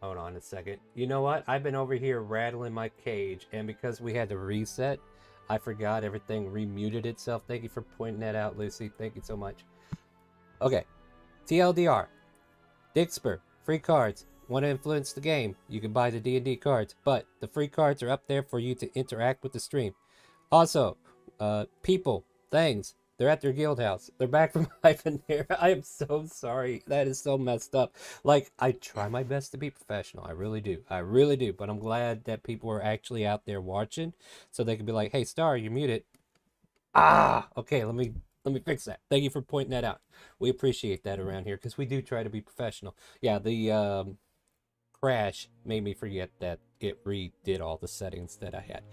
Hold on a second. You know what? I've been over here rattling my cage, and because we had to reset, I forgot everything remuted itself. Thank you for pointing that out, Lucy. Thank you so much. Okay. TLDR. Dixper. Free cards. Want to influence the game? You can buy the D&D cards, but the free cards are up there for you to interact with the stream. Also, people, things, they're at their guild house. They're back from hiving there. I am so sorry. That is so messed up. Like, I try my best to be professional. I really do. I really do. But I'm glad that people are actually out there watching, so they can be like, "Hey, Star, you're muted." Ah, okay. Let me fix that. Thank you for pointing that out. We appreciate that around here because we do try to be professional. Yeah, the crash made me forget that it redid all the settings that I had.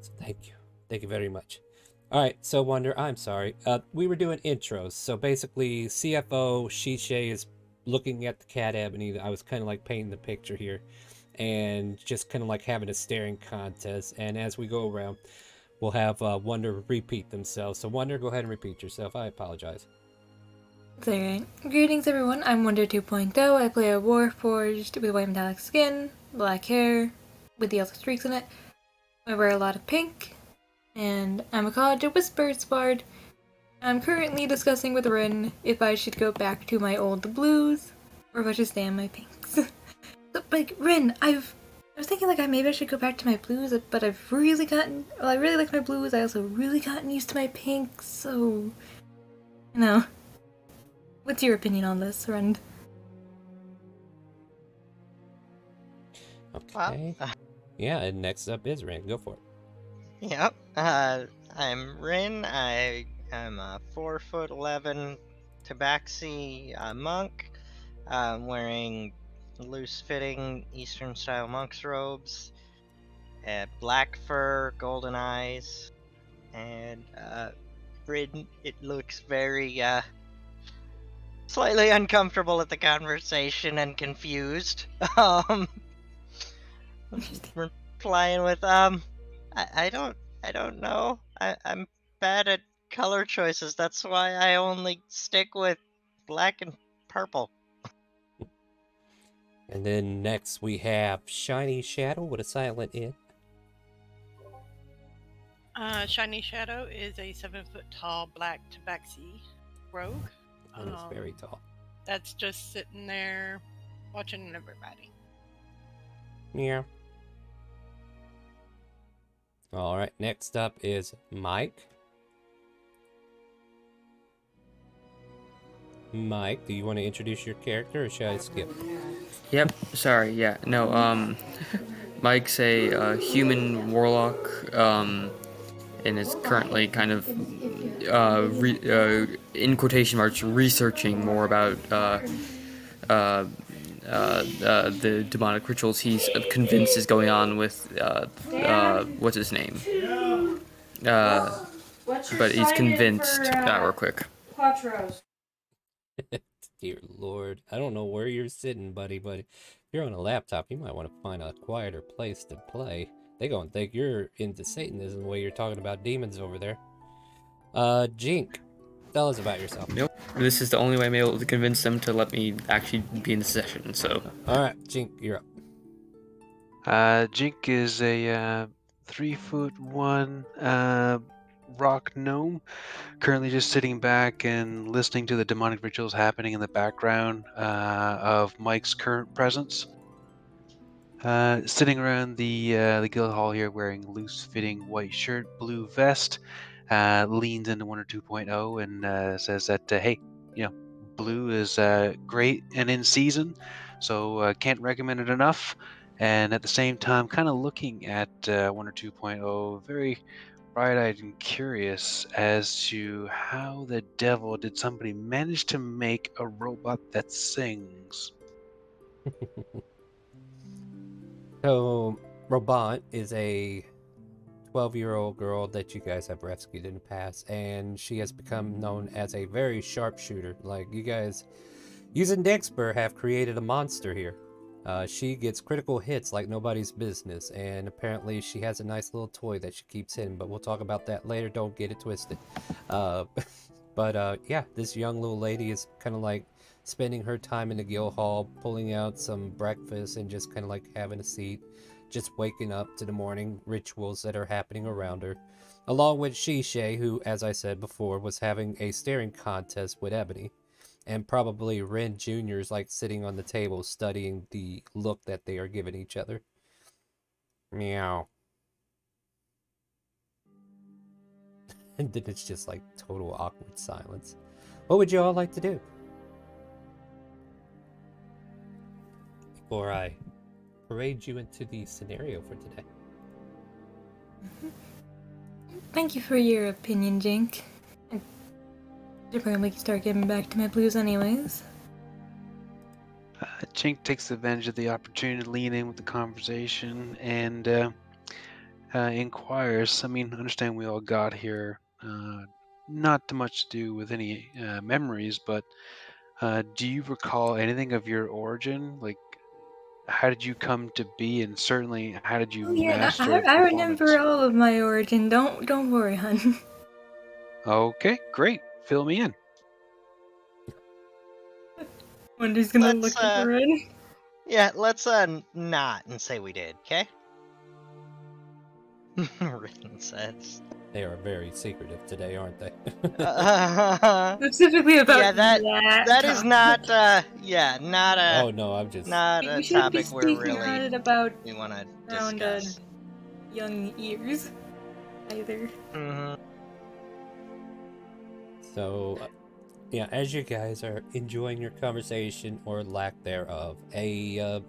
So thank you. Thank you very much. Alright, so Wonder, I'm sorry. We were doing intros. So basically, CFO Shishay is looking at the cat ebony. I was kind of like painting the picture here. And just kind of like having a staring contest. And as we go around, we'll have Wonder repeat themselves. So Wonder, go ahead and repeat yourself. I apologize. It's alright. Greetings everyone, I'm Wonder 2.0. I play a Warforged with white metallic skin, black hair, with yellow streaks in it. I wear a lot of pink, and I'm a College of Whispers bard. I'm currently discussing with Rin if I should go back to my old blues, or if I should stay on my pinks. So, like, Rin, I was thinking like maybe I should go back to my blues, but I've really gotten, well, I really like my blues, I also really gotten used to my pinks, so, you know. What's your opinion on this, Ren? Okay. Yeah, and next up is Rin. Go for it. Yep. I'm Rin. I'm a 4'11" tabaxi monk. Wearing loose-fitting Eastern-style monk's robes, black fur, golden eyes, and Rin. It looks very slightly uncomfortable at the conversation and confused. Replying with I don't know. I'm bad at color choices. That's why I only stick with black and purple. And then next we have Shiny Shadow with a silent N. Shiny Shadow is a 7-foot-tall black tabaxi rogue. That is very tall. That's just sitting there watching everybody. Yeah. Alright, next up is Mike. Mike, do you want to introduce your character or should I skip? Yep, sorry, yeah. No, Mike's a human warlock, and is currently kind of in quotation marks, researching more about the demonic rituals he's convinced is going on with what's his name? But he's convinced. Real quick. Dear Lord, I don't know where you're sitting, buddy, but if you're on a laptop, you might want to find a quieter place to play. They gonna think you're into Satanism the way you're talking about demons over there. Jink, tell us about yourself. Nope. This is the only way I'm able to convince them to let me actually be in the session, so. Alright, Jink, you're up. Jink is a 3'1" rock gnome, currently just sitting back and listening to the demonic rituals happening in the background of Mike's current presence. Sitting around the guild hall here wearing loose-fitting white shirt, blue vest, leans into Wonder 2.0 and says that, hey, you know, blue is great and in season, so can't recommend it enough. And at the same time, kind of looking at Wonder 2.0, very bright-eyed and curious as to how the devil did somebody manage to make a robot that sings. So, Robot is a 12-year-old girl that you guys have rescued in the past, and she has become known as a very sharpshooter. Like, you guys, using Dexper, have created a monster here. She gets critical hits like nobody's business, and apparently she has a nice little toy that she keeps hidden, but we'll talk about that later, don't get it twisted. Yeah, this young little lady is kind of like spending her time in the guild hall, pulling out some breakfast and just kind of like having a seat, just waking up to the morning rituals that are happening around her, along with Shishay, who, as I said before, was having a staring contest with Ebony, and probably Ren Jr.'s like sitting on the table studying the look that they are giving each other. Meow. And then it's just like total awkward silence. What would you all like to do? Before I parade you into the scenario for today. Thank you for your opinion, Jink. I should probably start getting back to my blues anyways. Chink takes advantage of the opportunity to lean in with the conversation and inquires. I mean, understand we all got here, not too much to do with any memories, but do you recall anything of your origin? Like, how did you come to be, and certainly how did you master I performance? remember all of my origin. Don't worry, hun. Okay, great. Fill me in. Wendy's gonna Let's, look at Red. Yeah, let's not and say we did, okay? Ren says. They are very secretive today, aren't they? Specifically about Yeah, that is not not a Oh no, I'm just not You a shouldn't be topic we're speaking on really it about we want to around discuss. young ears either. Mm-hmm. so. Yeah, as you guys are enjoying your conversation or lack thereof, a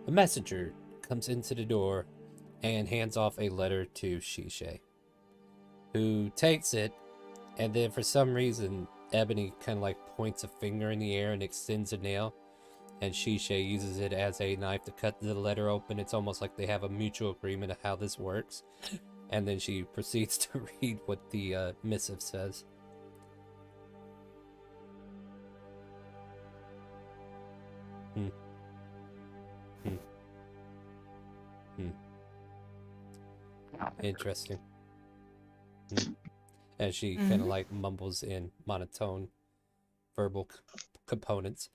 messenger comes into the door and hands off a letter to Shishay, who takes it, and then for some reason, Ebony kind of like points a finger in the air and extends a nail, and Shishay uses it as a knife to cut the letter open. It's almost like they have a mutual agreement of how this works, and then she proceeds to read what the missive says. Interesting. As she kind of like mumbles in monotone verbal components.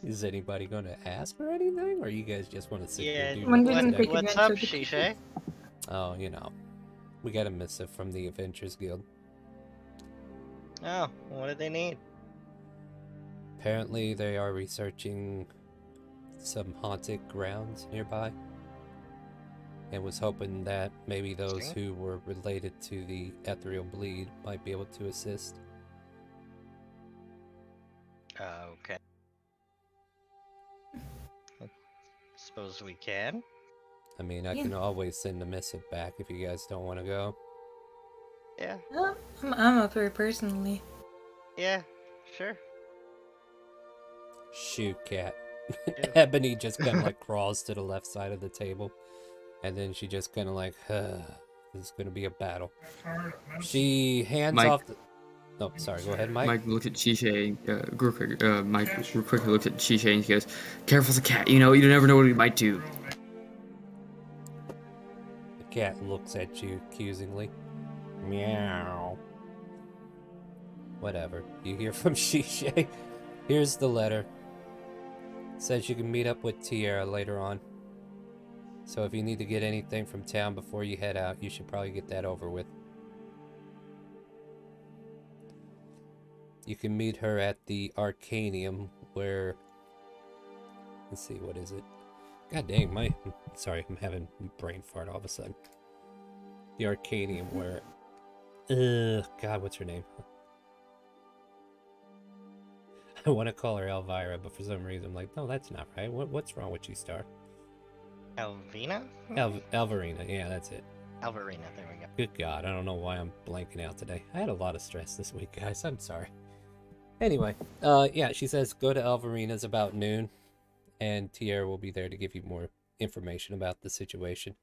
Is anybody going to ask her anything, or you guys just want to sit here and do nothing today? What's up, Shishay? Oh, you know, we got a missive from the Adventurers Guild. Oh, what do they need? Apparently, they are researching some haunted grounds nearby, and was hoping that maybe those who were related to the ethereal bleed might be able to assist. Okay. I suppose we can. I mean, I can always send a missive back if you guys don't want to go. Yeah. I'm up for it personally. Yeah, sure. Shoot, cat. Ebony just kind of like crawls to the left side of the table, and then she just kind of like, this is going to be a battle. She hands off the... Oh, sorry, go ahead, Mike. Mike looked at Shishay, Mike quickly looked at Shishay and he goes, "Careful the cat, you know, you never know what he might do." The cat looks at you accusingly. Meow. Whatever. You hear from Shishay. Here's the letter. Says you can meet up with Tierra later on. So if you need to get anything from town before you head out, you should probably get that over with. You can meet her at the Arcanium, where... Let's see, what is it? God dang, sorry, I'm having a brain fart all of a sudden. The Arcanium, where... God, what's her name? I want to call her Elvira, but for some reason I'm like, no, that's not right. What's wrong with you, Star? Elvina? Elverina, yeah, that's it. Elverina, there we go. Good God, I don't know why I'm blanking out today. I had a lot of stress this week, guys. I'm sorry. Anyway, yeah, she says go to Elverina's about noon, and Tierra will be there to give you more information about the situation.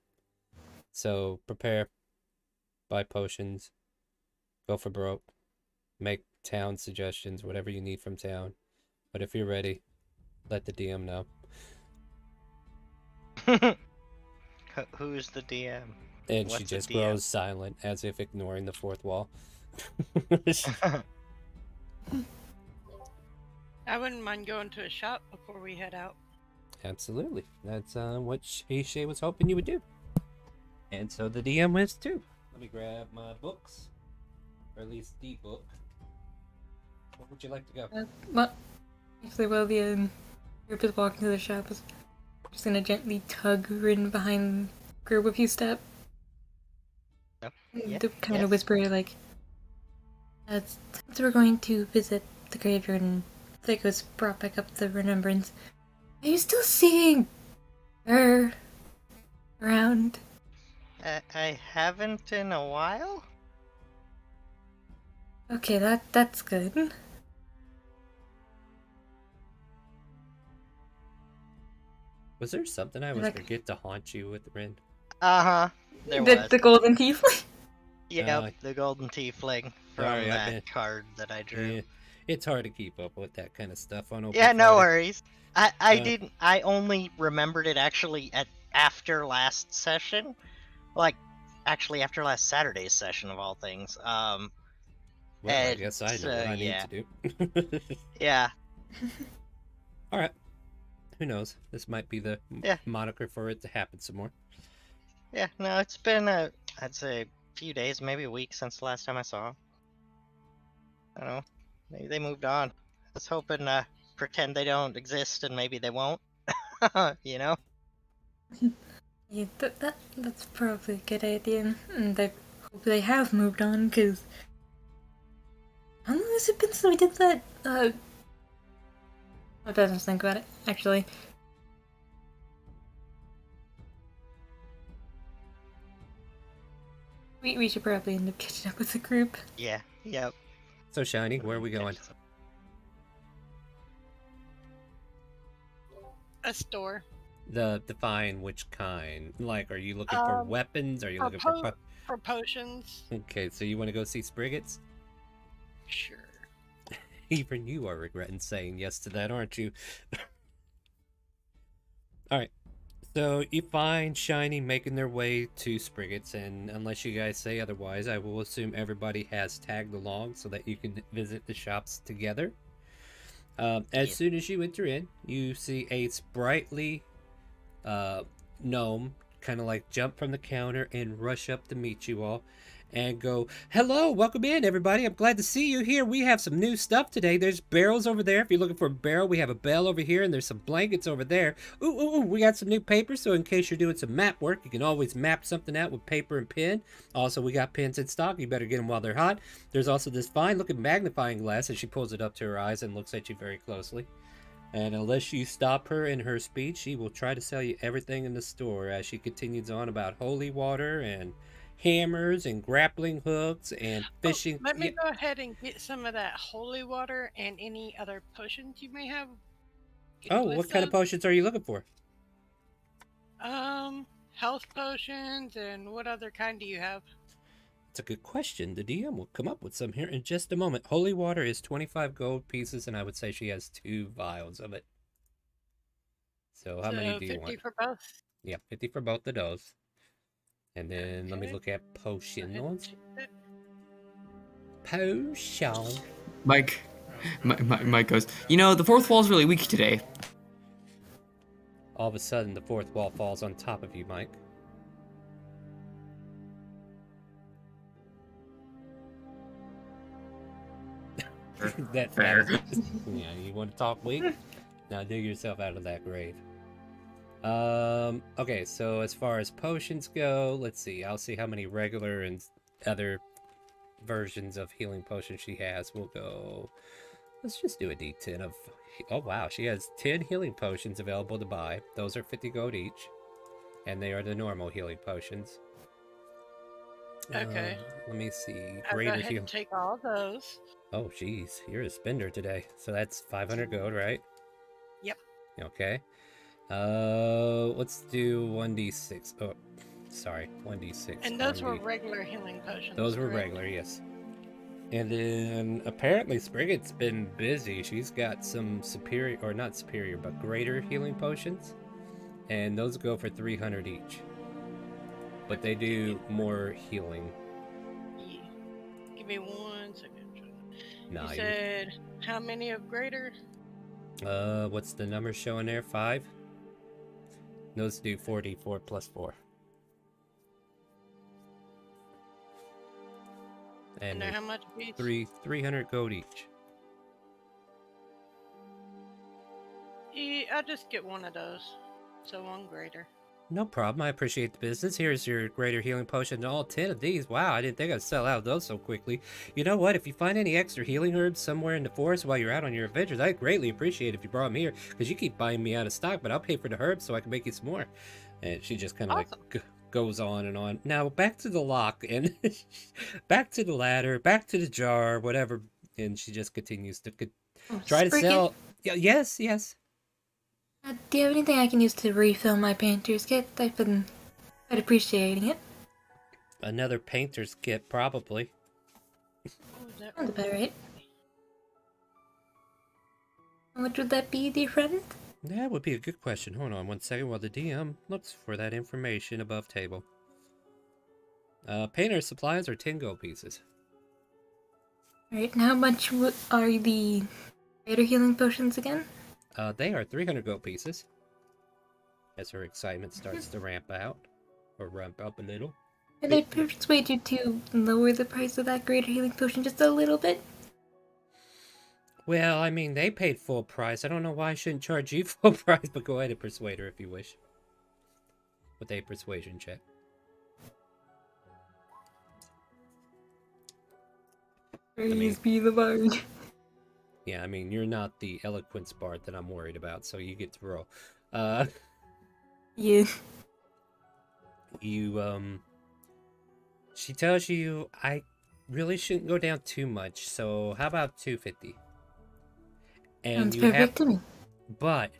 So prepare, buy potions, go for broke, make town suggestions, whatever you need from town. But if you're ready, let the DM know. Who's the DM? And she What's a just DM? grows silent, as if ignoring the fourth wall. I wouldn't mind going to a shop before we head out. Absolutely. That's what Shay was hoping you would do. And so the DM was too. Let me grab my books. Or at least the book. Where would you like to go? Well, actually, while the group is walking to the shop, I'm just gonna gently tug Rin behind the group a few steps. Yeah, To kind yes. of whisper, like, since we're going to visit the graveyard and it was brought back up the remembrance, are you still seeing her around? I haven't in a while. Okay, that's good. Was there something I was forget to haunt you with, Rin? Uh-huh. There was. The golden tiefling? Yep, the golden tiefling from Sorry, that card that I drew. Yeah, it's hard to keep up with that kind of stuff on Open Yeah, no Friday. worries. I didn't. I only remembered it actually after last session, like actually after last Saturday's session of all things. Well, I guess I know what I need to do. Yeah. All right. Who knows? This might be the moniker for it to happen some more. Yeah. No, it's been I'd say a few days, maybe a week since the last time I saw him. I don't know. Maybe they moved on. I was hoping pretend they don't exist and maybe they won't. You know? Yeah, that's probably a good idea. And I hope they have moved on, because how long has it been since we did that? I better think about it, actually. We should probably end up catching up with the group. Yeah. Yep. So, Shiny, where are we going? A store. Define which kind. Like, are you looking for weapons? Are you looking for potions? Okay, so you want to go see Spriggets? Sure. Even you are regretting saying yes to that, aren't you? Alright. So you find Shiny making their way to Spriggets, and unless you guys say otherwise, I will assume everybody has tagged along so that you can visit the shops together. As soon as you enter in, you see a sprightly gnome kind of like jump from the counter and rush up to meet you all and go, "Hello, welcome in everybody. I'm glad to see you here. We have some new stuff today. There's barrels over there. If you're looking for a barrel, we have a bell over here, and there's some blankets over there. Ooh, we got some new paper, so in case you're doing some map work, you can always map something out with paper and pen. Also, we got pens in stock. You better get them while they're hot. There's also this fine looking magnifying glass," and she pulls it up to her eyes and looks at you very closely. "And unless you stop her in her speech, she will try to sell you everything in the store," as she continues on about holy water and hammers and grappling hooks and fishing. Let me go ahead and get some of that holy water and any other potions you may have. What kind of potions are you looking for? Health potions, and what other kind do you have? It's a good question. The DM will come up with some here in just a moment. Holy water is 25 gold pieces, and I would say she has 2 vials of it. So how many do you want? 50 for both? Yeah, 50 for both of those. And then let me look at potions. Potion. Mike goes, the fourth wall's really weak today. All of a sudden, the fourth wall falls on top of you, Mike. That fair. Yeah, you want to talk weak? Now dig yourself out of that grave. Okay, so as far as potions go, let's see. I'll see how many regular and other versions of healing potions she has. We'll go... Let's just do a D10 of... Oh, wow. She has 10 healing potions available to buy. Those are 50 gold each. And they are the normal healing potions. Okay. Let me see. I'll go ahead and take all those. Oh, jeez. You're a spender today. So that's 500 gold, right? Yep. Okay. Let's do 1d6. Oh, sorry. 1d6. And those were regular healing potions. Those were regular, yes. And then apparently Sprigget's been busy. She's got some superior, or not superior, but greater healing potions. And those go for 300 each. but they do more healing. Yeah. Give me 1 second. Nah, You said how many of greater? what's the number showing there? 5? Those do 44 plus 4. And they're they're how much each? 300 gold each. Yeah, I'll just get one of those. So one greater. No problem. I appreciate the business. Here's your greater healing potion. All 10 of these. Wow, I didn't think I'd sell out those so quickly. You know what? If you find any extra healing herbs somewhere in the forest while you're out on your adventures, I'd greatly appreciate it if you brought them here, because you keep buying me out of stock, but I'll pay for the herbs so I can make you some more. And she just kind of Awesome. like goes on and on. Now, back to the lock, and back to the ladder, back to the jar, whatever. And she just continues to try to sell. Yeah, yes. Do you have anything I can use to refill my painter's kit? I've been quite appreciating it. Another painter's kit, probably. Sounds about right. How much would that be, dear friend? That would be a good question. Hold on 1 second while the DM looks for that information above table. Painter supplies are 10 gold pieces. Alright, and how much are the greater healing potions again? They are 300 gold pieces. As her excitement starts to ramp out. Or ramp up a little. Can I persuade you to lower the price of that greater healing potion just a little bit? Well, I mean, they paid full price. I don't know why I shouldn't charge you full price, but go ahead and persuade her if you wish. With a persuasion check. Praise be the bard. Yeah, I mean, you're not the eloquence bard that I'm worried about, so you get to roll. Yeah. She tells you, I really shouldn't go down too much, so how about 250? And Sounds perfect to me. But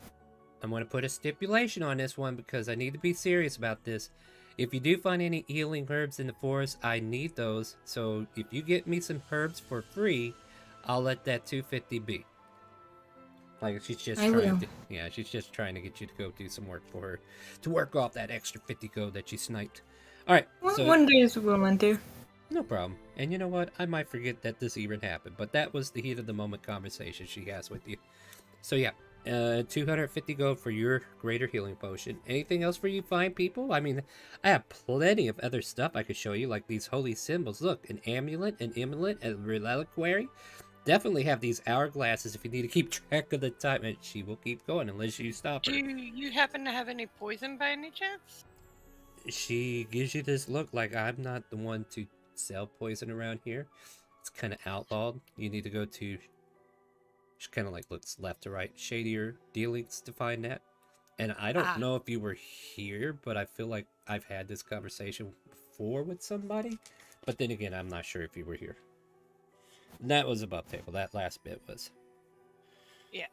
I'm going to put a stipulation on this one because I need to be serious about this. If you do find any healing herbs in the forest, I need those. So if you get me some herbs for free, I'll let that 250 be. Like she's just she's just trying to get you to go do some work for her to work off that extra 50 gold that you sniped. All right. So, one day is woman do. No problem. And you know what? I might forget that this even happened, but that was the heat of the moment conversation she has with you. So yeah, 250 gold for your greater healing potion. Anything else for you fine people? I mean, I have plenty of other stuff I could show you, like these holy symbols. Look, an amulet, a reliquary. Definitely have these hourglasses if you need to keep track of the time, and she will keep going unless you stop her. Do you happen to have any poison by any chance? She gives you this look like I'm not the one to sell poison around here. It's kind of outlawed. You need to go to... She kind of like looks left to right. Shadier dealings to find that. And I don't know if you were here, but I feel like I've had this conversation before with somebody. But then again, I'm not sure if you were here. That was above table. That last bit was. Yeah.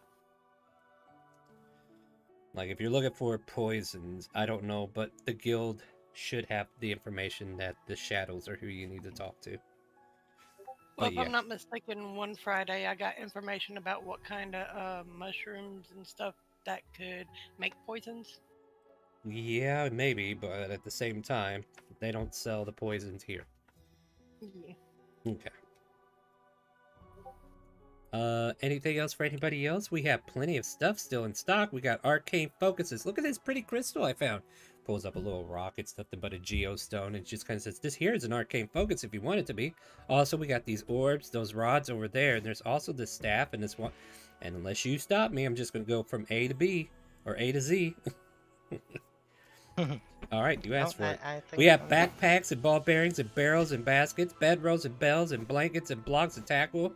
Like, if you're looking for poisons, I don't know, but the guild should have the information that the shadows are who you need to talk to. Well, if I'm not mistaken, one Friday I got information about what kind of mushrooms and stuff that could make poisons. Yeah, maybe, but at the same time, they don't sell the poisons here. Yeah. Okay. Anything else for anybody else? We have plenty of stuff still in stock. We got arcane focuses. Look at this pretty crystal I found. Pulls up a little rock. It's nothing but a geostone. And it just kind of says, this here is an arcane focus if you want it to be. Also, we got these orbs, those rods over there. And there's also this staff and this one. And unless you stop me, I'm just going to go from A to B. Or A to Z. Alright, you asked for it. We have backpacks and ball bearings and barrels and baskets, bedrolls and bells and blankets and blocks and tackle.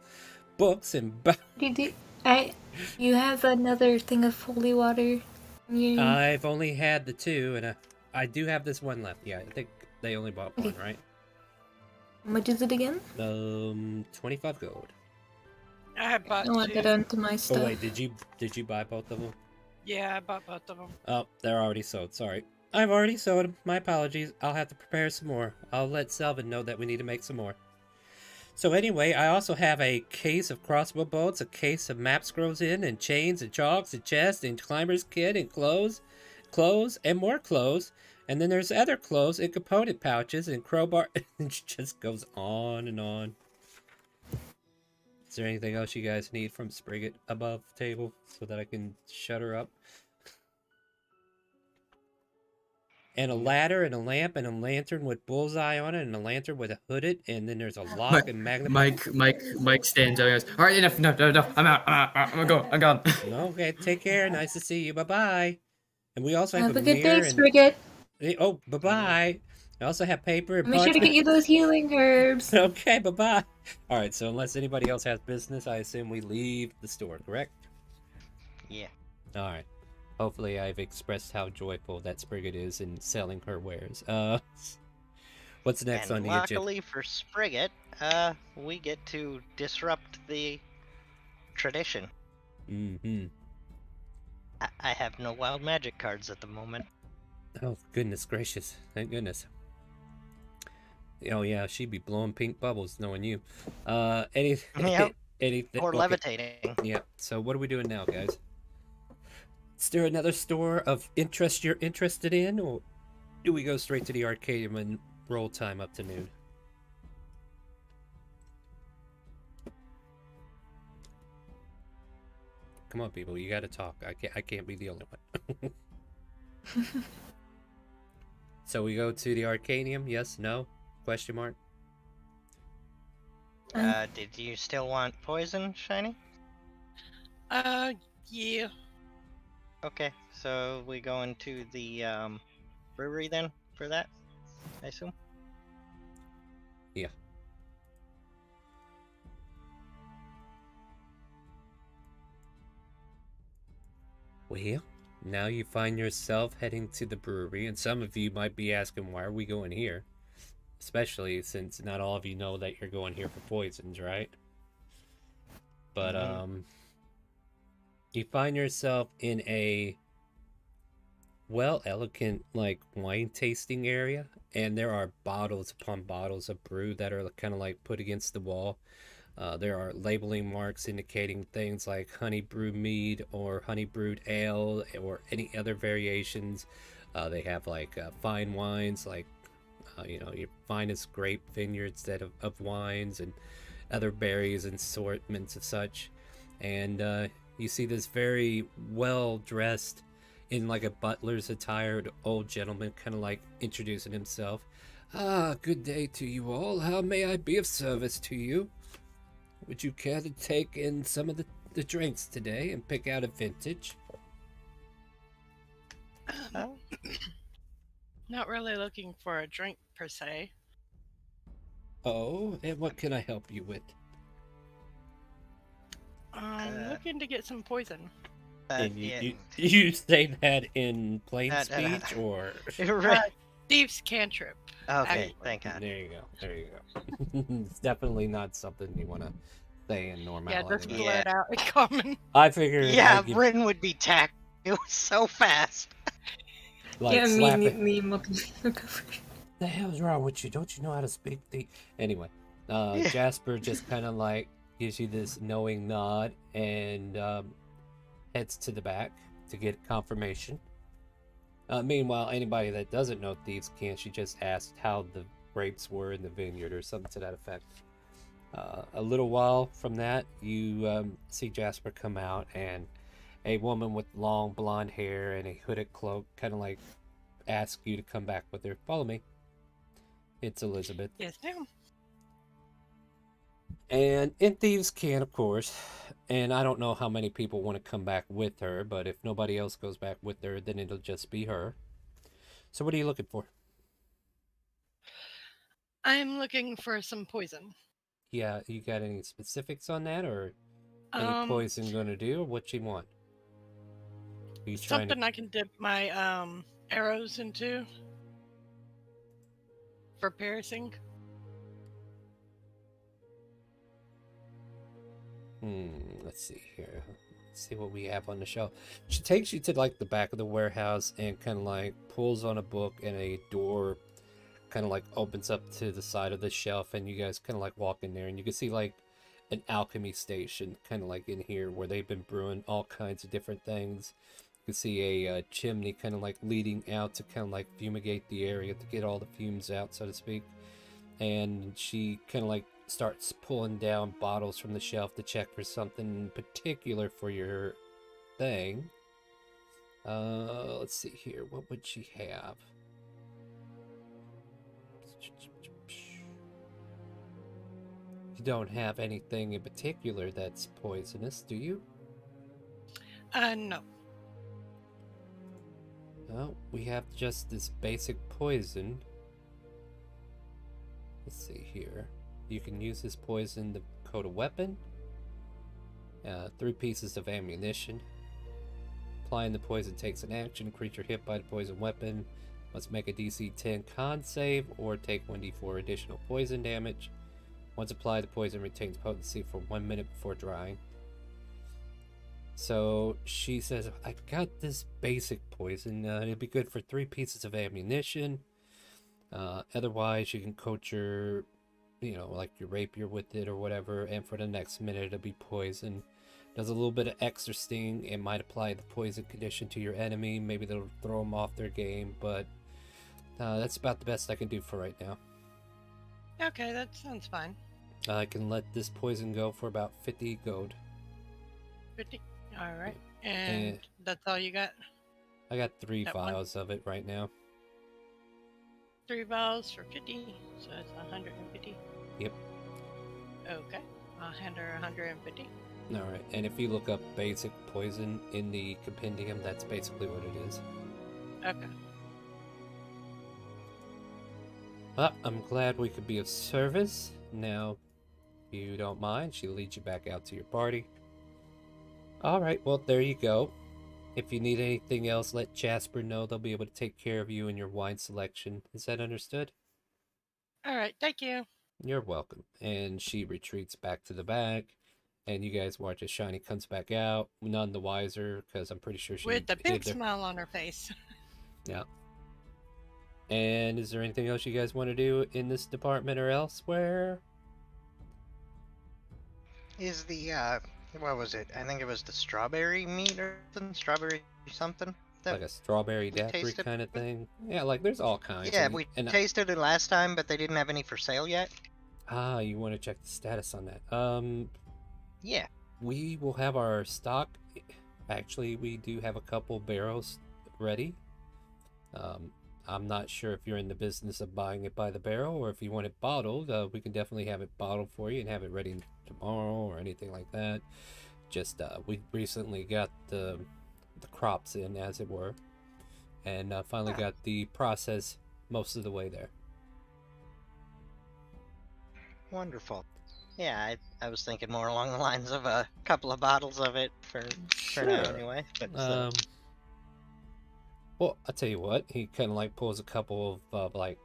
Books and... You have another thing of holy water? I've only had the 2, and I do have this one left. Yeah, I think they only bought one, right? How much is it again? 25 gold. I have bought 2. I want that onto my stuff. Oh wait, did you buy both of them? Yeah, I bought both of them. Oh, they're already sold. Sorry. I've already sold them. My apologies. I'll have to prepare some more. I'll let Selvin know that we need to make some more. So anyway, I also have a case of crossbow bolts, a case of map scrolls and chains and chalks and chests and climber's kit and clothes and more clothes. And then there's other clothes and component pouches and crowbar. And it just goes on and on. Is there anything else you guys need from Sprigget above table so that I can shut her up? And a ladder and a lamp and a lantern with bullseye on it and a lantern with a hooded, and then there's a lock and magnifying. Mike stands up and goes, all right, enough, no, I'm out, I'm gone. Okay, take care, nice to see you, bye-bye. And we also have a a good mirror day, and... Sprigget. Oh, bye-bye. I also have paper and Make sure to get you those healing herbs. Okay, bye-bye. Alright, so unless anybody else has business, I assume we leave the store, correct? Yeah. Alright. Hopefully I've expressed how joyful that Sprigget is in selling her wares. What's next on the agenda? Luckily for Sprigget, we get to disrupt the tradition. Mm-hmm. I have no wild magic cards at the moment. Oh, goodness gracious. Thank goodness. Oh, yeah, she'd be blowing pink bubbles knowing you. Anything... Or levitating. Yeah, so what are we doing now, guys? Is there another store of interest you're interested in, or do we go straight to the Arcadium and roll time up to noon? Come on, people, you gotta talk. I can't be the only one. So we go to the Arcadium, yes, no? Question mark? Did you still want poison, Shiny? Yeah. Okay, so we go into the brewery then for that, I assume? Yeah. Well, now you find yourself heading to the brewery, and some of you might be asking, why are we going here? Especially since not all of you know that you're going here for poisons, right? But, you find yourself in a elegant, like, wine tasting area, and there are bottles upon bottles of brew that are kind of like put against the wall. There are labeling marks indicating things like honey brew mead or honey brewed ale or any other variations. They have like fine wines, like your finest grape vineyards of wines and other berries and assortments of such. And you see this very well dressed, in like a butler's attired old gentleman, kind of like introducing himself. Good day to you all. How may I be of service to you? Would you care to take in some of the drinks today and pick out a vintage? Not really looking for a drink per se. Oh, and what can I help you with? Looking to get some poison. And you say that in plain speech, or? Thieves' cantrip. Okay, thank God. There you go. It's definitely not something you want to say in normality. Yeah, just blurt out in common. I figured. Yeah, Bryn would be tacked. It was so fast. Like, yeah, me the hell's wrong with you? Don't you know how to speak the... Anyway, Jasper just kind of like gives you this knowing nod and heads to the back to get confirmation. Meanwhile, anybody that doesn't know Thieves' Cant, she just asked how the grapes were in the vineyard or something to that effect. A little while from that, you see Jasper come out, and a woman with long blonde hair and a hooded cloak kind of like ask you to come back with her. Follow me. It's Elizabeth. Yes, ma'am. And in Thieves' Cant, of course, and I don't know how many people want to come back with her, but if nobody else goes back with her, then it'll just be her. So what are you looking for? I'm looking for some poison. Yeah, you got any specifics on that, or any poison going to do, or what you want? Something I can dip my arrows into for piercing. Let's see here. Let's see what we have on the shelf. She takes you to like the back of the warehouse and kind of like pulls on a book, and a door kind of like opens up to the side of the shelf, and you guys kind of like walk in there, and you can see like an alchemy station kind of like in here where they've been brewing all kinds of different things. can see a chimney kind of like leading out to kind of like fumigate the area to get all the fumes out, so to speak. And she kind of like starts pulling down bottles from the shelf to check for something particular for your thing. Let's see here. What would she have? You don't have anything in particular that's poisonous, do you? No. Oh, we have just this basic poison. Let's see here. You can use this poison to coat a weapon. 3 pieces of ammunition. Applying the poison takes an action. Creature hit by the poison weapon must make a DC 10 con save or take 1d4 additional poison damage. Once applied, the poison retains potency for 1 minute before drying. So she says, I got this basic poison. It'd be good for 3 pieces of ammunition. Otherwise, you can coat your, like your rapier with it or whatever. And for the next minute, it'll be poison. Does a little bit of extra sting. It might apply the poison condition to your enemy. Maybe that'll throw them off their game. But that's about the best I can do for right now. Okay, that sounds fine. I can let this poison go for about 50 gold. 50? Alright. And that's all you got? I got 3 that vials of it right now. 3 vials for 50, so it's 150? Yep. Okay. I'll hand her 150. Alright, and if you look up basic poison in the compendium, that's basically what it is. Okay. Well, I'm glad we could be of service. Now, if you don't mind, she'll lead you back out to your party. Alright, well, there you go. If you need anything else, let Jasper know. They'll be able to take care of you and your wine selection. Is that understood? Alright, thank you. You're welcome. And she retreats back to the back. And you guys watch as Shiny comes back out. None the wiser, because I'm pretty sure she... With the big smile on her face. Yeah. And is there anything else you guys want to do in this department or elsewhere? Is the, what was it? I think it was the strawberry meat or something? Strawberry something? Like a strawberry daiquiri kind of thing? Yeah, like there's all kinds. Yeah, we tasted it last time, but they didn't have any for sale yet. Ah, you want to check the status on that. Yeah. We will have our stock. Actually, we do have a couple barrels ready. I'm not sure if you're in the business of buying it by the barrel or if you want it bottled. We can definitely have it bottled for you and have it ready tomorrow or anything like that. Just we recently got the crops in, as it were, and finally got the process most of the way there. Wonderful. Yeah, I was thinking more along the lines of a couple of bottles of it for now anyway. But well, I'll tell you what, he kind of like pulls a couple of like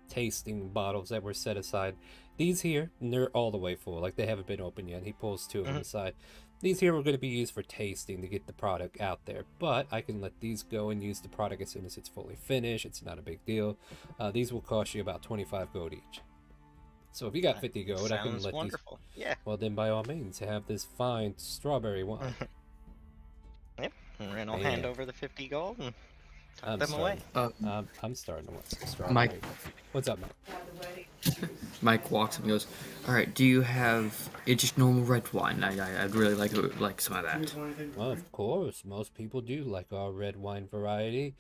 tasting bottles that were set aside. These here, and they're all the way full, like they haven't been opened yet. He pulls 2 of them aside. These here were going to be used for tasting to get the product out there, but I can let these go and use the product as soon as it's fully finished. It's not a big deal. These will cost you about 25 gold each. So if you got 50 gold, I can let wonderful. these... Yeah. Well, then by all means, have this fine strawberry wine. Yep, and I'll hand over the 50 gold and tuck them away. I'm starting to want some strawberry. Mike. What's up, Mike? Mike walks up and goes, "Alright, do you have just normal red wine? I'd really like some of that." Well, of course. Most people do like our red wine variety.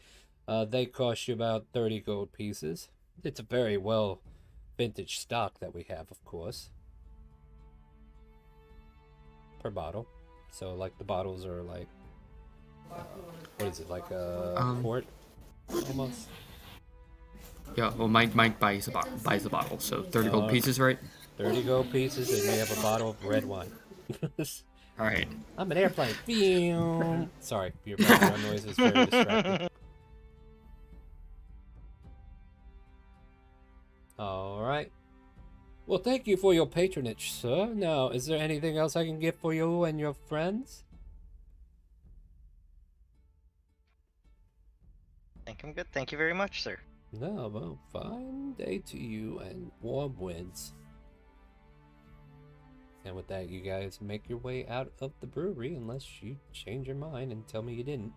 They cost you about 30 gold pieces. It's a very well vintage stock that we have, of course. Per bottle. So, like, the bottles are like... what is it, like a quart? Almost? Yeah, well, Mike buys the bottle, so 30 gold pieces, right? 30 gold pieces, and we have a bottle of red wine. Alright. I'm an airplane. Sorry, your background noise is very distracting. Alright. Well, thank you for your patronage, sir. Now, is there anything else I can get for you and your friends? I think I'm good. Thank you very much, sir. No, well, fine day to you and warm winds. And with that, you guys make your way out of the brewery, unless you change your mind and tell me you didn't.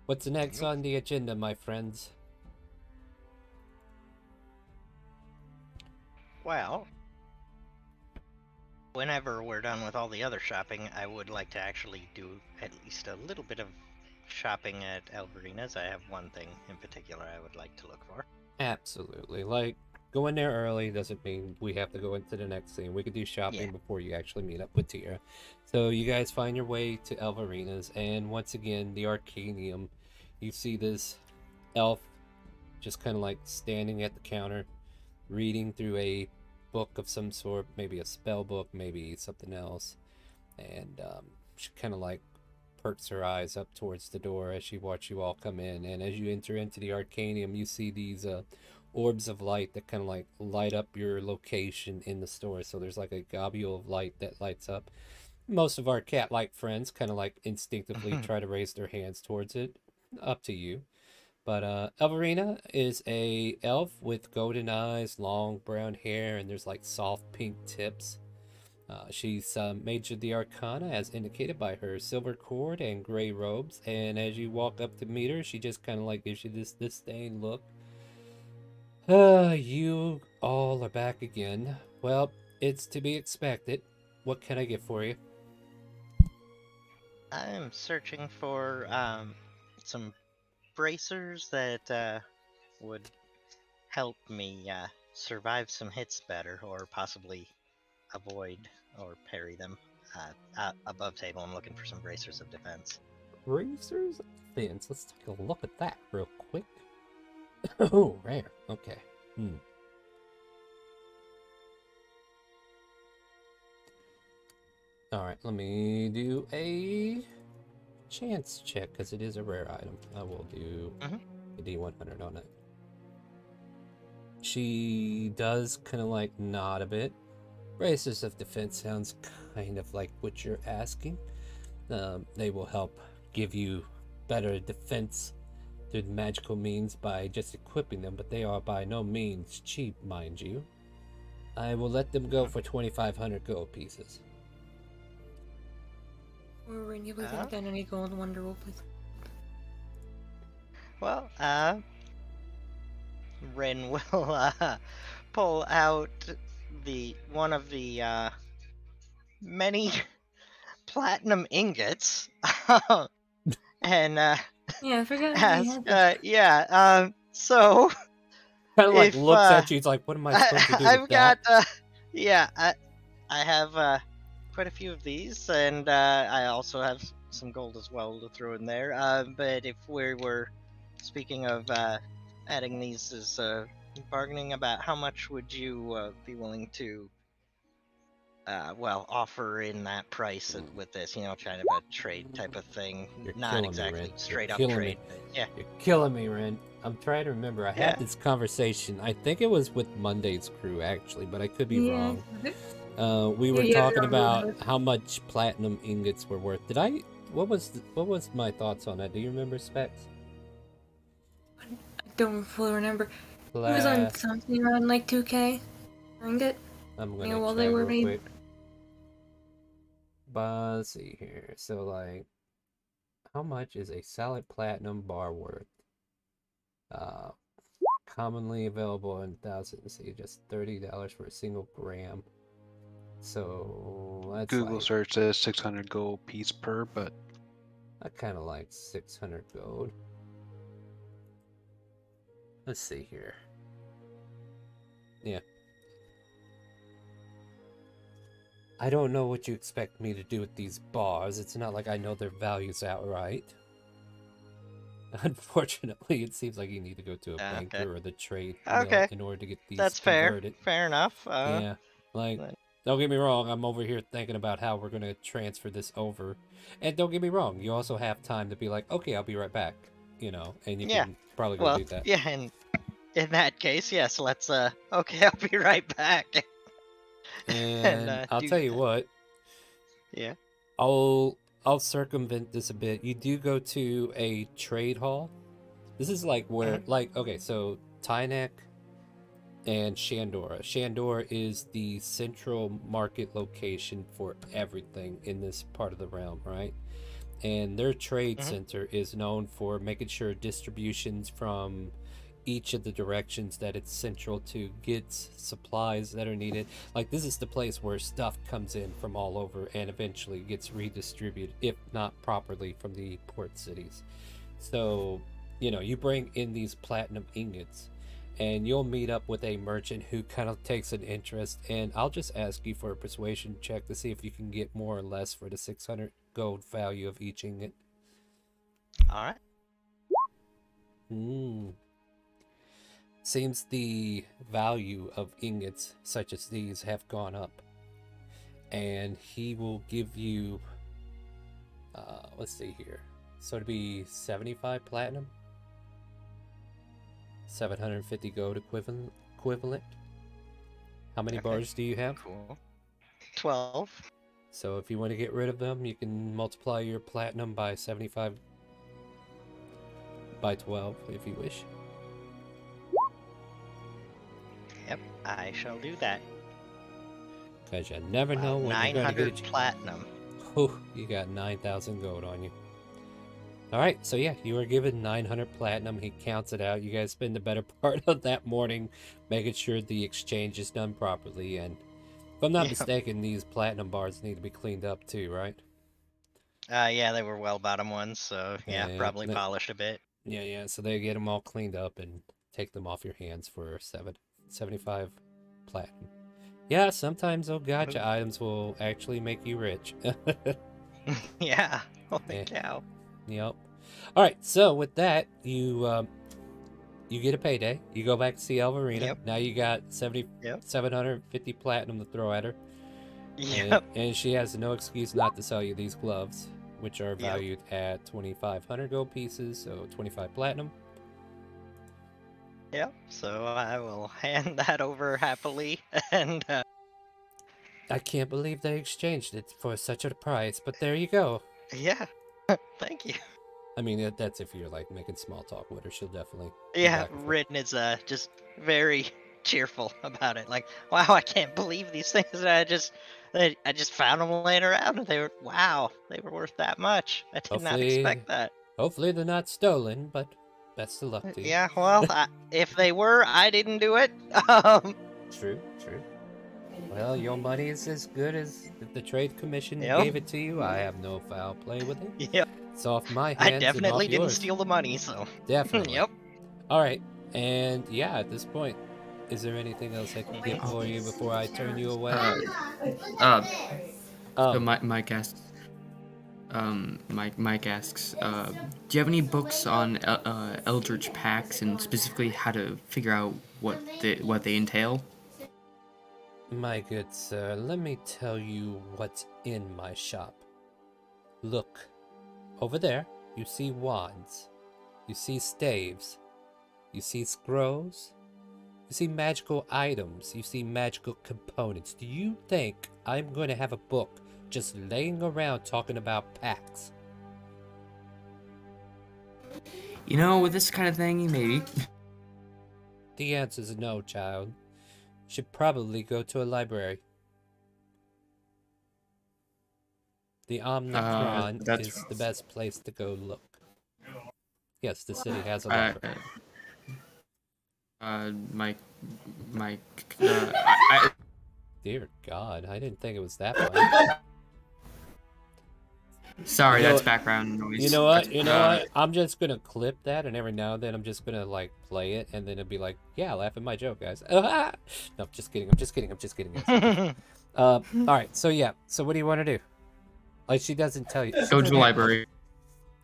What's next on the agenda, my friends? Well, whenever we're done with all the other shopping, I would like to actually do at least a little bit of shopping at Alvarina's. I have one thing in particular I would like to look for. Absolutely. Like, going there early doesn't mean we have to go into the next scene. We could do shopping before you actually meet up with Tira. So you guys find your way to Alvarina's, and once again, the Arcanium. You see this elf just kind of like standing at the counter, reading through a book of some sort, maybe a spell book, maybe something else. And she kind of like perks her eyes up towards the door as she watches you all come in. And as you enter into the Arcanium, you see these orbs of light that kind of like light up your location in the store. So there's like a globule of light that lights up. Most of our cat-like friends kind of like instinctively try to raise their hands towards it. Up to you. But Alvarina is a elf with golden eyes, long brown hair, and there's like soft pink tips. She's majored the Arcana as indicated by her silver cord and gray robes. And as you walk up to meet her, she just kind of like gives you this disdain look. You all are back again. Well, it's to be expected. What can I get for you? I'm searching for some bracers that would help me survive some hits better, or possibly avoid or parry them. Above table, I'm looking for some bracers of defense. Bracers of defense? Let's take a look at that real quick. Oh, rare. Okay. Alright, let me do a chance check, because it is a rare item. I will do a D100 on it. She does kind of like nod a bit. Bracers of defense sounds kind of like what you're asking. They will help give you better defense through magical means by just equipping them, but they are by no means cheap, mind you. I will let them go for 2,500 gold pieces. Or Ren, you please have done any gold wonder wool, please. Well, Ren will pull out one of the many platinum ingots and yeah, I forgot. ask, so kind of like looks at you. He's like, "What am I supposed to do with that?" I have quite a few of these, and I also have some gold as well to throw in there. But if we were speaking of adding these as bargaining about, how much would you be willing to offer in that price with this, kind of a trade type of thing? You're not exactly me, straight up killing trade, me. but yeah. You're killing me, Ren. I'm trying to remember. I had this conversation. I think it was with Monday's crew, actually, but I could be wrong. We were talking about how much platinum ingots were worth. What was my thoughts on that? Do you remember, Specs? I don't fully remember. It was on something around like 2K ingot. I'm gonna while try they were real made. quick. But let's see here. So like, how much is a solid platinum bar worth? Commonly available in thousands. See, just $30 for a single gram. So that's Google like, search says 600 gold piece per, but I kind of like 600 gold. Let's see here. Yeah. I don't know what you expect me to do with these bars. It's not like I know their values outright. Unfortunately, it seems like you need to go to a banker or the trade mill in order to get these converted. Fair enough. Yeah, like, don't get me wrong, I'm over here thinking about how we're going to transfer this over. And don't get me wrong, you also have time to be like, okay, I'll be right back, and you can probably go do that. Yeah, and in that case, yes, let's, okay, I'll be right back. And I'll tell you what. Yeah. I'll circumvent this a bit. You do go to a trade hall. This is like where, okay, so Tynek and Shandora. Shandora is the central market location for everything in this part of the realm, right? and their trade center is known for making sure distributions from each of the directions that it's central to gets supplies that are needed. Like, this is the place where stuff comes in from all over and eventually gets redistributed, if not properly, from the port cities. So, you know, you bring in these platinum ingots and you'll meet up with a merchant who kind of takes an interest, and I'll just ask you for a persuasion check to see if you can get more or less for the 600 gold value of each ingot. All right. Seems the value of ingots such as these have gone up, and he will give you let's see here, so it'd be 75 platinum, 750 gold equivalent. How many bars do you have? Cool. 12. So if you want to get rid of them, you can multiply your platinum by 75 by 12 if you wish. Yep, I shall do that. Because you never know when you're going to get 900 platinum. Oh, you got 9,000 gold on you. Alright, so yeah, you are given 900 platinum. He counts it out. You guys spend the better part of that morning making sure the exchange is done properly. And if I'm not mistaken, these platinum bars need to be cleaned up too, right? Yeah, they were well-bottom ones, so yeah, probably polished a bit. Yeah, so they get them all cleaned up and take them off your hands for 75 platinum. Yeah, sometimes those gotcha items will actually make you rich. Yeah, holy cow. Yep. All right, so with that, you get a payday. You go back to see Alvarina. Yep. Now you got 750 platinum to throw at her. Yep. And she has no excuse not to sell you these gloves, which are valued at 2,500 gold pieces, so 25 platinum. Yep, so I will hand that over happily, and I can't believe they exchanged it for such a price, but there you go. Yeah, thank you. I mean, that's if you're, like, making small talk with her. She'll definitely... Yeah, Ridden is just very cheerful about it. Like, wow, I can't believe these things. I just found them laying around, and they were worth that much. I did not expect that. Hopefully they're not stolen, but best of luck to you. Yeah, well, if they were, I didn't do it. True. Well, your money is as good as the trade commission gave it to you. I have no foul play with it. Yep. It's off my hands. I definitely and off yours. didn't steal the money, so. Definitely. Yep. All right, and yeah, at this point, is there anything else I can get for you before I turn you away? So Mike asks, Mike asks, do you have any books on Eldritch packs and specifically how to figure out what they entail? My good sir, let me tell you what's in my shop. Look, over there, you see wands, you see staves, you see scrolls, you see magical items, you see magical components. Do you think I'm going to have a book just laying around talking about packs? You know, with this kind of thing, maybe. The answer is no, child. You should probably go to a library. The Omnicron is the best place to go look. Yes, the city has a library. Dear God, I didn't think it was that fun. Sorry, that's background noise. You know what? I'm just gonna clip that, and every now and then I'm just gonna like play it, and then it'll be like, yeah, laugh at my joke, guys. No, just kidding. I'm just kidding. All right, so yeah. So what do you want to do? Like, she doesn't tell you. Go to the library.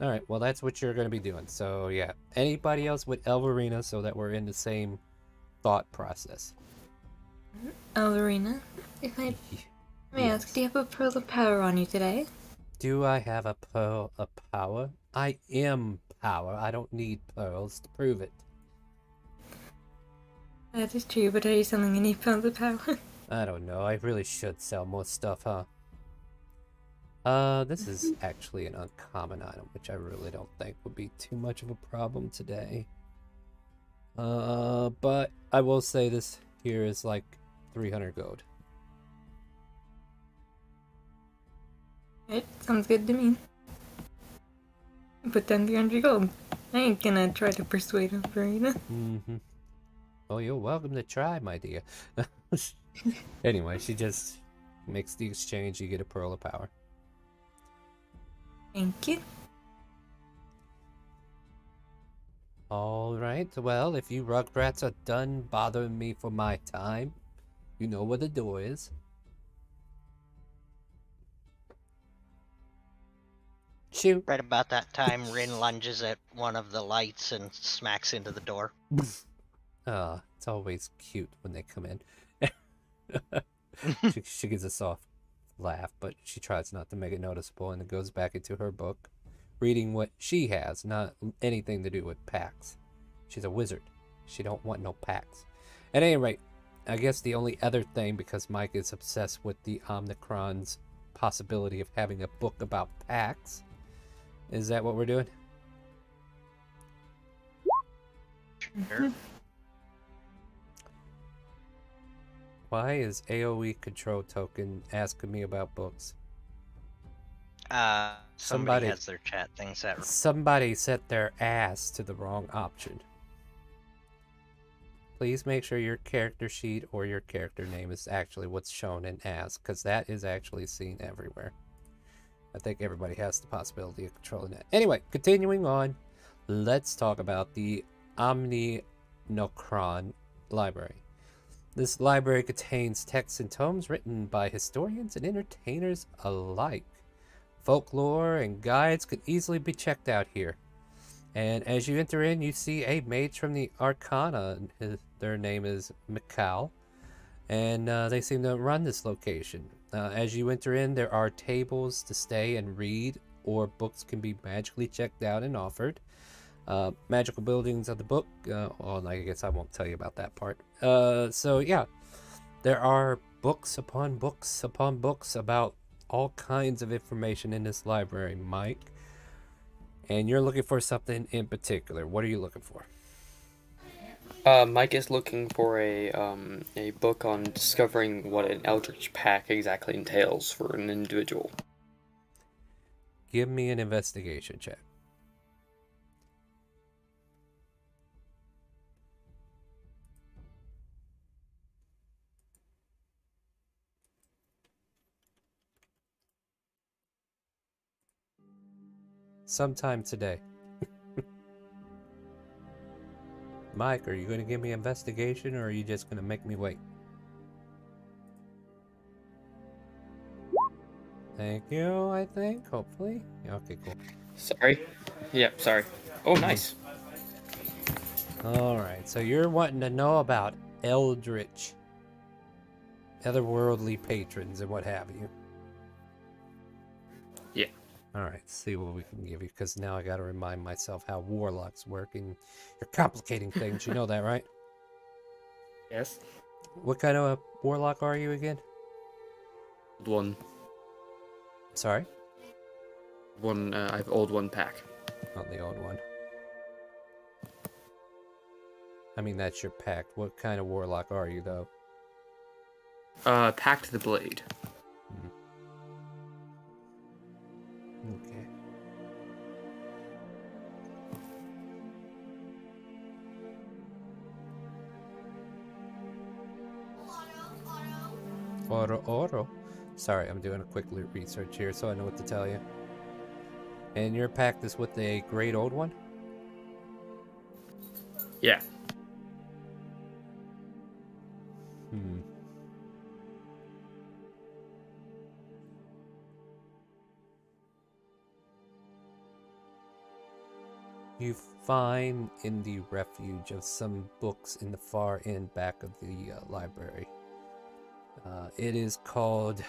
All right, well, that's what you're gonna be doing. So yeah. Anybody else with Elverina, so that we're in the same thought process? Elverina, if I may ask, do you have a pearl of power on you today? Do I have a pearl of power? I am power. I don't need pearls to prove it. That is true, but are you selling any pearls of power? I don't know. I really should sell more stuff, huh? This is actually an uncommon item, which I really don't think would be too much of a problem today. But I will say this here is like 300 gold. It sounds good to me. Put down 300 gold. I ain't gonna try to persuade him for you know. Mm-hmm. Oh, you're welcome to try, my dear. Anyway, she just makes the exchange. You get a pearl of power. Thank you. All right. Well, if you rugrats are done bothering me for my time, you know where the door is. Shoot. Right about that time, Rin lunges at one of the lights and smacks into the door. It's always cute when they come in. she gives a soft laugh, but she tries not to make it noticeable, and it goes back into her book, reading what she has, not anything to do with packs. She's a wizard. She don't want no packs. At any rate, I guess the only other thing, because Mike is obsessed with the Omnicron's possibility of having a book about packs, is that what we're doing? Sure. Why is AoE control token asking me about books? Somebody has their chat thing set. Somebody set their ass to the wrong option. Please make sure your character sheet or your character name is actually what's shown in as, because that is actually seen everywhere. I think everybody has the possibility of controlling that. Anyway, continuing on, let's talk about the Omnicron Library. This library contains texts and tomes written by historians and entertainers alike. Folklore and guides could easily be checked out here. And as you enter in, you see a mage from the Arcana. Their name is Mikal, and they seem to run this location. As you enter in, there are tables to stay and read, or books can be magically checked out and offered. Magical buildings of the book. Well, I guess I won't tell you about that part. So yeah, there are books upon books upon books about all kinds of information in this library, Mike. And you're looking for something in particular. What are you looking for? Mike is looking for a book on discovering what an Eldritch Pack exactly entails for an individual. Give me an investigation check. Sometime today. Mike, are you going to give me investigation, or are you just going to make me wait? Thank you, I think, hopefully. Yeah, okay, cool. Sorry. Yep, sorry. Oh, nice. Alright, so you're wanting to know about Eldritch, otherworldly patrons, and what have you. Yeah. Alright, see what we can give you, because now I gotta remind myself how warlocks work, and you're complicating things, you know that, right? Yes. What kind of a warlock are you again? One. Sorry? I have old one pack. Not the old one. I mean, that's your pact. What kind of warlock are you, though? Pact the Blade. Okay. Oro. Sorry, I'm doing a quick research here so I know what to tell you. And your pact is with a great old one? Yeah. You find in the refuge of some books in the far end back of the library. It is called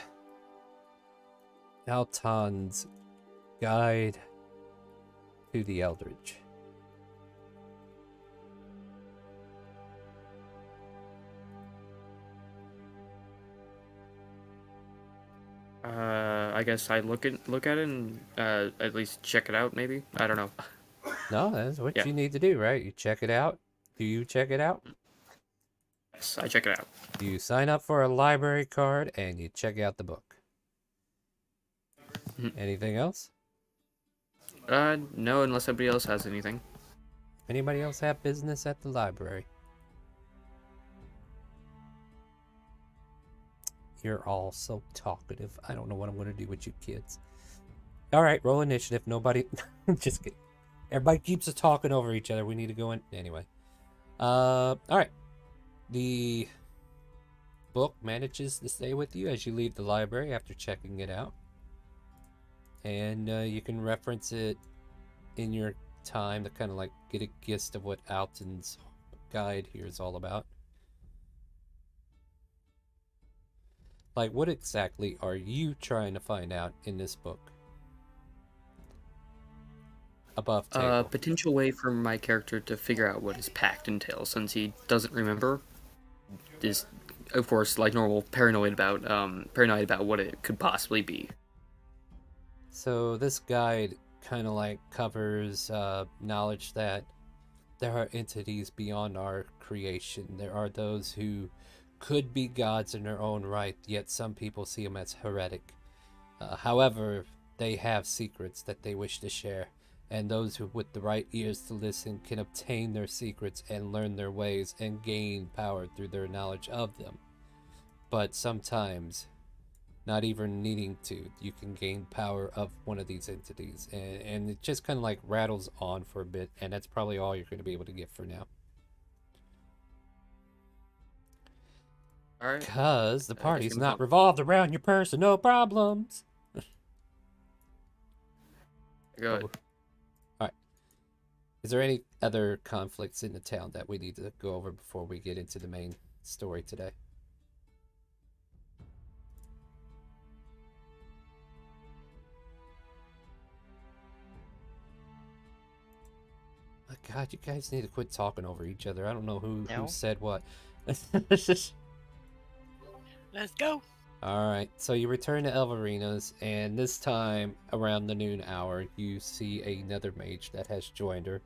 Altan's Guide to the Eldritch. I guess I look at it and at least check it out. Maybe, I don't know. No, that's what you need to do, right? You check it out. Do you check it out? Yes, I check it out. You sign up for a library card and you check out the book. Anything else? No, unless somebody else has anything. Anybody else have business at the library? You're all so talkative. I don't know what I'm going to do with you kids. All right, roll initiative. Nobody... Just kidding. Everybody keeps talking over each other. We need to go in... Anyway. All right. The book manages to stay with you as you leave the library after checking it out. And you can reference it in your time to kind of like get a gist of what Alton's guide here is all about. Like, what exactly are you trying to find out in this book? Above table. Potential way for my character to figure out what his pact entails, since he doesn't remember. Is, of course, like normal, paranoid about what it could possibly be. So this guide kind of like covers knowledge that there are entities beyond our creation. There are those who could be gods in their own right, yet some people see them as heretic. However, they have secrets that they wish to share, and those who with the right ears to listen can obtain their secrets and learn their ways and gain power through their knowledge of them. But sometimes, not even needing to, you can gain power of one of these entities, and it just kind of like rattles on for a bit, and that's probably all you're going to be able to get for now. Alright. Because the party's not revolved around your personal problems. Go ahead. Alright. Is there any other conflicts in the town that we need to go over before we get into the main story today? My God, you guys need to quit talking over each other. I don't know who said what. Let's go. Alright, so you return to Elverina's, and this time, around the noon hour, you see another mage that has joined her.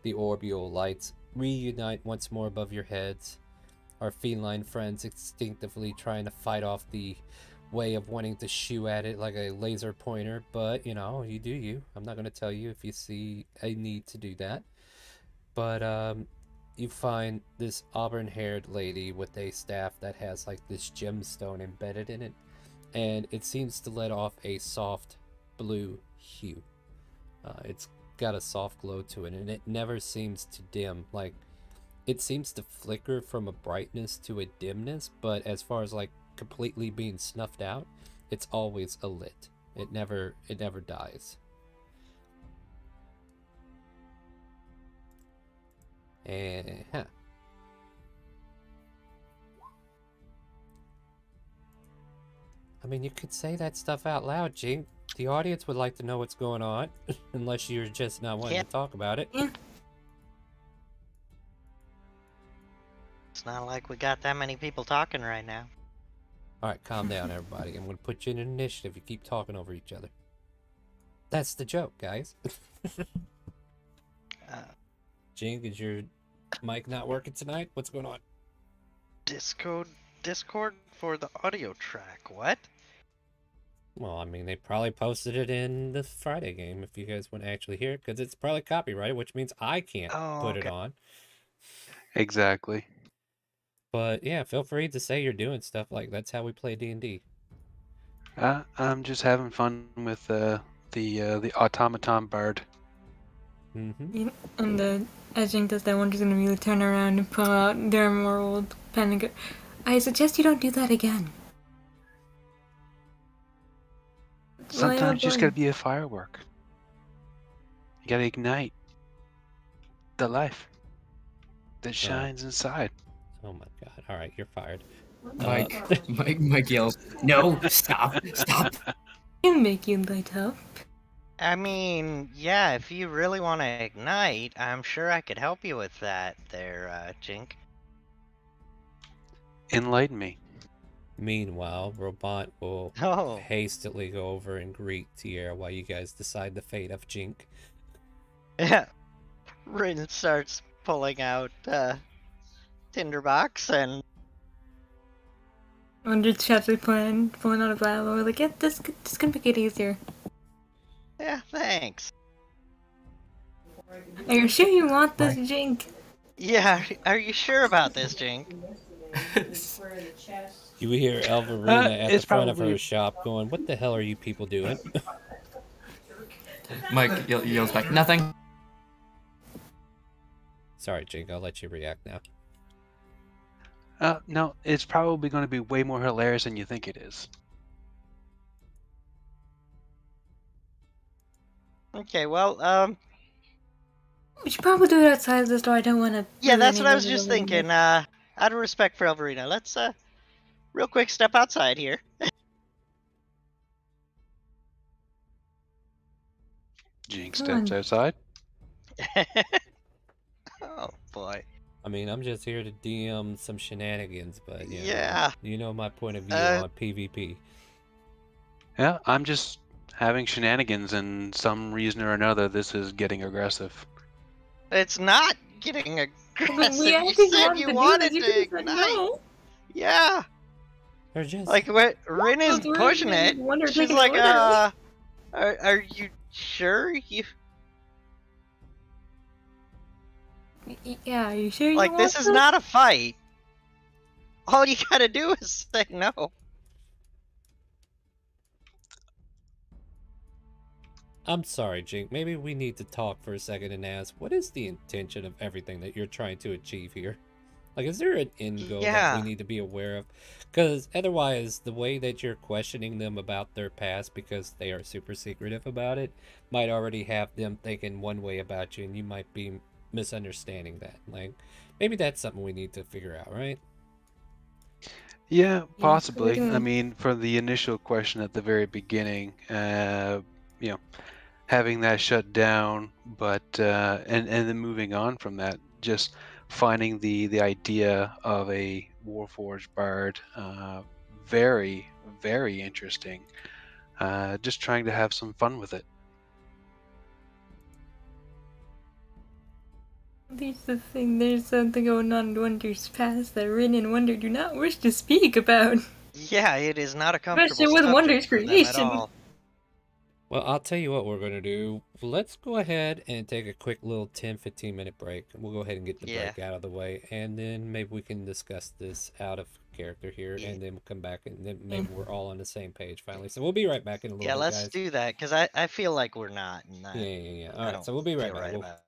The orbial lights reunite once more above your heads. Our feline friends instinctively trying to fight off the way of wanting to shoo at it like a laser pointer, but, you know, you do you. I'm not going to tell you if you see a need to do that. But, you find this auburn-haired lady with a staff that has like this gemstone embedded in it, and it seems to let off a soft blue hue. It's got a soft glow to it, and it never seems to dim. Like, it seems to flicker from a brightness to a dimness, but as far as like completely being snuffed out, it's always alit. It never dies. And I mean, you could say that stuff out loud, Jink. The audience would like to know what's going on, unless you're just not wanting to talk about it. It's not like we got that many people talking right now. Alright, calm down, everybody. I'm going to put you in an initiative. You keep talking over each other. That's the joke, guys. Jink, is your mic not working tonight? What's going on? Discord for the audio track. What? Well, I mean, they probably posted it in the Friday game if you guys want to actually hear it, because it's probably copyrighted, which means I can't put it on. Exactly. But yeah, feel free to say you're doing stuff. Like, that's how we play D&D. I'm just having fun with the automaton bard. Mm-hmm. And as Jink does that, one just gonna really turn around and pull out their emerald pen and go, I suggest you don't do that again. Sometimes you just gotta be a firework. You gotta ignite the life that shines inside. Oh my God! All right, you're fired. Mike yells, "No! Stop! Stop!" Can make you light up. I mean, yeah, if you really want to ignite, I'm sure I could help you with that there, Jink. Enlighten me. Meanwhile, Robot will hastily go over and greet Tierra while you guys decide the fate of Jink. Yeah. Rin starts pulling out, Tinderbox and... Under Chap's plan, pulling out a Bible, we're like, yeah, this can make it easier. Yeah, thanks. Are you sure you want this, Jink? Yeah, are you sure about this, Jink? You hear Elverina at the It's front of probably her shop going, "What the hell are you people doing?" Mike yells back, "Nothing." Sorry, Jink. I'll let you react now. no, it's probably going to be way more hilarious than you think it is. Okay, well, We should probably do it outside the store. I don't want to. yeah, that's what I was just thinking. Out of respect for Elverina, let's real quick step outside here. Jink steps outside. Oh boy. I mean, I'm just here to DM some shenanigans, but Yeah. you know my point of view on PvP. Yeah, I'm just having shenanigans, and some reason or another, this is getting aggressive. It's not getting aggressive. You actually said you wanted to ignite. No. Yeah. They're just Like what Rin is Well, pushing Rin it. is wonder She's taking like, orders. are you sure you Yeah, are you sure you like want this is not a fight? All you gotta do is say no. I'm sorry, Jink. Maybe we need to talk for a second and ask, what is the intention of everything that you're trying to achieve here? Like, is there an end goal that we need to be aware of? Because otherwise, the way that you're questioning them about their past because they are super secretive about it might already have them thinking one way about you, and you might be misunderstanding that. Like, maybe that's something we need to figure out, right? Yeah, possibly. Yeah. I mean, for the initial question at the very beginning, you know, having that shut down, but and then moving on from that, just finding the idea of a Warforged bard very, very interesting. Just trying to have some fun with it. There's the thing, there's something going on in Wonder's past that Rin and Wonder do not wish to speak about. Yeah, it is not a comfortable Especially with subject Wonder's for them at creation. all. Well, I'll tell you what we're going to do. Let's go ahead and take a quick little 10-15 minute break. We'll go ahead and get the break out of the way, and then maybe we can discuss this out of character here, and then we'll come back, and then maybe we're all on the same page finally. So we'll be right back in a little bit, let's guys. do that, because I feel like we're not. And Yeah. All right, so we'll be right back.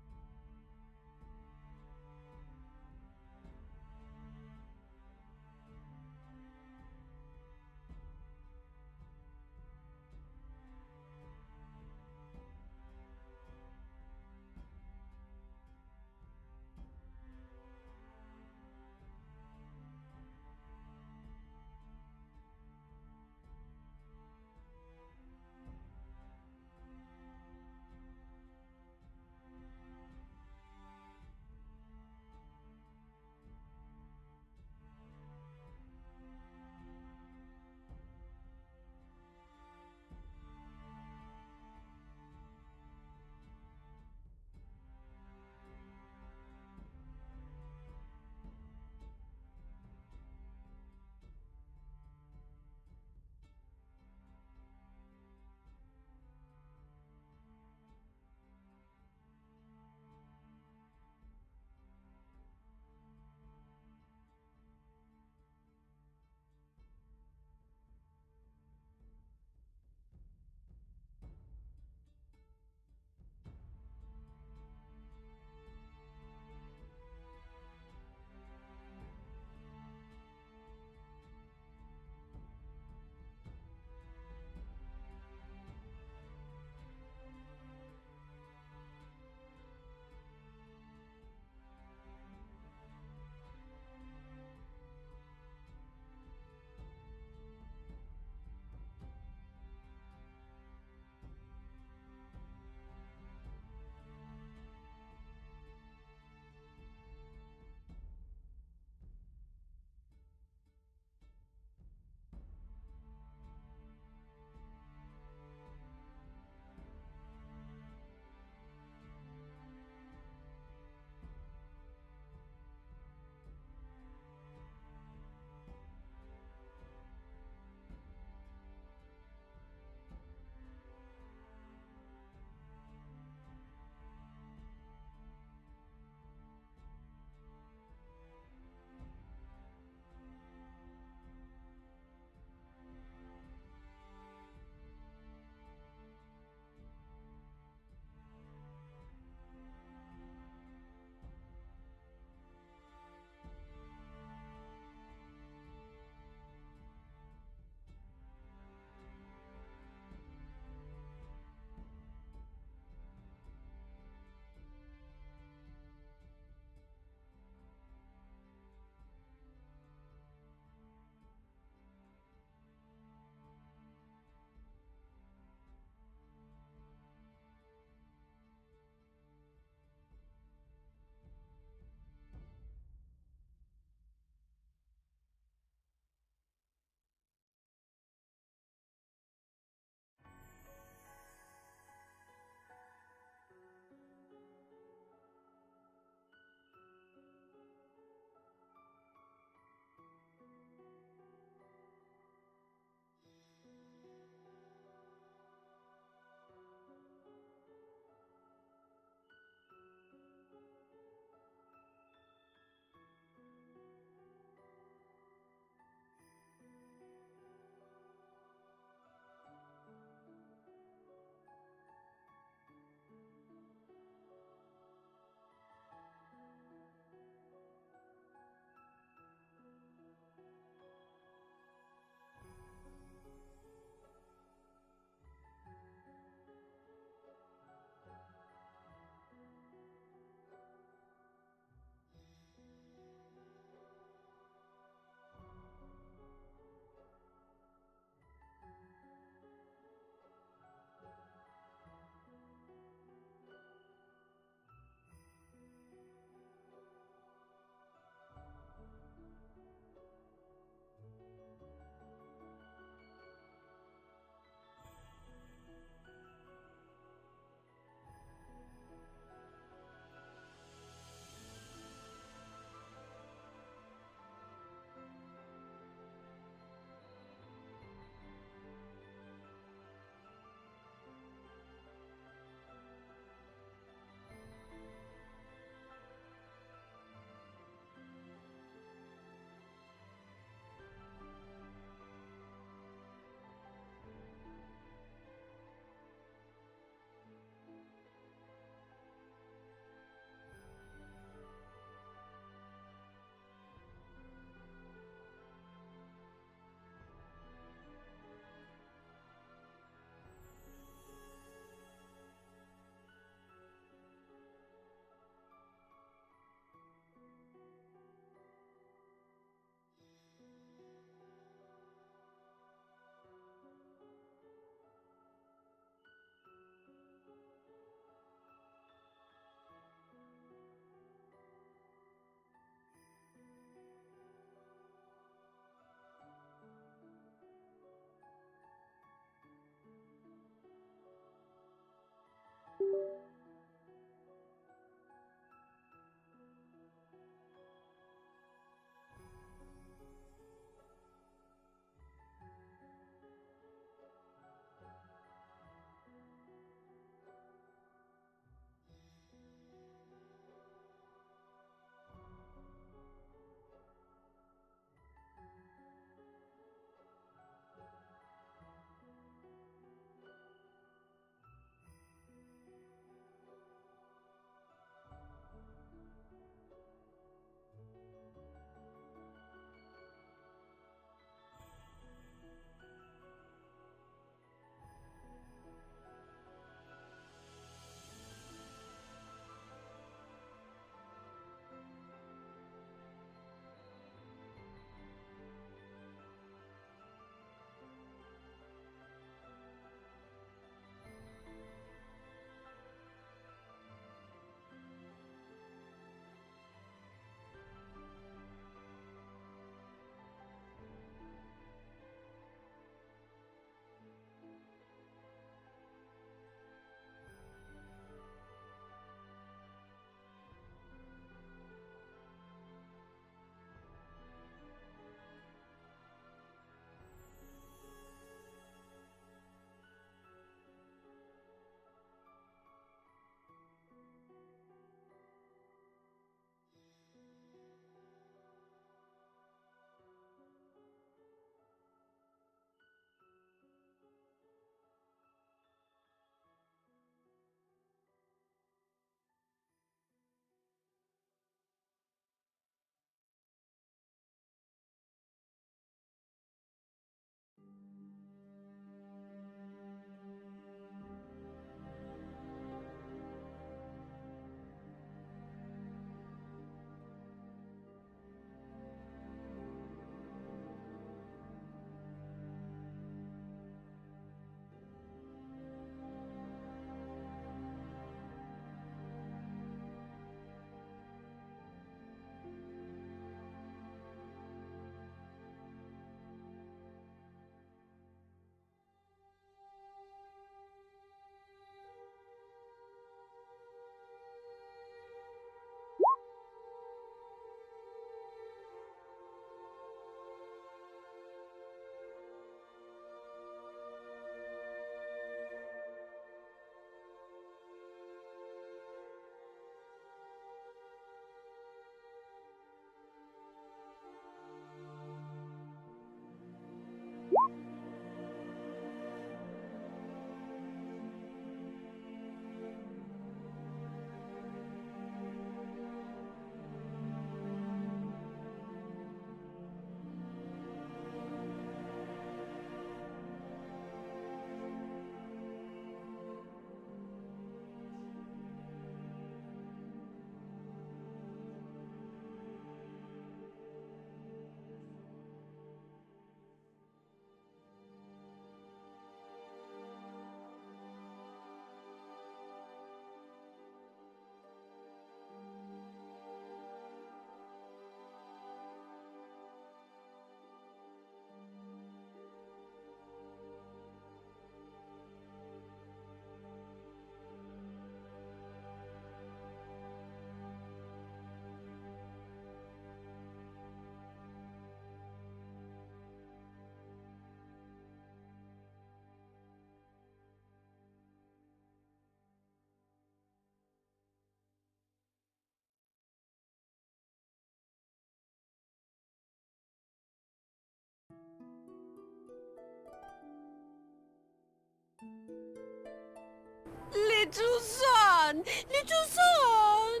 little son! Little son!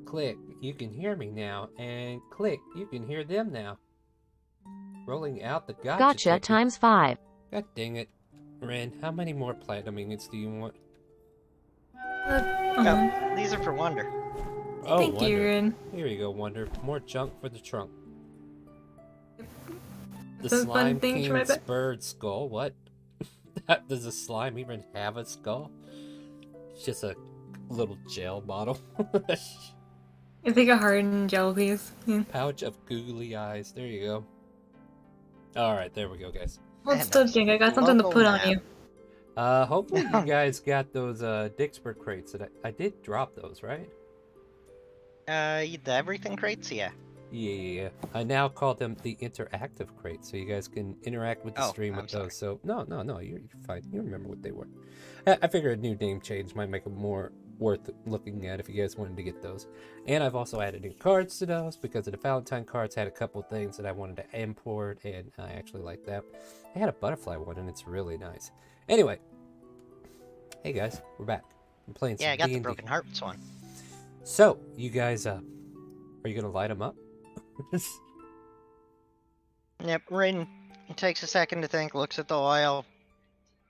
Click, you can hear me now, and click, you can hear them now. Rolling out the gotcha ticket. times 5. God dang it. Ren, how many more platinum ingots do you want? Oh, these are for Wonder. Oh, Thank Wonder. you, Ren. Here you go, Wonder. More junk for the trunk. The Some fun Slime things for my King's bird skull. What? Does a slime even have a skull? It's just a little gel bottle. It's like a hardened gel piece. Yeah. Pouch of googly eyes. There you go. Alright, there we go, guys. Hold still, Jink. I got something to put on you. Hopefully you guys got those Dixper crates that I did drop those, right? The everything crates, yeah. Yeah. I now call them the interactive crates, so you guys can interact with the stream with those. So no, you're fine. You remember what they were. I figure a new name change might make them more worth looking at if you guys wanted to get those. And I've also added new cards to those because the Valentine cards had a couple things that I wanted to import, and I actually like that. I had a butterfly one, and it's really nice. Anyway, hey guys, we're back. I'm playing some Yeah, I got D&D. the Broken Hearts one. So, you guys, are you gonna light them up? Yep, Raiden takes a second to think, looks at the oil,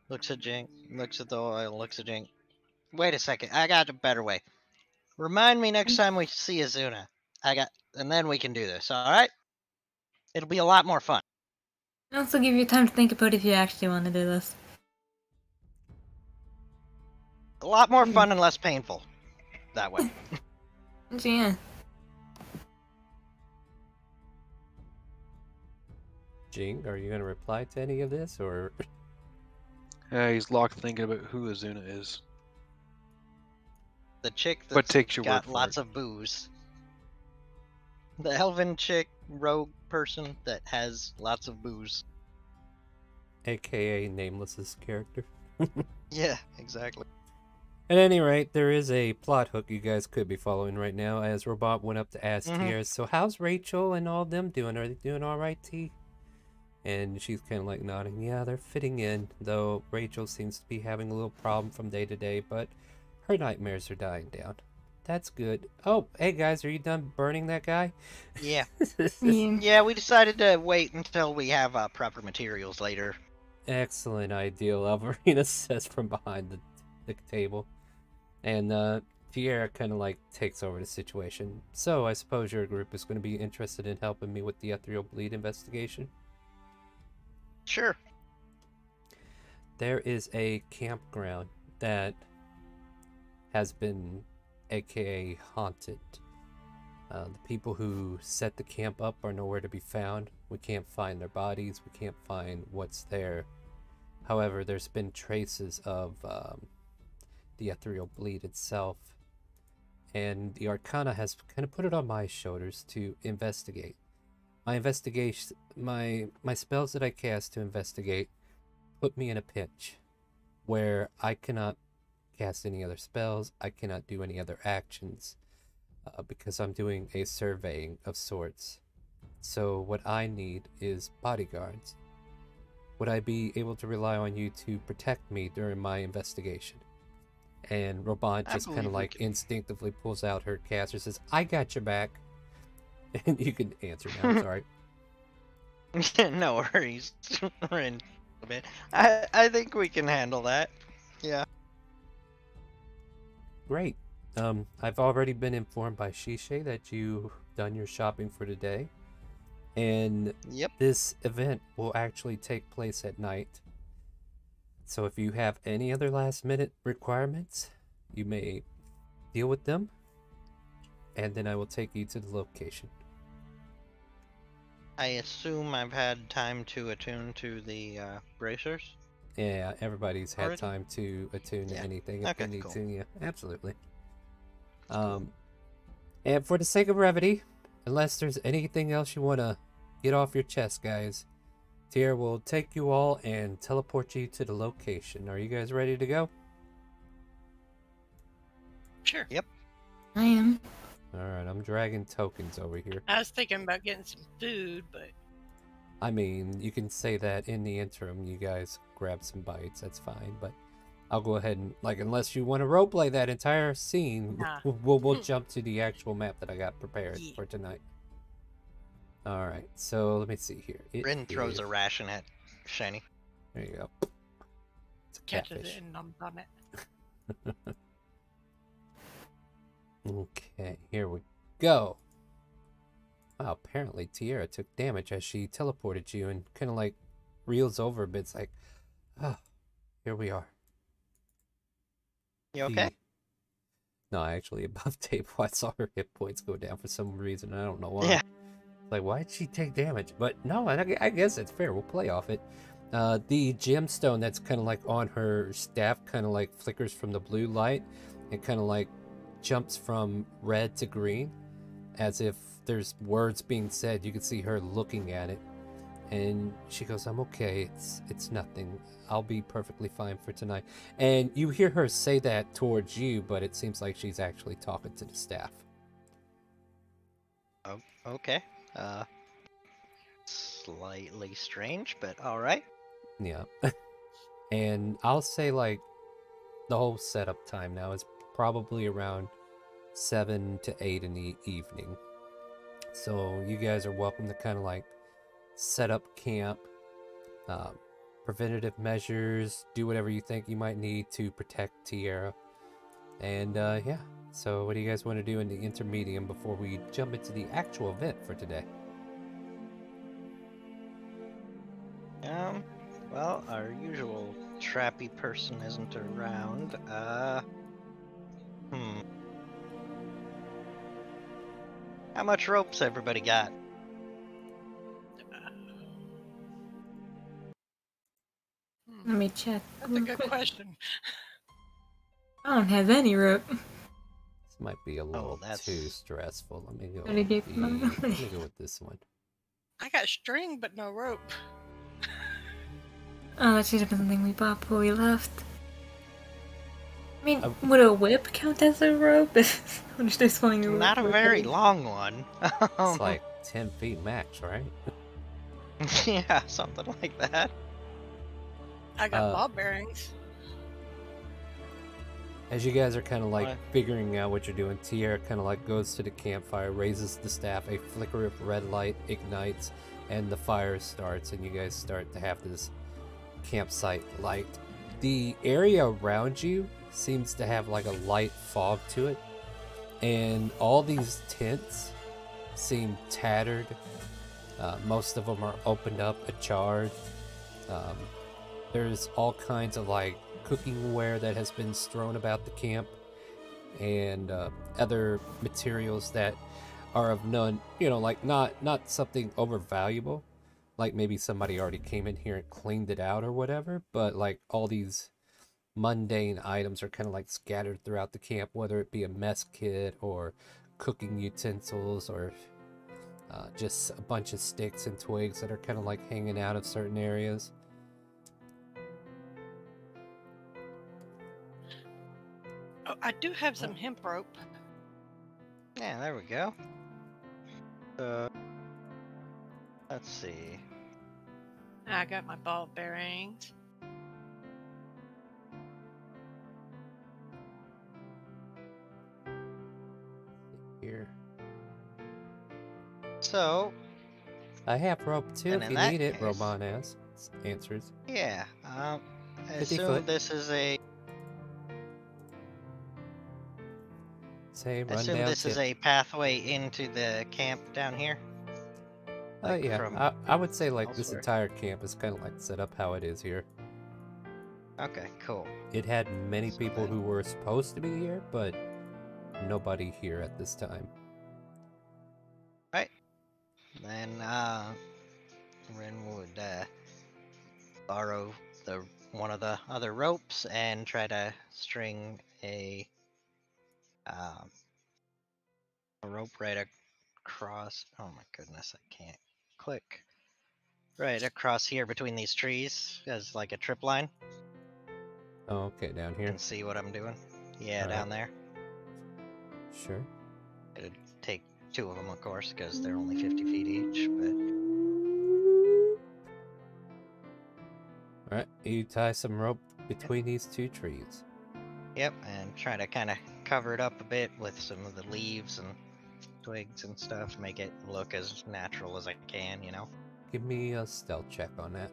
looks at Jink, looks at the oil, looks at Jink. Wait a second, I got a better way. Remind me next time we see Azuna. And then we can do this, alright? It'll be a lot more fun. I also give you time to think about if you actually want to do this. A lot more fun and less painful. That way. Yeah. Jing, are you going to reply to any of this, or...? He's locked thinking about who Azuna is. The chick But that's takes your got word for lots it. of booze. The elven chick, rogue person that has lots of booze. AKA Nameless's character. Yeah, exactly. At any rate, there is a plot hook you guys could be following right now, as Robot went up to ask Tiers, so how's Rachel and all them doing? Are they doing alright, T? And she's kind of like nodding, yeah, they're fitting in, though Rachel seems to be having a little problem from day to day, but her nightmares are dying down. That's good. Oh, hey guys, are you done burning that guy? Yeah. Yeah, we decided to wait until we have proper materials later. Excellent idea, Alvarina says from behind the table. And Pierre kind of like takes over the situation. So I suppose your group is going to be interested in helping me with the ethereal bleed investigation? Sure. There is a campground that has been aka haunted. The people who set the camp up are nowhere to be found. We can't find their bodies. We can't find what's there. However, there's been traces of the ethereal bleed itself, and the Arcana has kind of put it on my shoulders to investigate. My investigation, my spells that I cast to investigate put me in a pinch where I cannot cast any other spells, I cannot do any other actions because I'm doing a surveying of sorts. So what I need is bodyguards. Would I be able to rely on you to protect me during my investigation? And Robot just kind of like instinctively pulls out her caster, says, I got your back. And you can answer now, I'm sorry. No worries. We're in a bit. I think we can handle that. Yeah. Great. I've already been informed by Shishe that you've done your shopping for today. And this event will actually take place at night. So if you have any other last minute requirements, you may deal with them. And then I will take you to the location. I assume I've had time to attune to the bracers? Yeah, everybody's had time to attune to anything if they need to. Yeah, absolutely. And for the sake of brevity, unless there's anything else you want to get off your chest, guys, Tier will take you all and teleport you to the location. Are you guys ready to go? Sure. Yep. I am. Alright, I'm dragging tokens over here. I was thinking about getting some food, but... I mean, you can say that in the interim, you guys grab some bites. That's fine, but I'll go ahead and, like, unless you want to roleplay that entire scene, Nah. we'll jump to the actual map that I got prepared for tonight. All right, so let me see here. Rin throws a ration at Shiny. There you go. It's a Catches catfish. it and numbs on it. Okay, here we go. Wow, apparently Tierra took damage as she teleported you and kind of like reels over a bit. It's like, oh, here we are. You okay? No, actually, above table, I saw her hit points go down for some reason. I don't know why. Yeah. Like, why did she take damage? But no, I guess it's fair. We'll play off it. The gemstone that's kind of like on her staff kind of like flickers from the blue light and kind of like jumps from red to green as if there's words being said. You can see her looking at it. And she goes, I'm okay. It's nothing. I'll be perfectly fine for tonight. And you hear her say that towards you, but it seems like she's actually talking to the staff. Oh, okay. Slightly strange, but alright. Yeah. And I'll say, like, the whole setup time now is probably around 7 to 8 in the evening. So you guys are welcome to kind of like set up camp, preventative measures, do whatever you think you might need to protect Tierra. And yeah, so what do you guys want to do in the intermedium before we jump into the actual event for today? Well, our usual trappy person isn't around. How much ropes everybody got? Let me check. That's a good question. I don't have any rope. This might be a little too stressful. Let me go. Let me go with this one. I got string, but no rope. Oh, that should have been something we bought before we left. I mean, would a whip count as a rope? I'm just swinging a whip. Not a very long one. It's like 10 feet max, right? Yeah, something like that. I got ball bearings. As you guys are kind of like figuring out what you're doing, Tierra kind of like goes to the campfire, raises the staff, a flicker of red light ignites, and the fire starts, and you guys start to have this campsite light. The area around you seems to have like a light fog to it, and all these tents seem tattered. Most of them are opened up and charred. There's all kinds of like cooking ware that has been strewn about the camp, and other materials that are of none, like not something overvaluable, like maybe somebody already came in here and cleaned it out or whatever, but like all these mundane items are kind of like scattered throughout the camp, whether it be a mess kit or cooking utensils or just a bunch of sticks and twigs that are kind of like hanging out of certain areas. Oh, I do have some hemp rope. Yeah, there we go. Let's see. I got my ball bearings. Here. So, I have rope too if you need it, Roman answers. Yeah, I 50 assume foot. this is a... Say, I run assume down this is a pathway into the camp down here? Like yeah, I would say like this elsewhere. entire camp is kind of like set up how it is here. Okay, cool. It had many people who were supposed to be here, but nobody here at this time. Right. Then, Ren would, borrow one of the other ropes and try to string a rope right across. Oh my goodness, I can't click. Right across here between these trees as like a trip line. Oh, okay, down You here. can see what I'm doing. Yeah, All down right. there. Sure. It'd take two of them, of course, because they're only 50 feet each. But Alright, you tie some rope between these two trees. Yep, and try to kind of cover it up a bit with some of the leaves and twigs and stuff, make it look as natural as I can, you know? Give me a stealth check on that.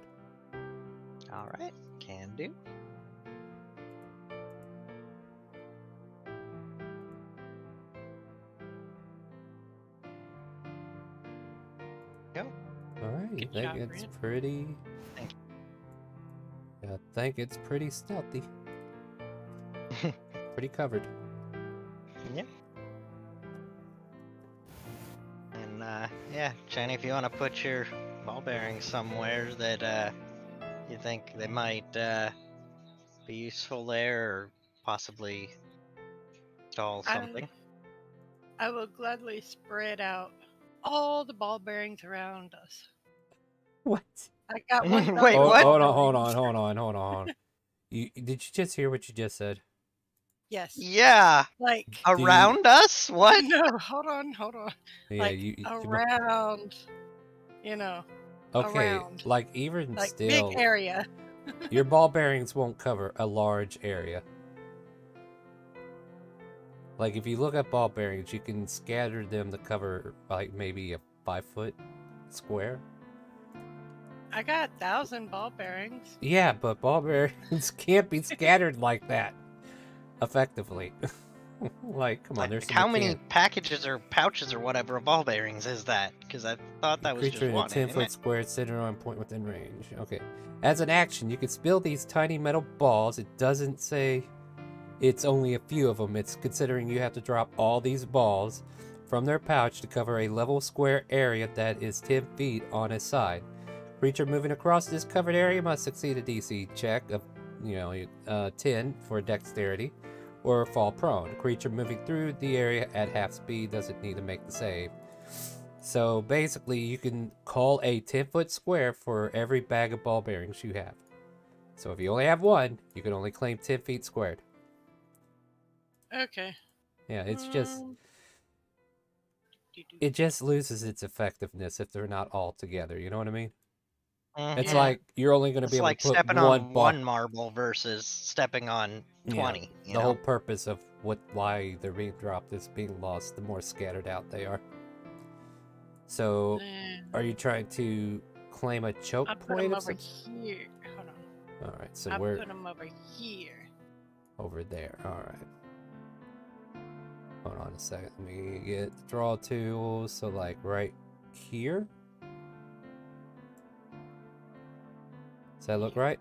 Alright, can do. Go. Alright, you Good think job, it's Brent. pretty... Thank you. I think it's pretty stealthy. Pretty covered. Yep. And, yeah, Jenny, if you want to put your ball bearings somewhere that, you think they might, be useful there, or possibly install something. I will gladly spread out all the ball bearings around us. What? I got one. Wait, Oh, what? hold on. Did you just hear what you just said? Yes. Yeah, Like around us? What? no, hold on. Yeah, Like around, okay, around. like even like still, big area. your ball bearings won't cover a large area. Like if you look at ball bearings, you can scatter them to cover like maybe a 5-foot square. I got 1,000 ball bearings. Yeah, but ball bearings can't be scattered like that effectively. Like, come on, there's Like, how many packages or pouches or whatever of ball bearings is that? Because I thought that was creature just in one. a 10-foot square centered on a point within range. Okay. As an action, you can spill these tiny metal balls. It doesn't say it's only a few of them. It's considering you have to drop all these balls from their pouch to cover a level square area that is 10 feet on a side. Creature moving across this covered area must succeed a DC check of, 10 for dexterity, or fall prone. Creature moving through the area at half speed doesn't need to make the save. So basically, you can call a 10-foot square for every bag of ball bearings you have. So if you only have one, you can only claim 10 feet squared. Okay. Yeah, it's just... It just loses its effectiveness if they're not all together, you know what I mean? It's like you're only going to be able to put stepping one on one marble versus stepping on 20. Yeah, the whole purpose of why they're being dropped is being lost the more scattered out they are. So, are you trying to claim a choke I'll put point? them over here. Hold on. All right, so I'll we're put them over here. over there. All right. Hold on a second. Let me get the draw tool. So, like right here. Does that look right?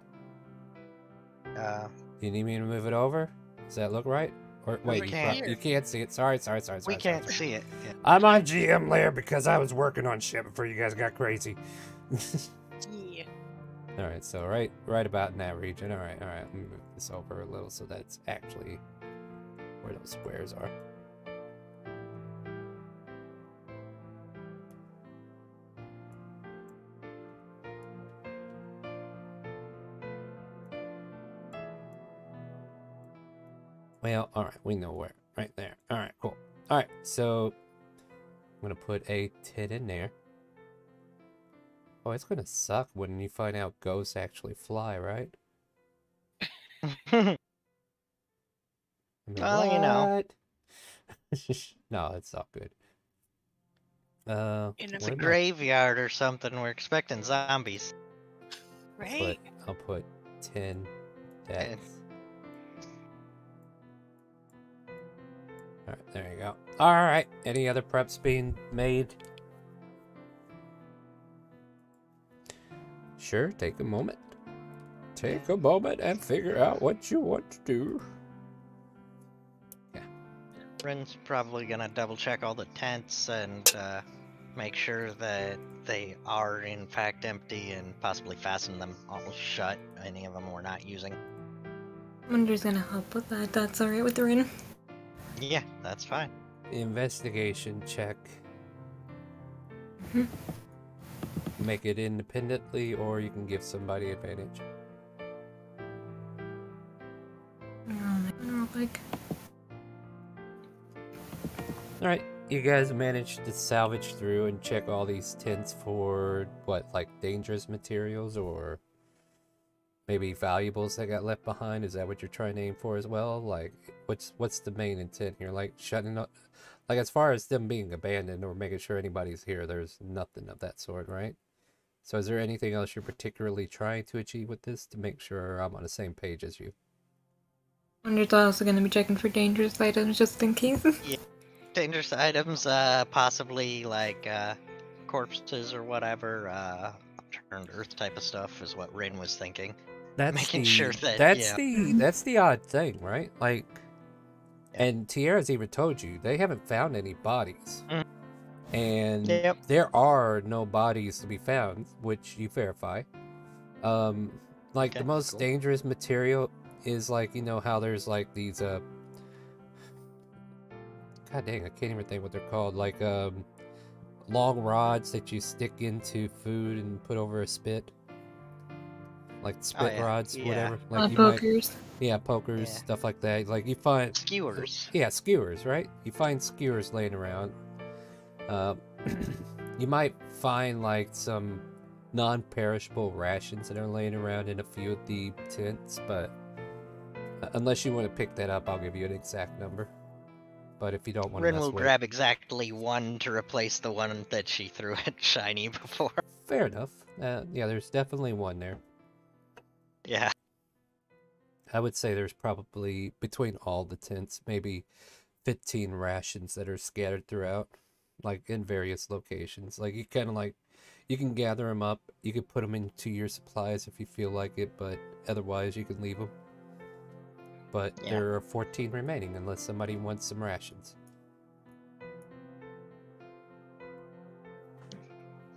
Do you need me to move it over? Does that look right? Or wait, you can't see it. Sorry. We can't see it. Yeah. I'm on GM layer because I was working on shit before you guys got crazy. Yeah. All right, so right about in that region. All right. Let me move this over a little so that's actually where those squares are. Well, all right, we know where. Right there. All right, cool. All right, so I'm going to put a 10 in there. Oh, it's going to suck when you find out ghosts actually fly, right? I mean, well, you know. No, it's all good. It's a graveyard or something. We're expecting zombies. Right? I'll put 10 deaths. Alright, there you go. Alright, any other preps being made? Sure, take a moment. Take a moment and figure out what you want to do. Yeah. Ren's probably gonna double check all the tents and make sure that they are in fact empty and possibly fasten them all shut. Any of them we're not using. Munder's gonna help with that. That's alright with Rin. Yeah, that's fine. Investigation check. Mm-hmm. Make it independently, or you can give somebody advantage. Real quick. Alright, you guys managed to salvage through and check all these tents for, what, like dangerous materials or maybe valuables that got left behind? Is that what you're trying to aim for as well? Like, what's the main intent here? Like, shutting up, like, as far as them being abandoned or making sure anybody's here, there's nothing of that sort, right? So is there anything else you're particularly trying to achieve with this to make sure I'm on the same page as you? And you're also going to be checking for dangerous items just in case. Yeah, dangerous items, possibly like corpses or whatever, upturned earth type of stuff is what Rin was thinking. Making sure that that's the odd thing, right? Like, and Tierra's even told you they haven't found any bodies. And there are no bodies to be found, which you verify. Like, the most dangerous material is, like, you know how there's like these god dang, I can't even think what they're called, like long rods that you stick into food and put over a spit, like spit rods, whatever. Like pokers. Pokers, stuff like that. Like, you find skewers. Yeah, skewers, right? You find skewers laying around. You might find like some non-perishable rations that are laying around in a few of the tents, but unless you want to pick that up, I'll give you an exact number. But if you don't want to, Rin will grab exactly one to replace the one that she threw at Shiny before. Fair enough. Yeah, there's definitely one there. Yeah. I would say there's probably, between all the tents, maybe 15 rations that are scattered throughout, like in various locations. Like, you kind of like, you can gather them up, you can put them into your supplies if you feel like it, but otherwise you can leave them. But there are 14 remaining unless somebody wants some rations.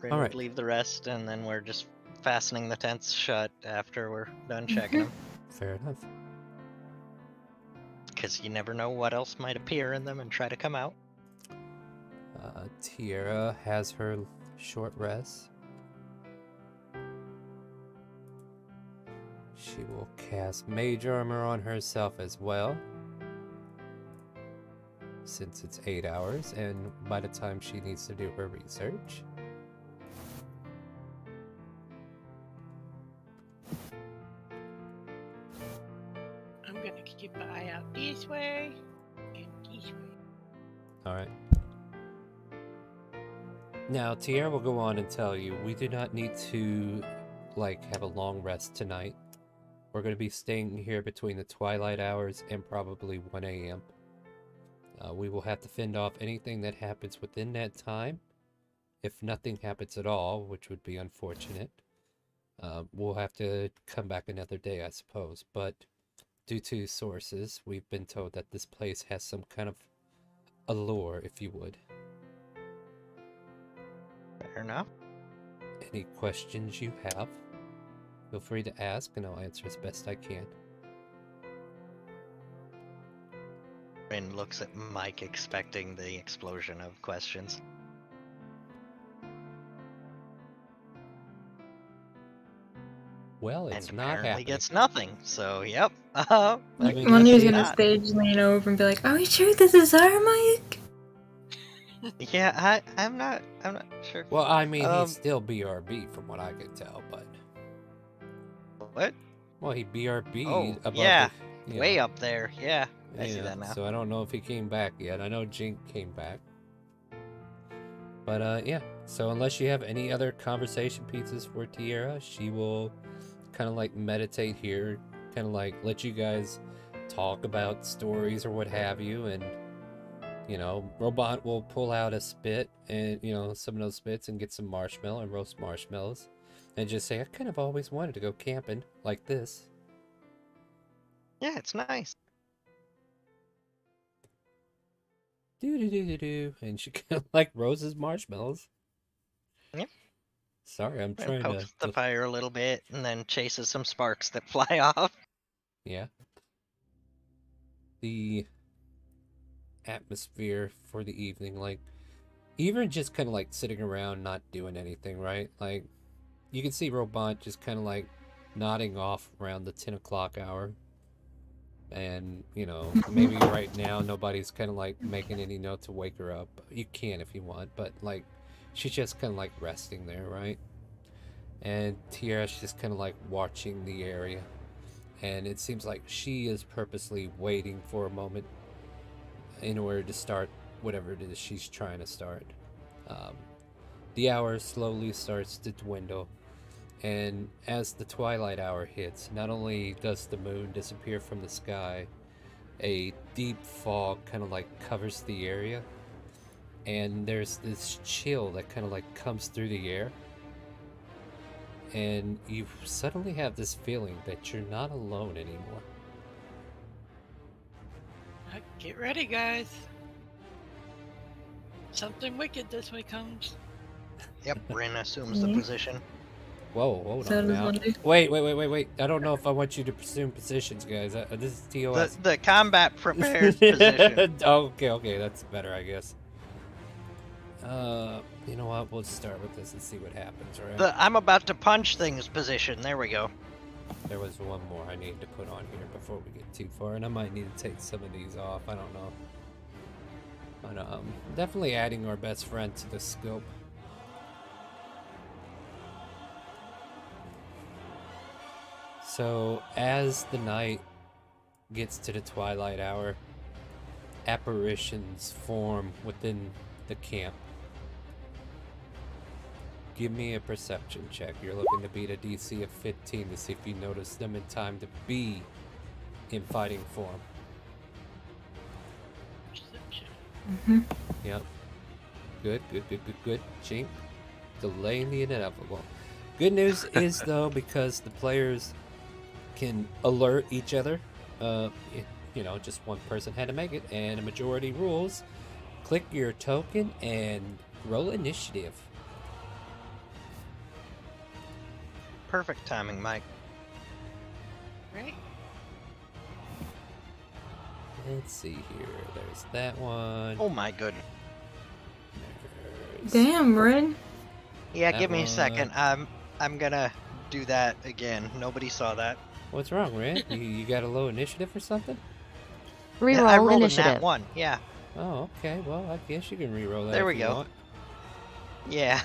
Rin would leave the rest, and then we're just fastening the tents shut after we're done checking them. Fair enough. Because you never know what else might appear in them and try to come out. Tierra has her short rest. She will cast Mage Armor on herself as well, since it's 8 hours, and by the time she needs to do her research. I'm gonna keep an eye out this way and this way. Alright. Now, Tierra will go on and tell you, we do not need to, like, have a long rest tonight. We're going to be staying here between the twilight hours and probably 1 a.m. We will have to fend off anything that happens within that time. If nothing happens at all, which would be unfortunate, we'll have to come back another day, I suppose. But due to sources, we've been told that this place has some kind of allure, if you would. Fair enough. Any questions you have, feel free to ask, and I'll answer as best I can. Rin looks at Mike, expecting the explosion of questions. Well, it's and not apparently happening. Gets nothing. So, yep. Munir's gonna stage lean over and be like, "Are we sure this is our Mike?" Yeah, I'm not sure. Well, I mean, he's still BRB from what I can tell, but what? Well, he BRB'd above way up there. Yeah, I see that now. So I don't know if he came back yet. I know Jink came back, but yeah. So unless you have any other conversation pieces for Tierra, she will kind of like meditate here, kind of like let you guys talk about stories or what have you, and you know, Robot will pull out a spit and, you know, some of those spits and get some marshmallow and roast marshmallows and just say, I kind of always wanted to go camping like this. Yeah, it's nice. Do. And she kind of like roasts marshmallows. Yep. Sorry, I'm trying to pokes the fire a little bit and then chases some sparks that fly off. Yeah. The atmosphere for the evening, like even just kind of like sitting around not doing anything, right? Like you can see Robot just kind of like nodding off around the 10 o'clock hour, and you know, maybe right now nobody's kind of like making any note to wake her up. You can if you want, but like she's just kind of like resting there, right? And Tiara's just kind of like watching the area. And it seems like she is purposely waiting for a moment in order to start whatever it is she's trying to start. The hour slowly starts to dwindle, and as the twilight hour hits, not only does the moon disappear from the sky, a deep fog kind of like covers the area, and there's this chill that kind of like comes through the air, and you suddenly have this feeling that you're not alone anymore. Get ready, guys. Something wicked this way comes. Yep, Rin assumes the position. Whoa, hold So on does now. Wendy. Wait. I don't know if I want you to presume positions, guys. This is TOS. The combat prepared position. Okay, that's better, I guess. You know what? We'll start with this and see what happens, right? The I'm about to punch things position. There we go. There was one more I need to put on here before we get too far, and I might need to take some of these off. I don't know. But definitely adding our best friend to the scope. So as the night gets to the twilight hour, apparitions form within the camp. Give me a perception check. You're looking to beat a DC of 15 to see if you notice them in time to be in fighting form. Mm-hmm. Yep. Good. Chink. Delaying the inevitable. Good news is, though, because the players can alert each other, you know, just one person had to make it, and a majority rules, click your token and roll initiative. Perfect timing, Mike. Right? Let's see here. There's that one. Oh my goodness. There's Damn, Rin. Yeah, That give me a one. second. I'm gonna do that again. Nobody saw that. What's wrong, Ren? You got a low initiative or something? Yeah, I Reroll rolled a nat initiative. 1. Yeah. Oh, okay. Well, I guess you can re-roll that. There we if you go. want. Yeah.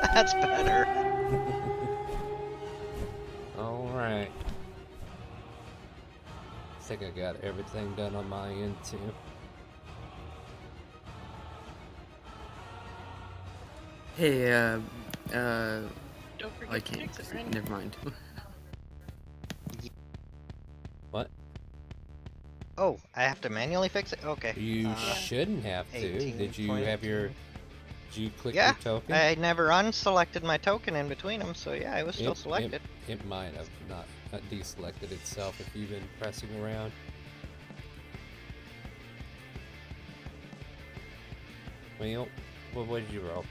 That's better. All right. I think I got everything done on my end too. Hey, Don't forget I to can't. fix it, Ren. Never mind. What? Oh, I have to manually fix it? Okay. You shouldn't have to. 18, Did you 20. have your? Did you click Yeah, your token? I never unselected my token in between them, so yeah, I was still selected. It might have not deselected itself if you've been pressing around. Well, what did you roll?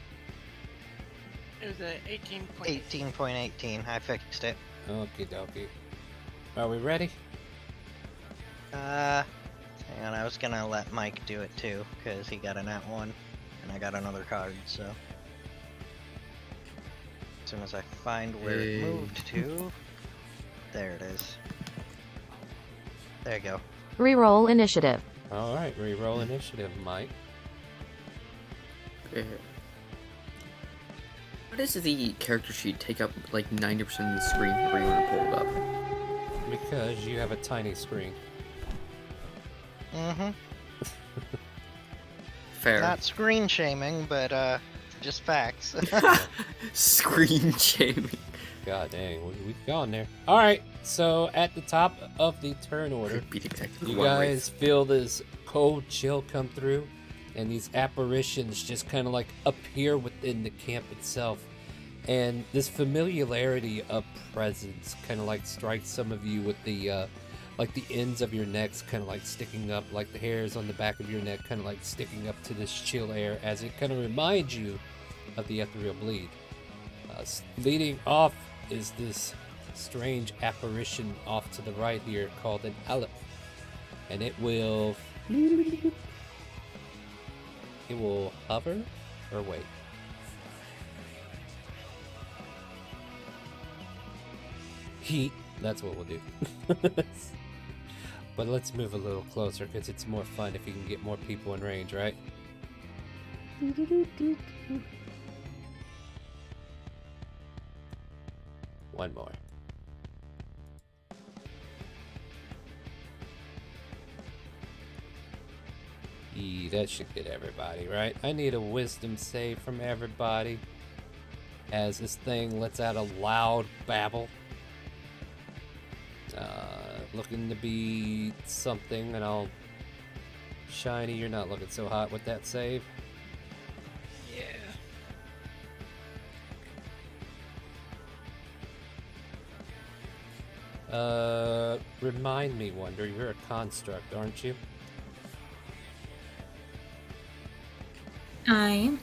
It was a 18.8. 18.18. I fixed it. Okie dokie. Are we ready? Hang on, I was gonna let Mike do it too, because he got a nat 1, and I got another card, so. As soon as I find where it Hey. moved to. There it is. There you go. Reroll initiative. All right, re-roll initiative, Mike. Okay. Why does the character sheet take up like 90% of the screen where you want to pull it up? Because you have a tiny screen. Mm-hmm. Fair. Not screen shaming, but just facts. Screen shaming. God dang, we've gone there. All right, so at the top of the turn order, Could beat exactly you one guys race. feel this cold chill come through, and these apparitions just kind of like appear within the camp itself. And this familiarity of presence kind of like strikes some of you with the like the ends of your necks kind of like sticking up, like the hairs on the back of your neck kind of like sticking up to this chill air, as it kind of reminds you of the ethereal bleed. Leading off is this strange apparition off to the right here called an Aleph, and it will hover or wait. Heat, that's what we'll do. But let's move a little closer because it's more fun if you can get more people in range, right? One more. That should get everybody, right? I need a wisdom save from everybody as this thing lets out a loud babble. Looking to be something, and I'll... Shiny, you're not looking so hot with that save. Yeah. Remind me, Wonder, you're a construct, aren't you? I am.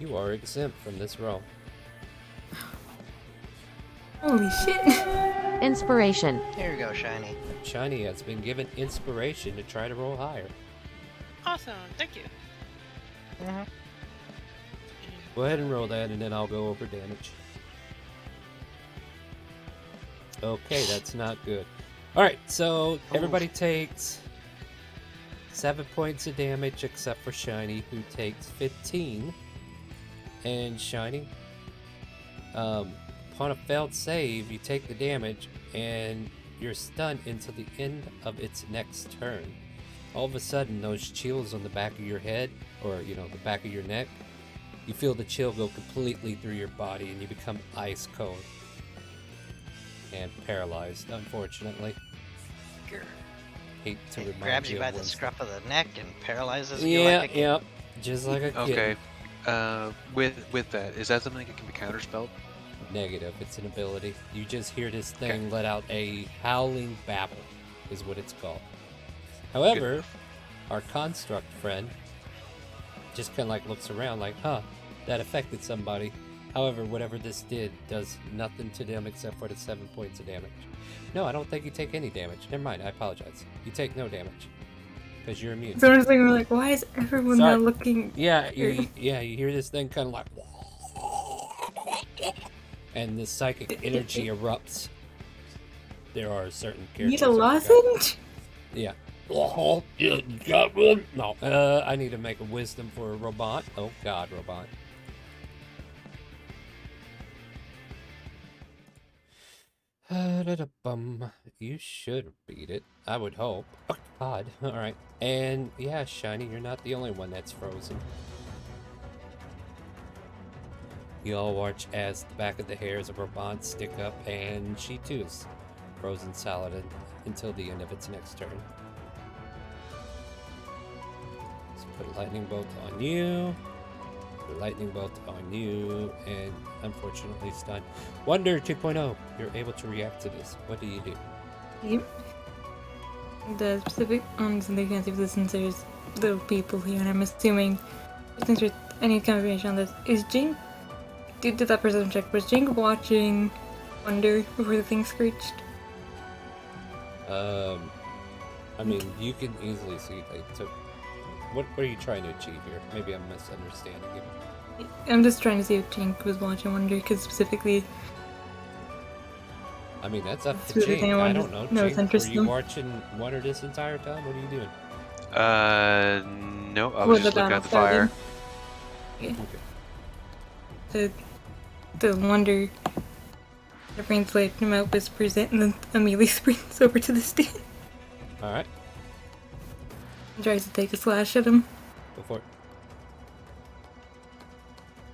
You are exempt from this roll. Holy shit. Inspiration. Here you go, Shiny. Shiny has been given inspiration to try to roll higher. Awesome. Thank you. Go ahead and roll that, and then I'll go over damage. Okay, that's not good. Alright, so everybody takes 7 points of damage except for Shiny, who takes 15. And Shiny, upon a failed save, you take the damage and you're stunned until the end of its next turn. All of a sudden, those chills on the back of your head, or you know, the back of your neck, you feel the chill go completely through your body and you become ice cold. And paralyzed, unfortunately. Grr. Hate to remind Grabs you by the scruff of the neck and paralyzes you like a kid. Yep, just like a kid. Okay. With that, is that something that can be counterspelled? Negative. It's an ability. You just hear this thing let out a howling babble, is what it's called. However, our construct friend just kind of like looks around like, huh, that affected somebody. However, whatever this did does nothing to them except for the 7 points of damage. No, I don't think you take any damage. Never mind, I apologize. You take no damage. Because you're immune. So we're like, why is everyone now looking... Yeah, you hear this thing kind of like... And this psychic energy erupts. There are certain characters... Need a lozenge? Yeah. Oh, you got one? No. I need to make a wisdom for a robot. Oh god, robot. You should beat it. I would hope. Oh, God. Alright. And yeah, Shiny, you're not the only one that's frozen. You all watch as the back of the hairs of Robot stick up, and she too is frozen solid until the end of its next turn. So put a lightning bolt on you. Lightning bolt on you, and unfortunately stunned. Wonder 2.0, you're able to react to this. What do you do? Yep. The specific ones, they can't see this since there's little people here, and I'm assuming, since there's any confirmation on this, is Jink, did that perception check, was Jink watching Wonder before the thing screeched? I mean, you can easily see they took... What are you trying to achieve here? Maybe I'm misunderstanding you. I'm just trying to see if Jink was watching Wonder, because specifically... I mean, that's up to Jink. I don't know. Jink, were you watching Wonder this entire time? What are you doing? No, I was just looking at the fire. Yeah. Okay. The Wonder... The brain's like, him out, whispers it, and then immediately sprints over to the stand. Alright. Tries to take a slash at him. Go for it.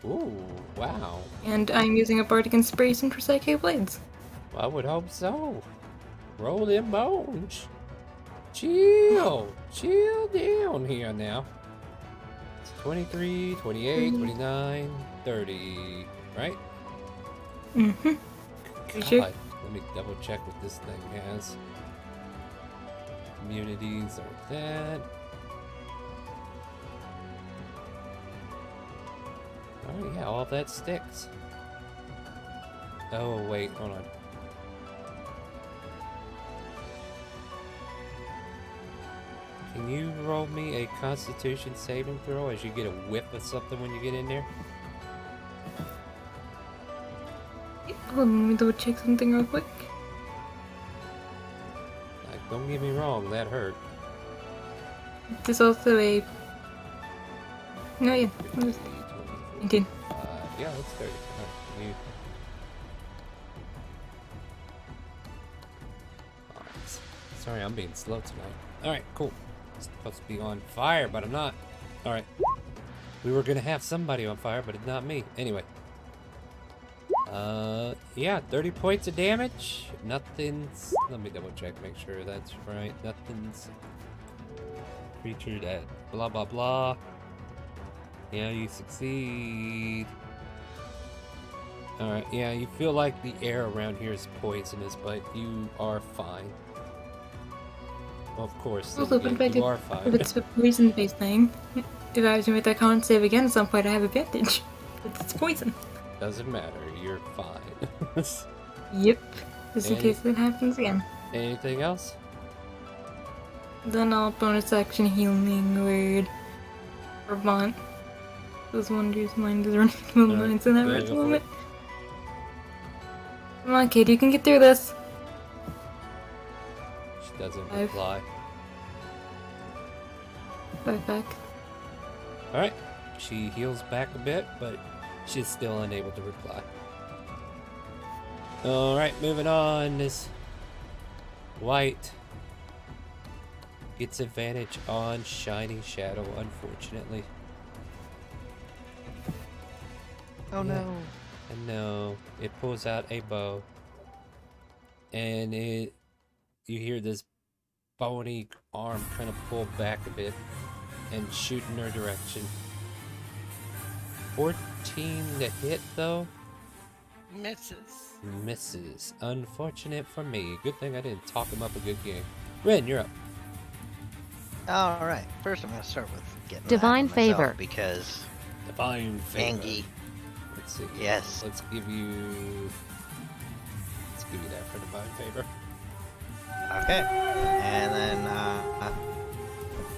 Ooh, wow. And I'm using a bardic inspiration for Psychic Blades. I would hope so. Roll them bones. Chill. Chill down here now. It's 23, 28, 29, 30, right? Mm-hmm. God, Sure? let me double check what this thing has. Immunities are that. Oh yeah, all of that sticks. Oh wait, hold on. Can you roll me a Constitution saving throw as you get a whiff of something when you get in there? Hold on, let me double check something real quick. Like, don't get me wrong, that hurt. There's also a... No, yeah. 19. Yeah, that's 30. Right. Sorry, I'm being slow tonight. Alright, cool. I'm supposed to be on fire, but I'm not. Alright. We were gonna have somebody on fire, but it's not me. Anyway. Yeah, 30 points of damage. Nothing's... Let me double check, make sure that's right. Nothing's... Creature that... Blah, blah, blah. Yeah, you succeed. Alright, yeah, you feel like the air around here is poisonous, but you are fine. Well, of course, Also, you are fine. If it's a poison-based thing, if I was to make that con save again at some point, I have advantage. It's poison. Doesn't matter, you're fine. Yep. Just in case it happens again. Anything else? Then I'll bonus action healing word. Vermont. Those wonders mind is running through my mind in that right moment. Come on, kid, you can get through this. She doesn't reply. Back. Alright, she heals back a bit, but she's still unable to reply. Alright, moving on. This white gets advantage on Shiny Shadow, unfortunately. Oh no. And no, it pulls out a bow. And you hear this bony arm kind of pull back a bit and shoot in her direction. 14 to hit though. Misses. Unfortunate for me. Good thing I didn't talk him up a good game. Ren, you're up. Alright, first I'm going to start with getting Divine Favor. Because Divine Favor. Angie. Let's see. Yes. Let's give you that for Divine Favor. Okay. And then,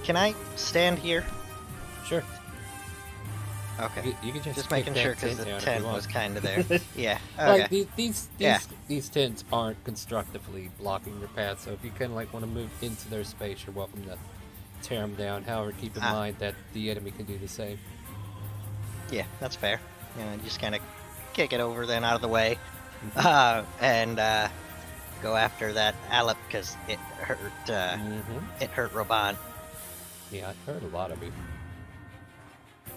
can I stand here? Sure. Okay. You can just making sure because the tent was kind of there. Yeah. Like Okay. these tents aren't constructively blocking your path, so if you kind of like want to move into their space, you're welcome to tear them down. However, keep in mind that the enemy can do the same. Yeah, that's fair. You know, just kind of kick it over then out of the way, and go after that Alep because it hurt. It hurt Roban. Yeah, it hurt a lot of me.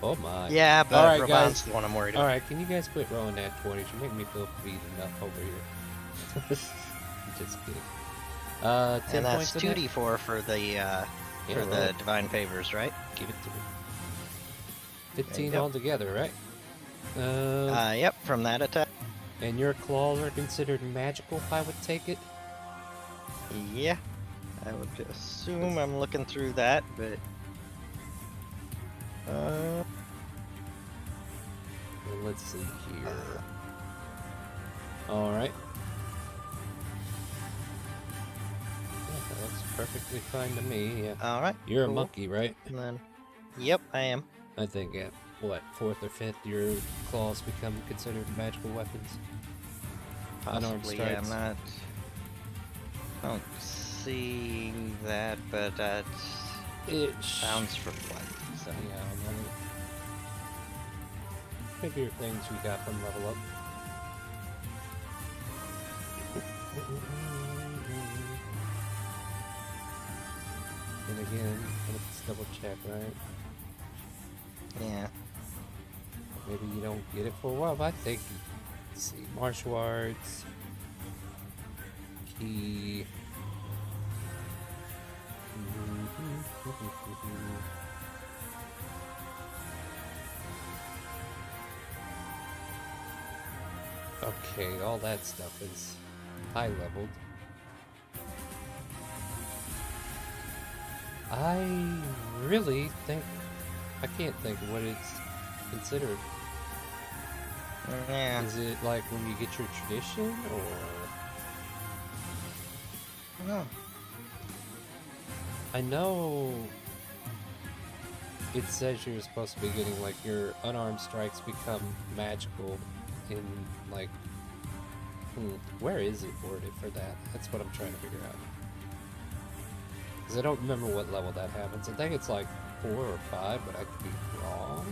Oh my. Yeah, but Alright, Roban's guys. the one I'm worried about. Alright, can you guys quit rolling that 20s? You're making me feel beaten up over here. Just kidding. 10 and points that's of 2d4 for the the divine favors, right? Give it to me. 15 altogether, right? Yep, from that attack. And your claws are considered magical, I would take it? Yeah, I would assume I'm looking through that, but... Well, let's see here. Alright. Yeah, that looks perfectly fine to me, yeah. Alright. You're a monkey, right? And then... Yep, I am. I think at, what, 4th or 5th, your claws become considered magical weapons? Possibly, yeah, I'm not... I don't see that, but that sounds reflective. So. Yeah, maybe your things we got from level up. And again, let's double check, right? Yeah. Maybe you don't get it for a while, but I think, let's see, martial arts, key. Okay, all that stuff is high leveled. I really think I can't think of what it's considered. Yeah. Is it like when you get your tradition, or? No. I know it says you're supposed to be getting like your unarmed strikes become magical in like where is it worded for that? That's what I'm trying to figure out. Because I don't remember what level that happens. I think it's like 4 or 5, but I could be wrong.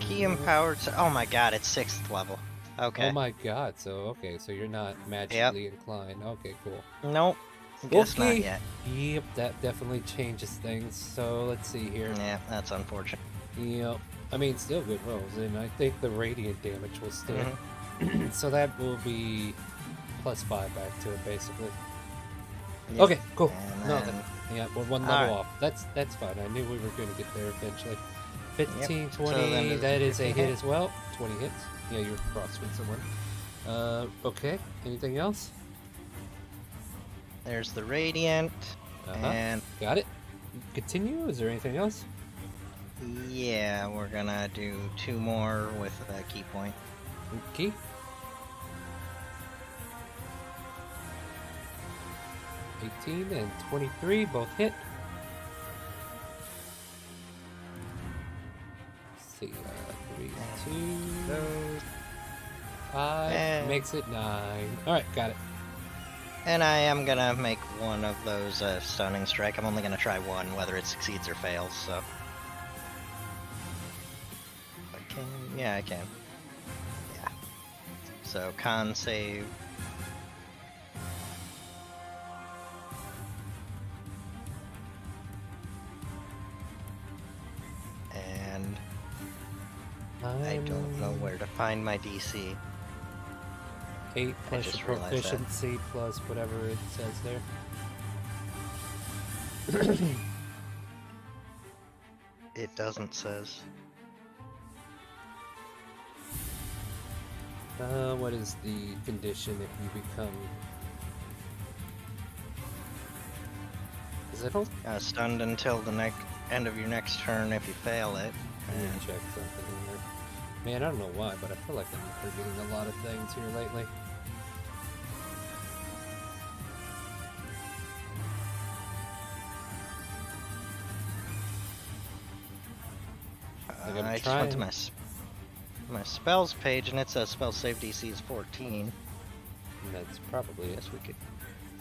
Key empowered. Oh my god, it's 6th level. Okay. Oh my god, so okay, so you're not magically inclined. Okay, cool. Nope. Guess not Okay. yet. Yep, that definitely changes things. So let's see here. Yeah, that's unfortunate. Yep. I mean, still good rolls, and I think the radiant damage will stick. Mm-hmm. So that will be +5 back to it, basically. Yep. Okay, cool. And No, then- yeah, we're one level off. That's fine. I knew we were going to get there eventually. 15, Yep. 20, So then that is a 15 hit hit. as well. 20 hits. Yeah, you're crossed with someone. Okay, anything else? There's the radiant, and Got it. Continue. Is there anything else? yeah, we're gonna do 2 more with a key point. Okay. $18 and 23 both hit. Let's see, 3, 2, Those. 5 And- makes it 9. All right, got it. And I am gonna make one of those stunning strike. I'm only gonna try one, whether it succeeds or fails. So I can. Yeah, I can. Yeah. So con save. And I don't know where to find my DC. 8 plus just your realized that. proficiency plus whatever it says there. It doesn't says. What is the condition if you become? Is it all? Stunned until the end of your next turn if you fail it. I need to check something in there. Man, I don't know why, but I feel like I'm forgetting a lot of things here lately. I just went to my spells page and it says spell save DC is 14. And that's probably it. Guess we could.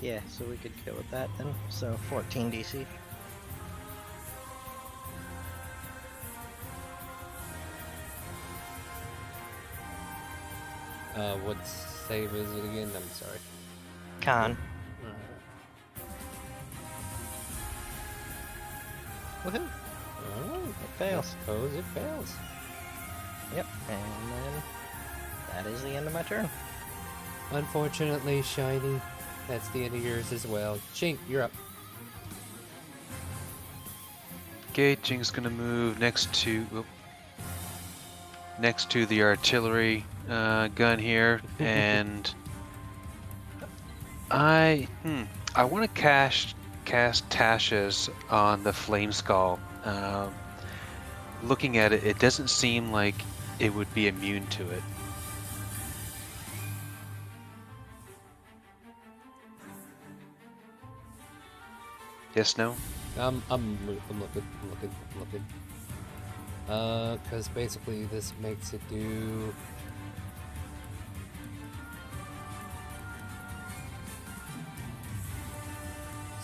Yeah, so we could go with that then. So 14 DC. What save is it again? I'm sorry. Con. Woohoo! Oh, It fails. I suppose it fails. Yep, and then that is the end of my turn. Unfortunately, Shiny, that's the end of yours as well. Chink, you're up. Okay, Jing's gonna move next to the artillery gun here, and I want to cast Tasha's on the Flame Skull. Looking at it, it doesn't seem like it would be immune to it. Yes, no? I'm looking. Because basically this makes it do...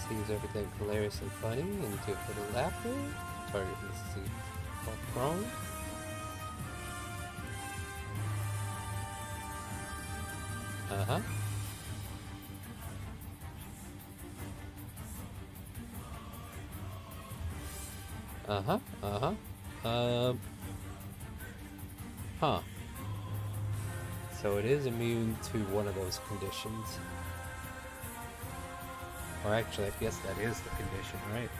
Sees everything hilarious and funny and give it a laughter. Target is see fall prone. Uh-huh. Huh. So it is immune to one of those conditions. Or actually, I guess that is the condition, right?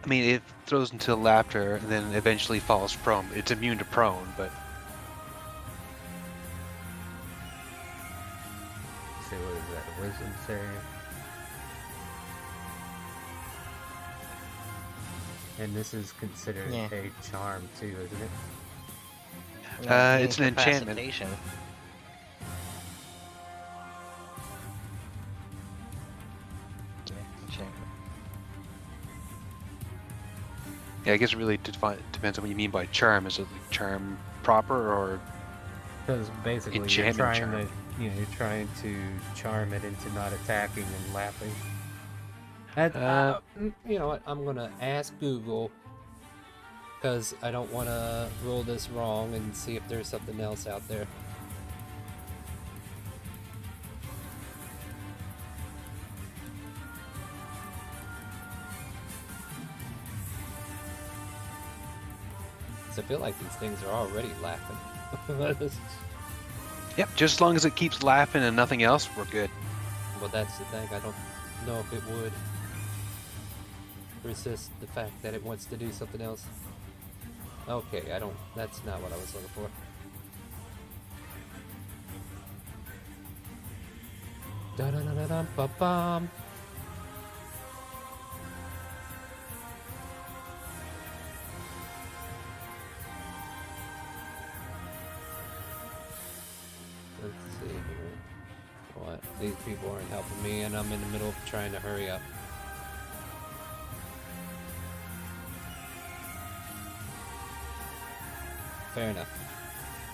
I mean, it throws into laughter and then eventually falls prone. It's immune to prone, but... Let's see, what is that? A wisdom save? And this is considered a charm too, isn't it? It's an enchantment. Incapacitation. Yeah, I guess it really depends on what you mean by charm. Is it like charm proper or Because basically enchantment you're trying to charm it into not attacking and laughing. You know what? I'm gonna ask Google because I don't want to roll this wrong and see if there's something else out there. I feel like these things are already laughing. Yep, just as long as it keeps laughing and nothing else, we're good. Well, that's the thing. I don't know if it would resist the fact that it wants to do something else. Okay, that's not what I was looking for. Da-da-da-da-dum-ba-bum. Let's see here. What? These people aren't helping me, and I'm in the middle of trying to hurry up. Fair enough.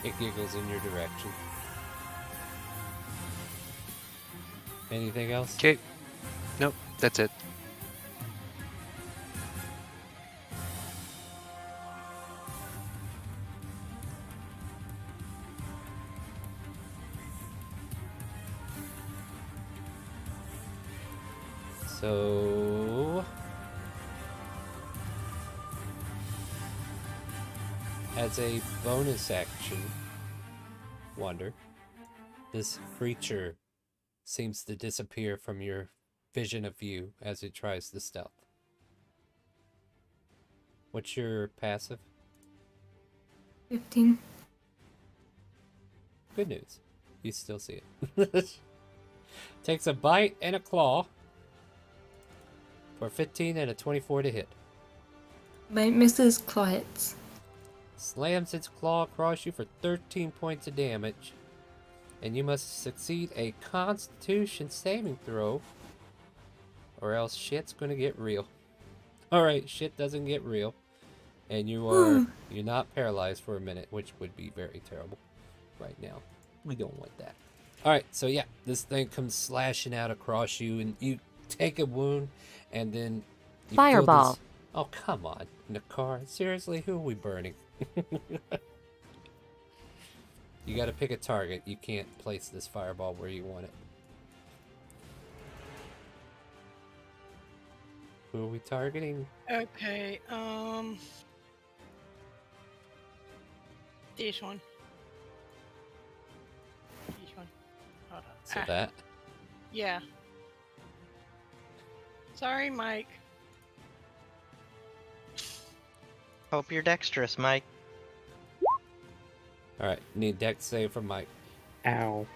It giggles in your direction. Anything else? Okay. Nope, that's it. So, as a bonus action, Wonder, this creature seems to disappear from your vision of view as it tries to stealth. What's your passive? 15. Good news. You still see it. Takes a bite and a claw for 15 and a 24 to hit. Bite misses, claw hits. Slams its claw across you for 13 points of damage. And you must succeed a Constitution saving throw, or else shit's gonna get real. Alright, shit doesn't get real. And you're not paralyzed for a minute, which would be very terrible right now. We don't want that. Alright, so yeah, this thing comes slashing out across you, and you take a wound, and then you Fireball. feel this... Oh, come on, Nakar. Seriously, who are we burning? You gotta pick a target. You can't place this fireball where you want it. Who are we targeting? Okay, this one. This one. Hold on. So that? Yeah. Sorry, Mike. Hope you're dexterous, Mike. Alright, need dex save from Mike. Ow.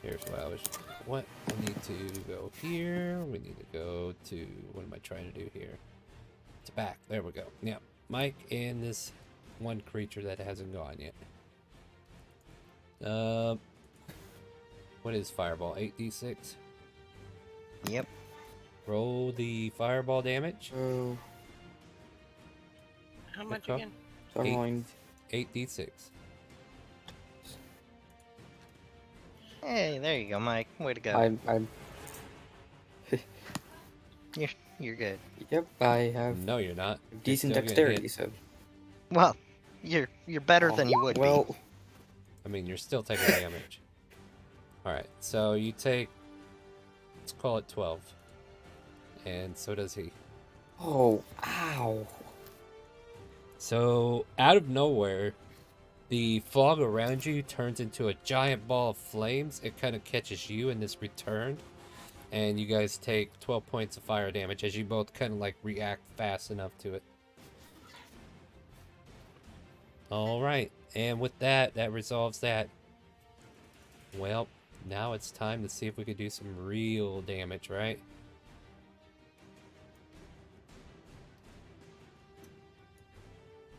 Here's what I was... What? We need to go here. We need to go to... What am I trying to do here? To back. There we go. Yeah. Mike and this one creature that hasn't gone yet. What is fireball? 8d6? Yep. Roll the fireball damage. Oh, How much Okay. again? so I'm Eight. rolling 8d6. Hey, there you go, Mike. Way to go. I'm You're good. Yep, I have No, you're not. decent still gonna dexterity, hit. so Well, you're better than you would well, be. I mean, you're still taking damage. Alright, so you take... Let's call it 12. And so does he. oh, ow. So, out of nowhere, the fog around you turns into a giant ball of flames. It kind of catches you in this return. And you guys take 12 points of fire damage as you both kind of like react fast enough to it. Alright, and with that, that resolves that. Well, now it's time to see if we could do some real damage, right?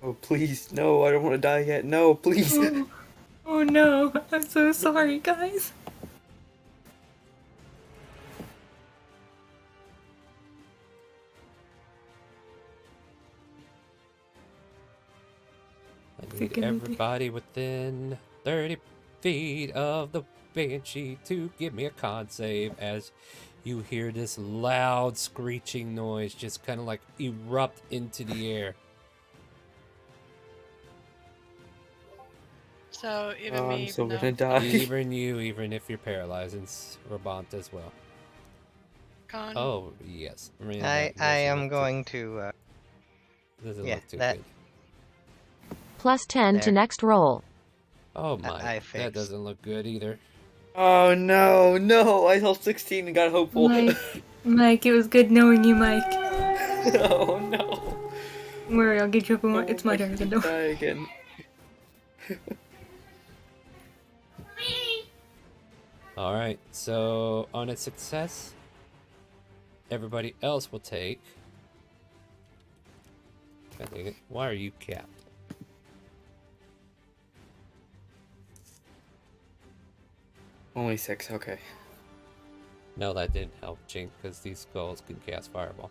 Oh, please, no, I don't want to die yet. No, please. Oh no, I'm so sorry, guys. I need everybody within 30 feet of the Banshee to give me a con save as you hear this loud screeching noise just kind of like erupt into the air. So even Oh, me, I'm even so though- gonna die. Even you, even if you're paralyzed, and Rabant as well. Con. Oh, yes. I am going to, Doesn't yeah, look too that- good. plus 10 to There. next roll. Oh I my, that fixed. doesn't look good either. Oh no, no! I held 16 and got hopeful. Mike, it was good knowing you, Mike. Oh no! Don't worry, I'll get you up. Oh, It's my turn again, don't die again. Alright, so on a success, everybody else will take... God dang it, why are you capped? Only 6, okay. No, that didn't help, Jink, because these skulls can cast Fireball.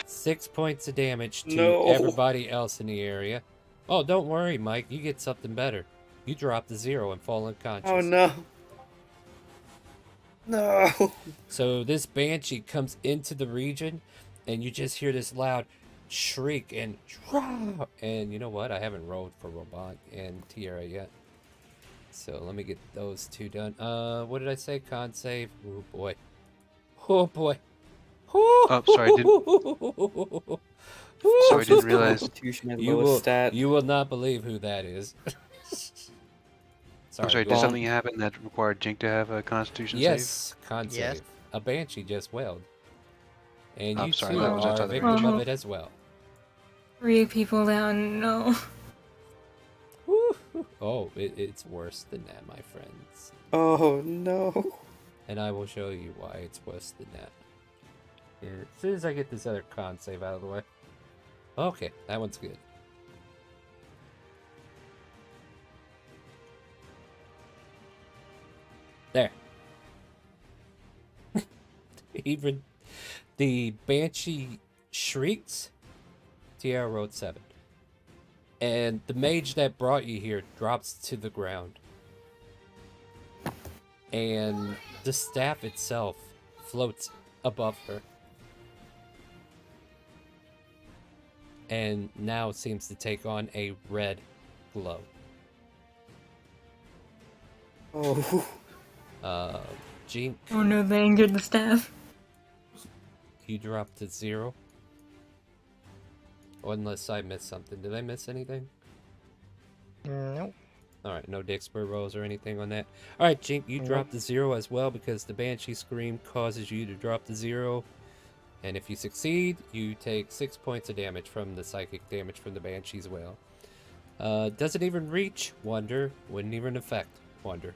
6 points of damage to No. everybody else in the area. Oh, don't worry, Mike. You get something better. You drop to 0 and fall unconscious. Oh no. No. So this Banshee comes into the region, and you just hear this loud shriek and... And you know what? I haven't rolled for Robot and Tiara yet. So let me get those two done. What did I say? Con save. Oh boy. Oh boy. Oh, sorry, I didn't realize. Constitution is You lowest will, stat. you will not believe who that is. I'm sorry, go did on. something happen that required Jink to have a Constitution save? Yes, con Yes. save. A Banshee just wailed. And Oh, you sorry, too that was are a outside the victim range. of it as well. 3 people down, no. Oh, it's worse than that, my friends. Oh no. And I will show you why it's worse than that. Here, as soon as I get this other con save out of the way. Okay, that one's good. There. Even the Banshee shrieks. Tiara rolled 7. And the mage that brought you here drops to the ground. And the staff itself floats above her. And now seems to take on a red glow. Oh. Jink, Oh no, they angered the staff. you drop to 0. Unless I missed something. Did I miss anything? Nope. Alright, no Dixper rolls or anything on that. Alright, Jink, you drop to 0 as well because the Banshee Scream causes you to drop to 0. And if you succeed, you take 6 points of damage from the psychic damage from the Banshee's wail. Doesn't even reach Wonder. Wouldn't even affect Wonder.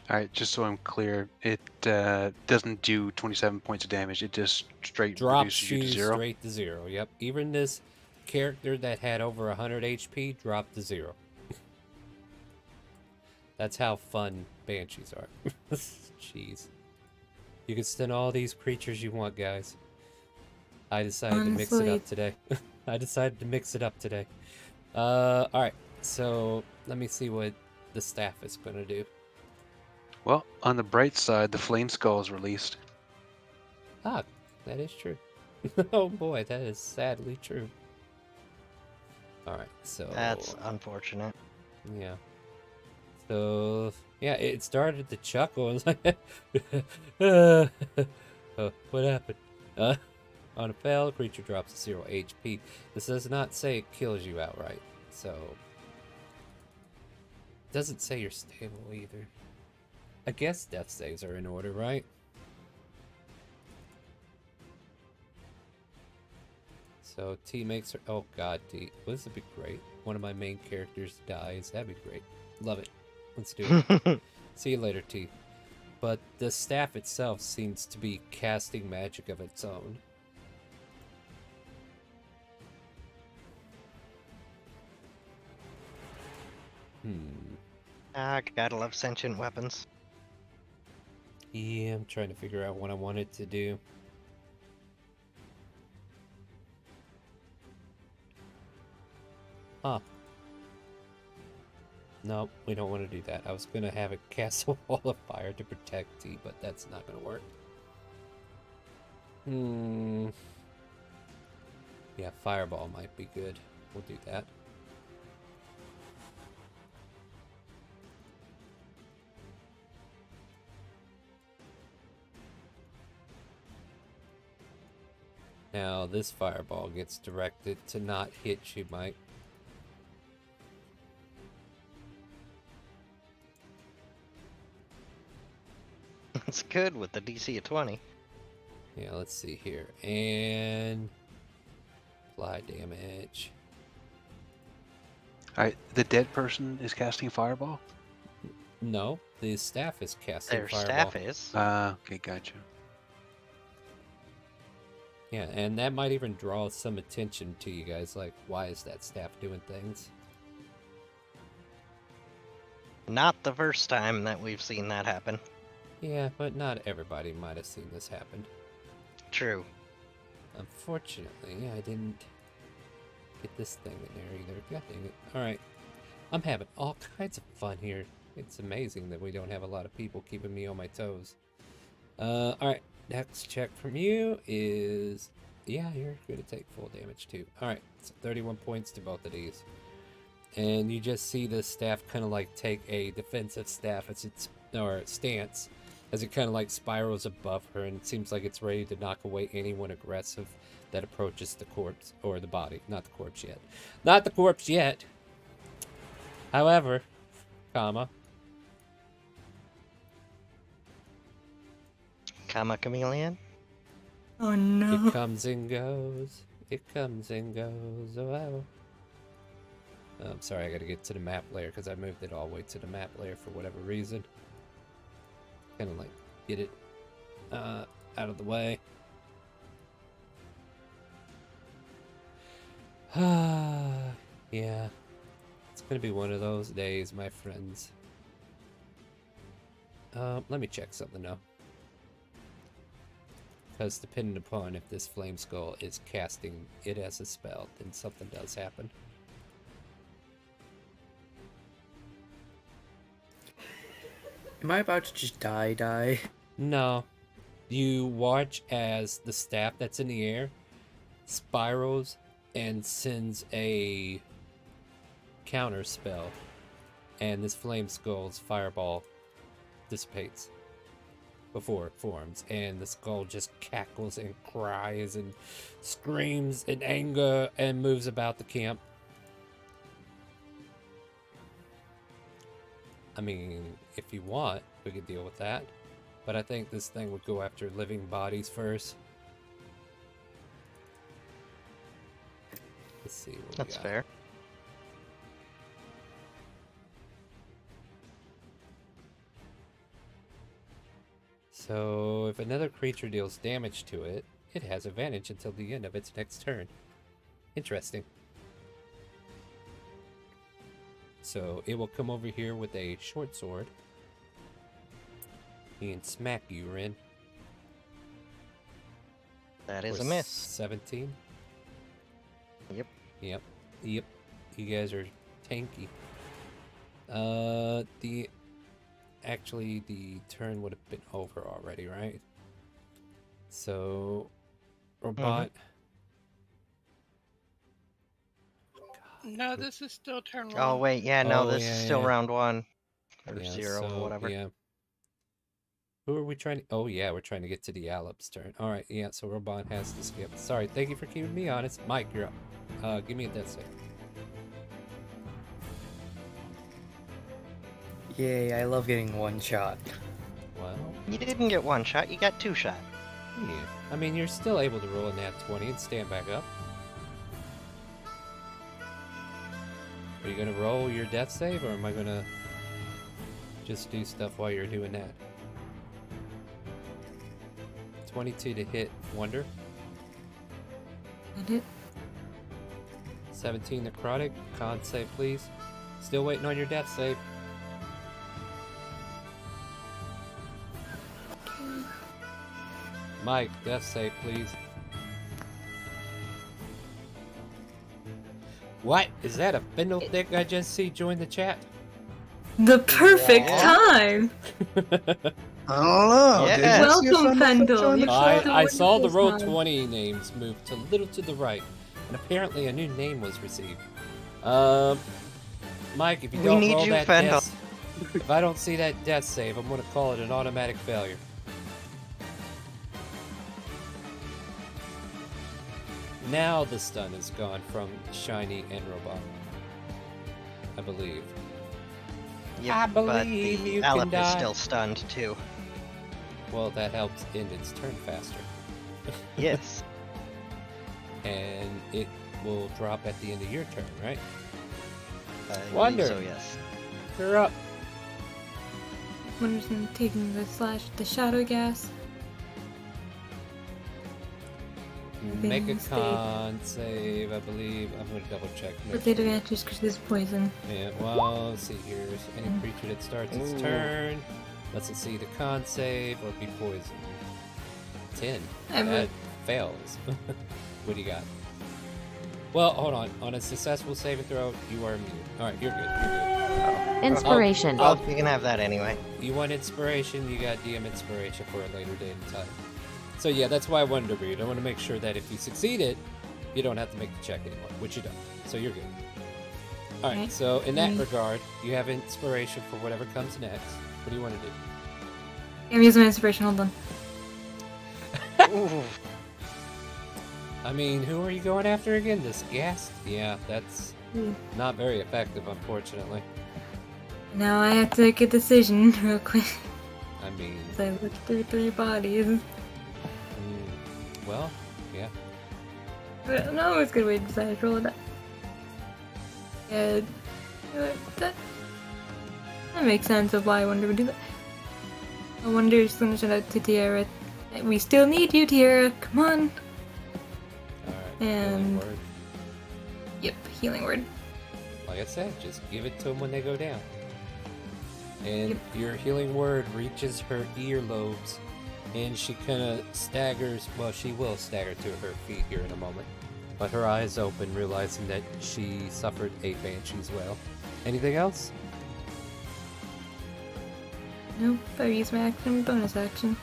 Alright, just so I'm clear, it doesn't do 27 points of damage, it just straight Drops reduces you to you 0. straight to 0. Yep. Even this character that had over 100 HP dropped to 0. That's how fun Banshees are. Jeez. You can stun all these creatures you want, guys. I decided to mix it up today. I decided to mix it up today. Alright. So, let me see what the staff is going to do. Well, on the bright side, the Flame Skull is released. Ah, that is true. Oh boy, that is sadly true. Alright, so... That's unfortunate. Yeah. So, yeah, it started to chuckle. And was like, what happened? On a fail, creature drops to 0 HP. This does not say it kills you outright, so... It doesn't say you're stable either. I guess death saves are in order, right? So T makes her... Oh god, T. Well, this would be great. One of my main characters dies. That'd be great. Love it. Let's do it. See you later, T. But the staff itself seems to be casting magic of its own. Ah, gotta love sentient weapons. Yeah, I'm trying to figure out what I want it to do. Huh. No, we don't want to do that. I was going to have it cast a wall of fire to protect T, but that's not going to work. Yeah, fireball might be good. We'll do that. Now this fireball gets directed to not hit you, Mike. That's good with the DC of 20. Yeah, let's see here. And fly damage. Alright, the dead person is casting fireball? No, the staff is casting Their fireball. staff is. Okay, gotcha. Yeah, and that might even draw some attention to you guys. Like, why is that staff doing things? Not the first time that we've seen that happen. Yeah, but not everybody might have seen this happen. True. Unfortunately, I didn't get this thing in there either. God dang it. Alright. I'm having all kinds of fun here. It's amazing that we don't have a lot of people keeping me on my toes. Alright. Next check from you is... Yeah, you're going to take full damage too. Alright. So 31 points to both of these. And you just see the staff kind of like take a defensive staff as its... or stance. As it kind of like spirals above her, and it seems like it's ready to knock away anyone aggressive that approaches the corpse, or the body. Not the corpse yet. Not the corpse yet! However, comma. Comma chameleon? Oh no. It comes and goes. It comes and goes. Oh, wow. I'm sorry, I gotta get to the map layer, because I moved it all the way to the map layer for whatever reason. Kind of like get it out of the way. Yeah, it's gonna be one of those days, my friends. Let me check something though, because depending upon if this flame skull is casting it as a spell, then something does happen. Am I about to just die? No. You watch as the staff that's in the air spirals and sends a counter spell, and this flame skull's fireball dissipates before it forms, and the skull just cackles and cries and screams in anger and moves about the camp. I mean, if you want, we could deal with that. But I think this thing would go after living bodies first. Let's see what That's we got. fair. So, if another creature deals damage to it, it has advantage until the end of its next turn. Interesting. So it will come over here with a short sword and smack you, Rin. That is For a miss. 17. Yep. Yep. You guys are tanky. Actually the turn would have been over already, right? So robot. No, this is still turn one. Oh wait, yeah, no, Oh, this yeah, is still yeah. round one. Or Yeah, 0 so, or whatever. Yeah. Who are we trying to... Oh, yeah, we're trying to get to the Alip's turn. Alright, yeah, so Robot has to skip. Sorry, thank you for keeping me honest. Mike, you're up. Give me a death save. Yay, I love getting one shot. Well, You didn't get one shot, you got 2 shot. yeah. I mean, you're still able to roll a nat 20 and stand back up. Are you going to roll your death save, or am I going to just do stuff while you're doing that? 22 to hit Wonder. And hit. 17 necrotic. Con save, please. Still waiting on your death save. Mike, death save, please. What? Is that a Findle Thick I just see join the chat? The perfect Yeah. time! I don't know. Yeah. Did you see a Welcome, friend of Pendle. You Johnny? sure I saw the this roll time. 20 names move to a little to the right, and apparently a new name was received. Mike, if you We don't need roll you, that Fendel. death, if I don't see that death save, I'm gonna call it an automatic failure. Now the stun is gone from Shiny and Robot. I believe. Yep, I but believe the you can Aleph is die. still stunned too. Well, that helps end its turn faster. Yes. And it will drop at the end of your turn, right? I Wonder. believe so, yes. You're up. Wonder's taking the shadow gas. Make a Things con save, I believe. I'm going to double check. With the advantage because there's poison. Yeah, well, let's see here. Any creature that starts its turn lets it see the con save or be poisoned. 10. That fails. What do you got? Well, hold on. On a successful saving throw, you are immune. Alright, you're good. You're good. Inspiration. Oh, you can have that anyway. You want inspiration, you got DM inspiration for a later date and time. So yeah, that's why I wanted to read. I want to make sure that if you succeed it, you don't have to make the check anymore, which you don't. So you're good. Alright, Okay. so in that regard, you have inspiration for whatever comes next. What do you want to do? I'm using my inspiration, hold on. Ooh. I mean, who are you going after again? This ghast? Yeah, that's Hmm. not very effective, unfortunately. Now I have to make a decision real quick. I mean, As I look through 3 bodies. well, yeah. I don't know, it's a good way to decide to roll it up. Yeah, that makes sense of why I Wonder would do that. I Wonder is gonna shout out to Tiara. We still need you, Tiara. Come on. Alright. And- Word. Yep, healing word. Like I said, just give it to them when they go down. And Yep. your healing word reaches her earlobes, and she kind of staggers. Well, she will stagger to her feet here in a moment. But her eyes open, realizing that she suffered a Banshee's wail. Anything else? Nope, I used my action and bonus action.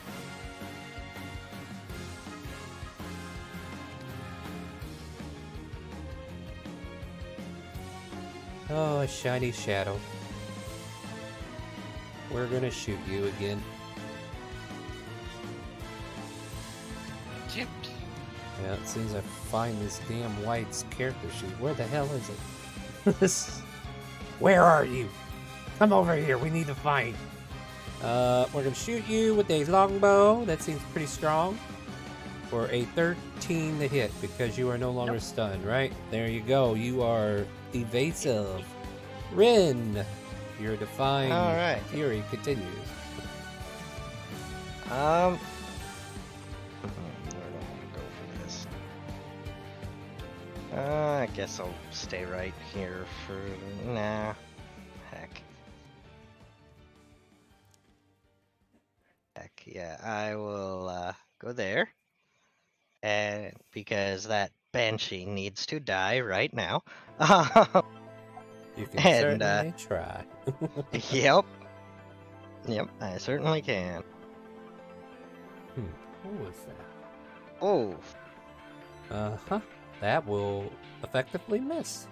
Oh, a shiny shadow. We're gonna shoot you again. Tipped. Yeah, as soon as I find this damn White's character sheet, where the hell is it? Where are you? Come over here, we need to find. We're gonna shoot you with a longbow. That seems pretty strong. For a 13 to hit, because you are no longer stunned, right? There you go, you are evasive. Rin! Your Define Alright. Fury continues. Where do I want to go for this? I guess I'll stay right here for... Nah. Heck. Heck, yeah. I will go there. And because that Banshee needs to die right now. You can And, certainly try. Yep. Yep, I certainly can. What was that? Oh, Uh-huh. That will effectively miss.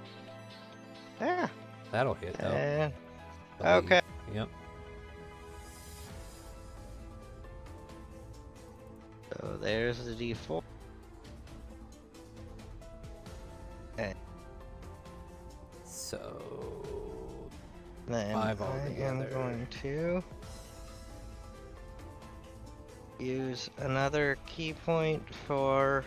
yeah. That'll hit, though. And, Believe. okay. Yep. So there's the D4. And So... then 5 I am altogether. going to use another key point for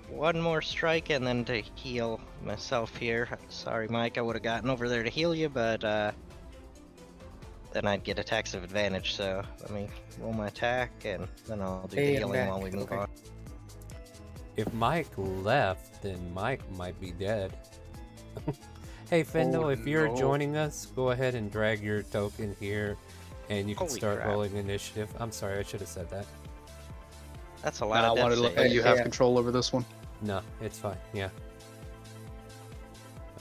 one more strike and then to heal myself here. Sorry, Mike, I would have gotten over there to heal you, but then I'd get attacks of advantage. So let me roll my attack and then I'll do the Hey, I'm healing back. while we move Okay. on. If Mike left, then Mike might be dead. Hey, Fendel, Oh, if you're no. joining us, go ahead and drag your token here, and you can Holy start crap. rolling initiative. I'm sorry, I should have said that. That's a lot I of wanted death to look saves. at you have Yeah. control over this one. No, it's fine. Yeah.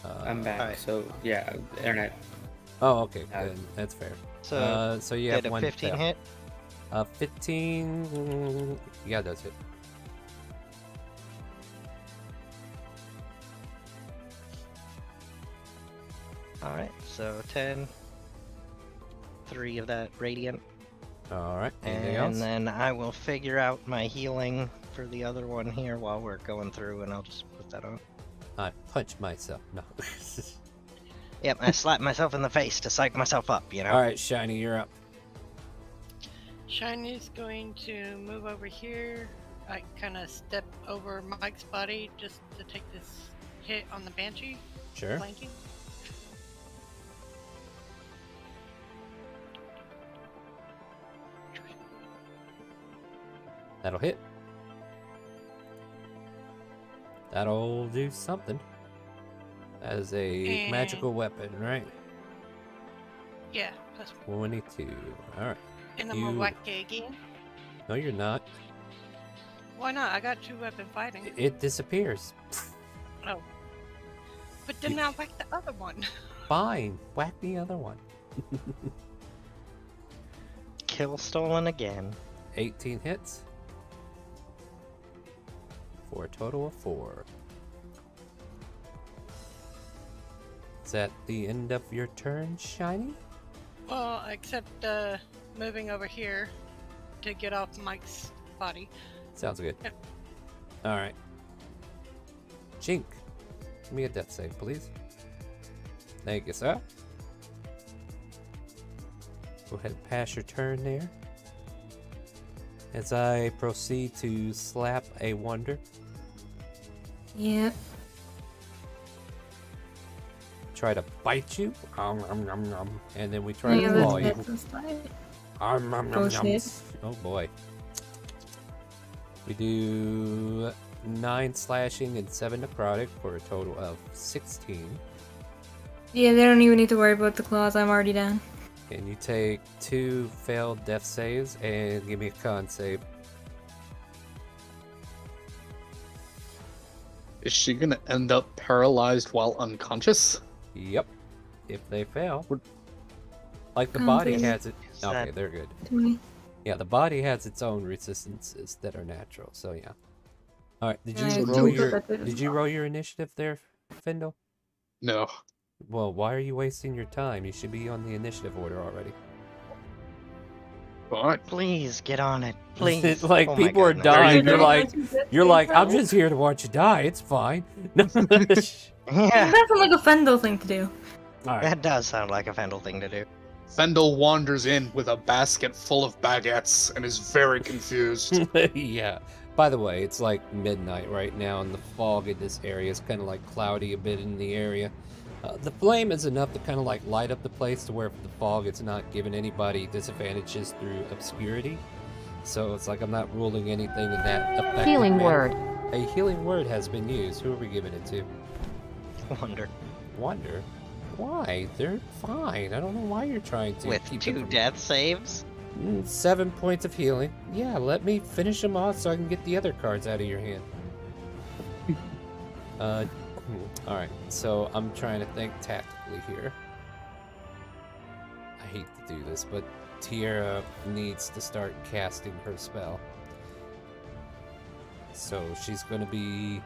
I'm back. Alright. So yeah, internet. Oh, okay. Uh, Good. That's fair. So So you did have a one 15 fail. hit? 15. Yeah, that's it. Alright, so 10. 3 of that radiant. All right. Anything And else? then I will figure out my healing for the other one here while we're going through, and I'll just put that on. I punch myself. No. Yep, I slapped myself in the face to psych myself up, you know? Alright, Shiny, you're up. Shiny's going to move over here. I kind of step over Mike's body just to take this hit on the Banshee. Sure. Flanking. That'll hit. That'll do something. That is a magical weapon, right? Yeah, plus 22. Alright. And I'm gonna whack it again. No, you're not. Why not? I got 2-weapon fighting. It disappears. Oh. But then I'll whack the other one. Fine. Whack the other one. Kill stolen again. 18 hits. For a total of 4. Is that the end of your turn, Shiny? Well, except moving over here to get off Mike's body. Sounds good. Yep. Alright. Jink, give me a death save, please. Thank you, sir. Go ahead and pass your turn there. As I proceed to slap a wonder. Yep. Try to bite you. And then we try to claw you. Oh boy. We do 9 slashing and 7 necrotic for a total of 16. Yeah, they don't even need to worry about the claws. I'm already down. And you take 2 failed death saves and give me a con save. Is she gonna end up paralyzed while unconscious? Yep. If they fail. Like the body has it. Okay, they're good. 20. Yeah, the body has its own resistances that are natural, so yeah. Alright, did you roll your initiative there, Findle? No. Well, why are you wasting your time? You should be on the initiative order already. What? Please get on it. Please. Like Oh people are dying. You're like, I'm just here to watch you die. It's fine. Yeah. That sounds like a Fendel thing to do. All right. That does sound like a Fendel thing to do. Fendel wanders in with a basket full of baguettes and is very confused. Yeah. By the way, it's like midnight right now, and the fog in this area is kind of like cloudy a bit in the area. The flame is enough to kind of like light up the place to where the fog is not giving anybody disadvantages through obscurity. So it's like I'm not ruling anything in that effective Healing manner. word. A healing word has been used. Who are we giving it to? Wonder. Wonder? Why? They're fine. I don't know why you're trying to With keep 2 death saves? 7 points of healing. Yeah, let me finish them off so I can get the other cards out of your hand. Alright, so I'm trying to think tactically here. I hate to do this, but Tierra needs to start casting her spell. So she's gonna be...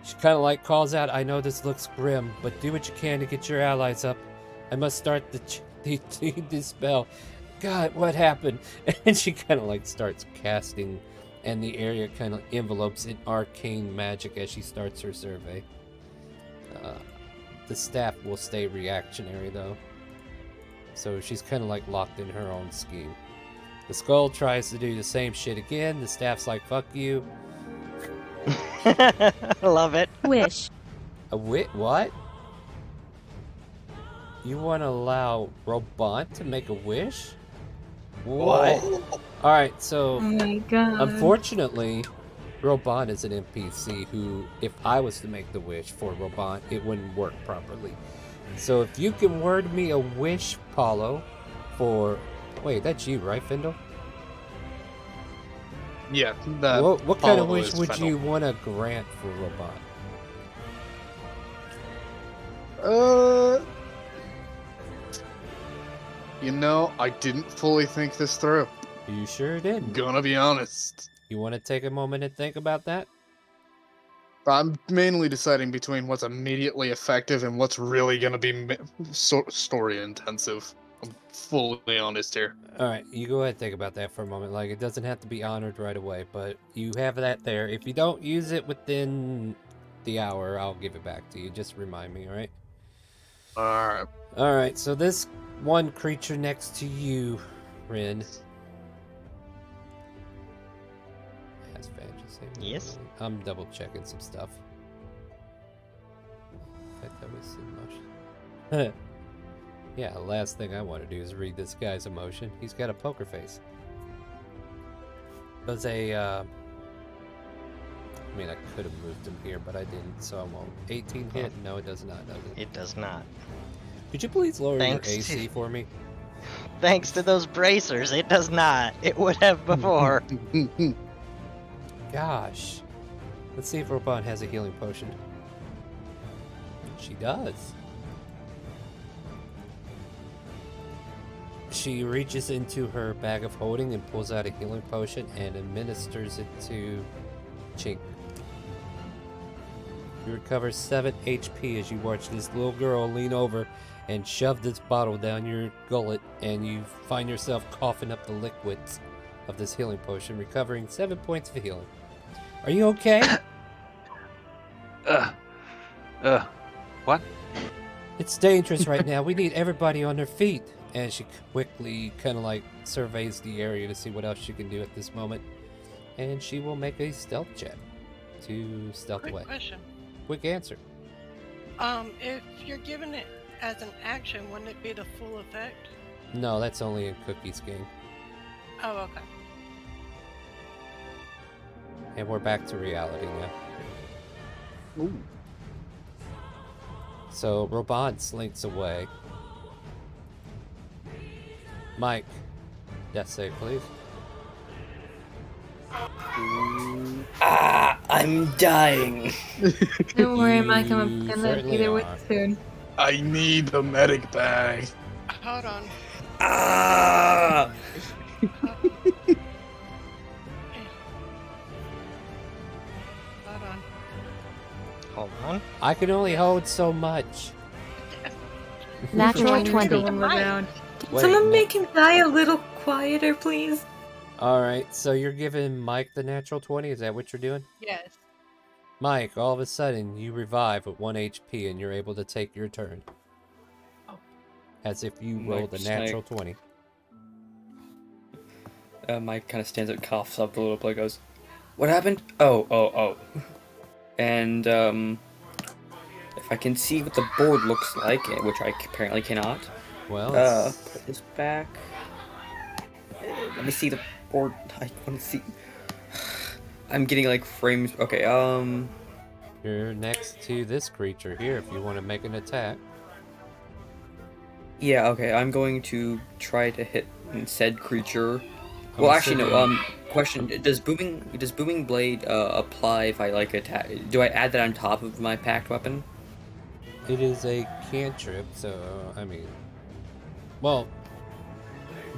She kind of like calls out, I know this looks grim, but do what you can to get your allies up. I must start the spell. God, what happened? And she kind of like starts casting, and the area kind of envelopes in arcane magic as she starts her survey. The staff will stay reactionary though, so she's kind of like locked in her own scheme. The skull tries to do the same shit again. The staff's like, fuck you. Love it. Wish. A what? You want to allow Robot to make a wish? What? Alright, so Oh my god. unfortunately, Robot is an NPC who, if I was to make the wish for Robot, it wouldn't work properly. So if you can word me a wish, Paulo, for... Wait, that's you, right, Findle? Yeah. What kind of wish would you want to grant for Robot? You know, I didn't fully think this through. You sure did. Gonna be honest. You want to take a moment and think about that? I'm mainly deciding between what's immediately effective and what's really gonna be story intensive. I'm fully honest here. Alright, you go ahead and think about that for a moment. Like, it doesn't have to be honored right away, but you have that there. If you don't use it within the hour, I'll give it back to you. Just remind me, alright? Alright. Alright, so this one creature next to you, Rin. Has fantasy. Yes? I'm double checking some stuff. I thought that was emotion. Yeah, the last thing I want to do is read this guy's emotion. He's got a poker face. Does a, I mean, I could have moved him here, but I didn't, so I won't. 18 hit? No, it does not, does it? It does not. Could you please lower Thanks your AC to- for me? Thanks to those bracers, it does not. It would have before. Gosh. Let's see if Robon has a healing potion. She does. She reaches into her bag of holding and pulls out a healing potion and administers it to Chink. You recover 7 HP as you watch this little girl lean over and shove this bottle down your gullet, and you find yourself coughing up the liquids of this healing potion, recovering 7 points of healing. Are you okay? What? It's dangerous right now. We need everybody on their feet. And she quickly kind of like surveys the area to see what else she can do at this moment. And she will make a stealth check to stealth away. Quick question. Quick answer. If you're giving it as an action, wouldn't it be the full effect? No, that's only in Cookie's game. Oh, okay. And we're back to reality now. Ooh. So Robot slinks away. Mike, death save, please. I'm dying. Don't worry, Mike, I'm You gonna certainly be there with are. you soon. I need the medic bag. Hold on. Ah! Hold on. Hold on. I can only hold so much. Natural Watch what's 20. going around. Wait, Someone no. make him die a little quieter, please. Alright, so you're giving Mike the natural 20? Is that what you're doing? Yes. Mike, all of a sudden, you revive with 1 HP and you're able to take your turn. As if you rolled a Mike's natural 20. Mike kind of stands up, coughs up a little bit, goes, "What happened? Oh. And, if I can see what the board looks like, which I apparently cannot, Well, put this back. Let me see the board. I want to see. I'm getting, like, frames. Okay, you're next to this creature here if you want to make an attack. yeah, okay, I'm going to try to hit said creature. Well, actually, no, question, does Booming Blade, apply if I, like, attack? Do I add that on top of my packed weapon? It is a cantrip, so, I mean... Well,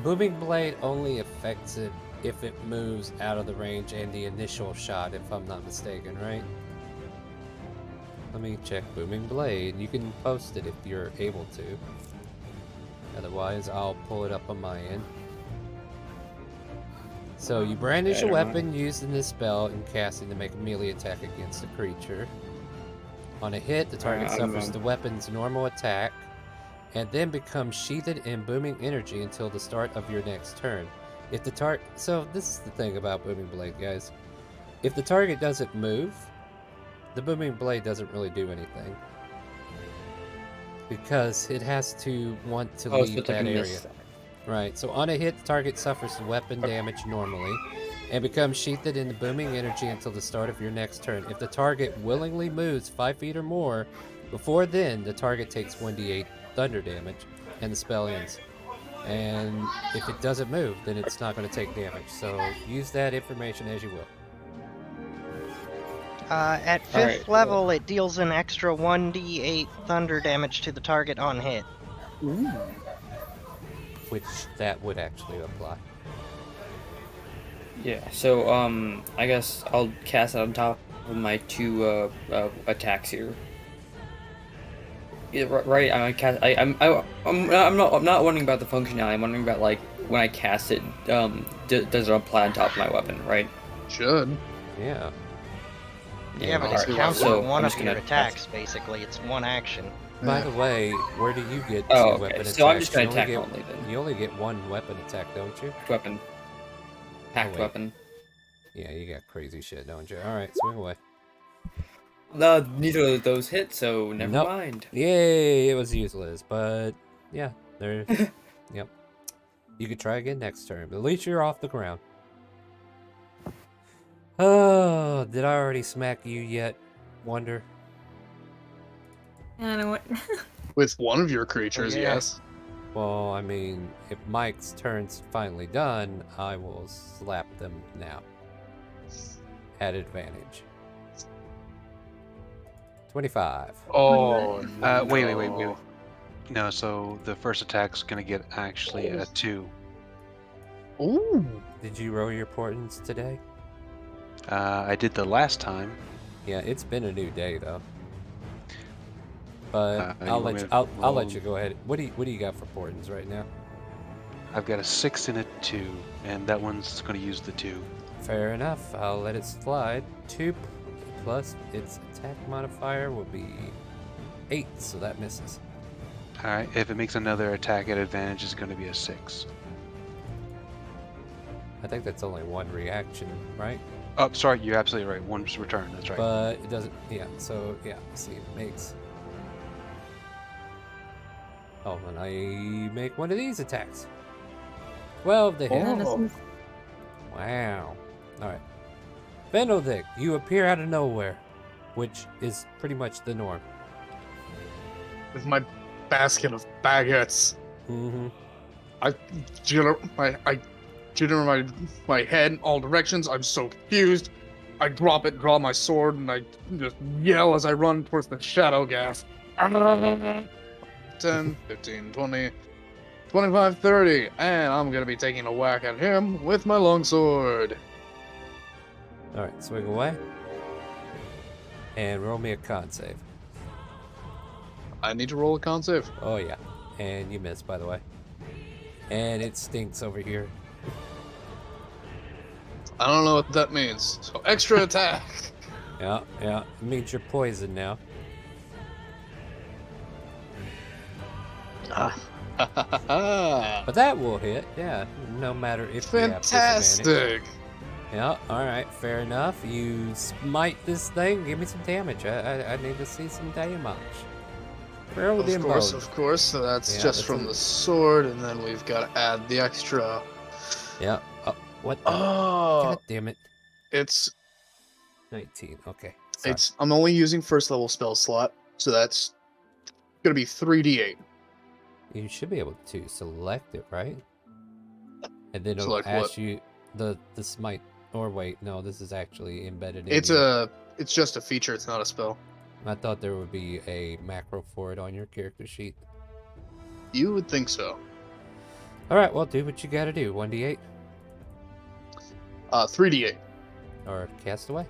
Booming Blade only affects it if it moves out of the range and the initial shot, if I'm not mistaken, right? Let me check Booming Blade. You can post it if you're able to. Otherwise, I'll pull it up on my end. So you brandish a weapon used in this spell and casting to make a melee attack against the creature. On a hit, the target suffers the weapon's normal attack, and then becomes sheathed in booming energy until the start of your next turn. If the target... So this is the thing about Booming Blade, guys. If the target doesn't move, the Booming Blade doesn't really do anything. Because it has to want to leave that area. Right, so on a hit, the target suffers weapon damage normally, and becomes sheathed in the booming energy until the start of your next turn. If the target willingly moves 5 feet or more, before then, the target takes 1d8 thunder damage, and the spell ends. And if it doesn't move, then it's not going to take damage, so use that information as you will. At 5th level, it deals an extra 1d8 thunder damage to the target on hit. Ooh. Which that would actually apply. Yeah, so, I guess I'll cast it on top of my 2, attacks here. Yeah, right. I'm not wondering about the functionality. I'm wondering about like when I cast it. Does it apply on top of my weapon? Right. Should. Yeah. Yeah, but Alright, it counts so for one I'm of just your gonna attacks, basically. It's one action. By Yeah. the way, where do you get Oh, two okay. weapon So I'm attacks? just gonna You only attack get only then. you only get one weapon attack, don't you? Weapon. Packed wait. weapon. Yeah, you got crazy shit, don't you? All right, swing away. Neither of those hit, so never Nope. mind. Yay, it was useless, but yeah, there. Yep. You could try again next turn, but at least you're off the ground. Oh, did I already smack you yet? Wonder. I don't know what. With one of your creatures, Yeah. yes. Well, I mean, if Mike's turn's finally done, I will slap them now. At advantage. 25. Oh, no. Wait. No, so the first attack's gonna get actually a 2. Ooh. Did you roll your portents today? I did the last time. Yeah, it's been a new day though. But You I'll want let me you. to I'll let roll? you go ahead. What do you got for portents right now? I've got a 6 and a 2, and that one's gonna use the 2. Fair enough. I'll let it slide. 2 plus its attack modifier will be 8, so that misses. Alright, if it makes another attack at advantage, it's gonna be a 6. I think that's only one reaction, right? Oh, sorry, you're absolutely right. One's return, that's right. But it doesn't. Yeah. So yeah. See, it makes. Oh, and I make one of these attacks. 12 to hit. Oh. Wow. All right. Benedict, you appear out of nowhere, which is pretty much the norm. With my basket of baguettes. Mm-hmm. I jitter my head in all directions. I'm so confused. I drop it, draw my sword, and I just yell as I run towards the shadow gas. 10, 15, 20, 25, 30, and I'm gonna be taking a whack at him with my longsword. All right, swing away. And roll me a con save. I need to roll a con save. Oh, yeah. And you missed, by the way. And it stinks over here. I don't know what that means. So extra attack. Yeah. It means you're poisoned now. But that will hit, yeah. No matter if you have disadvantage. Fantastic. Yeah, alright, fair enough. You smite this thing, give me some damage. I need to see some damage. Roll the Of course. So that's just from the sword, and then we've got to add the extra. Yeah. Oh, what? Oh, God damn it. It's 19. Okay. Sorry. I'm only using first level spell slot, so that's gonna be 3d8. You should be able to select it, right? And then it'll Select ask what? you the smite. Or wait, no, this is actually embedded in. It's just a feature. It's not a spell. I thought there would be a macro for it on your character sheet. You would think so. All right, well, do what you got to do. 1d8 3d8. or cast away.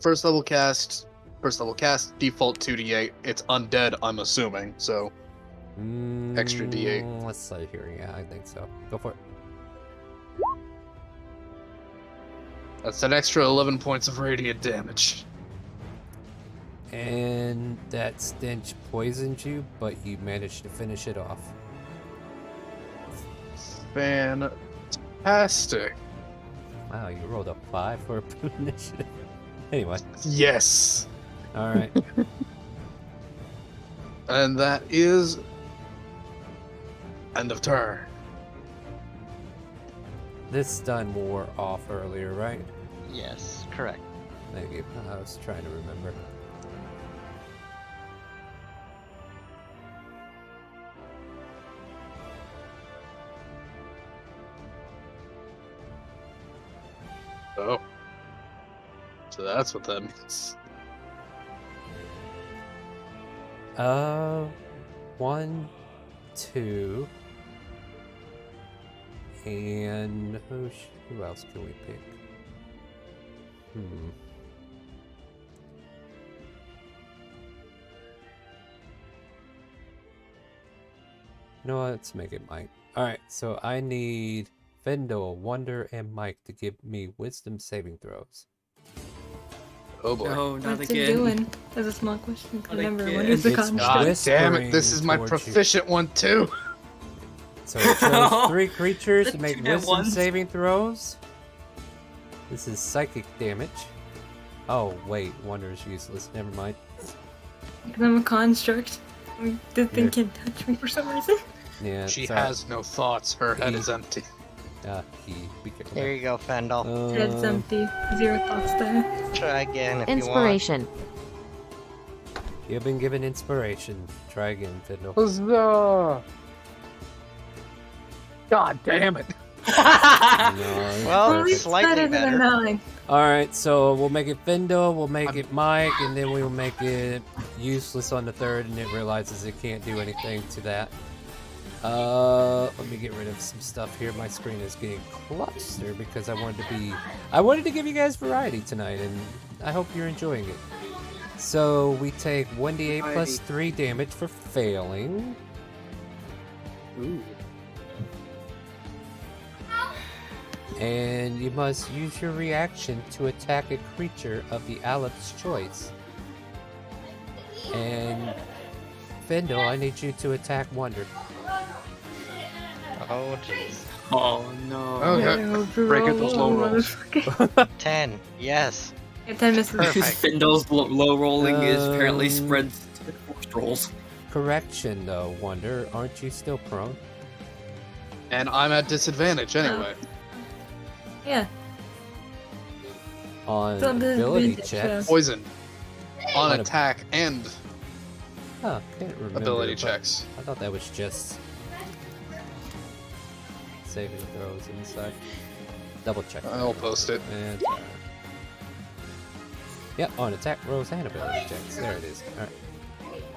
First level cast, default 2d8. It's undead, I'm assuming, so extra d8. Let's see here. Yeah, I think so. Go for it. That's an extra 11 points of radiant damage. And that stench poisoned you, but you managed to finish it off. Fantastic. Wow, you rolled a 5 for initiative. Anyway. Yes. All right. And that is end of turn. This stun wore off earlier, right? Yes, correct. Thank you. I was trying to remember. Oh. So that's what that means. 1, 2, and who else can we pick? You know what? Let's make it Mike. Alright, so I need Fendel, Wonder, and Mike to give me wisdom saving throws. Oh boy. No, not What's again. it doing? That's a small question. Not Remember, again. what is the It's construct? God damn it, this is my towards you. proficient one too. So it chose 3 creatures to That's make 2 net wisdom ones. saving throws. This is psychic damage. Oh, wait, Wonder is useless. Never mind. Because I'm a construct. This thing Here. can't touch me for some reason. Yeah, She sorry. has no thoughts. Her head is empty. Be careful. Here you go, Fendel. Head's empty. 0 thoughts there. Try again if you want. Inspiration. You've been given inspiration. Try again, Fendel. Huzzah! God damn it. No, Well, Well, it's slightly better than a better. 9. Alright, so we'll make it Fendel, we'll make it Mike, and then we'll make it useless on the 3rd, and it realizes it can't do anything to that. Let me get rid of some stuff here. My screen is getting clustered because I wanted to give you guys variety tonight, and I hope you're enjoying it. So we take 1d8 plus 3 damage for failing. Ooh. And you must use your reaction to attack a creature of the Alep's choice. And Fendel, I need you to attack Wonder. Oh, jeez. Oh no. Okay. Break it, those low rolls. 10. Yes. Yeah, 10 misses. Perfect. Fendel's low rolling is apparently spread to forced rolls. Correction though, Wonder, aren't you still prone? And I'm at disadvantage anyway. Yeah. On It's on ability disadvantage, checks. Poison. On On a- attack and Huh, can't remember. ability but checks. I thought that was just saving throws inside. Double check. I'll post it. And yeah, on attack rolls and ability checks. There it is. Alright.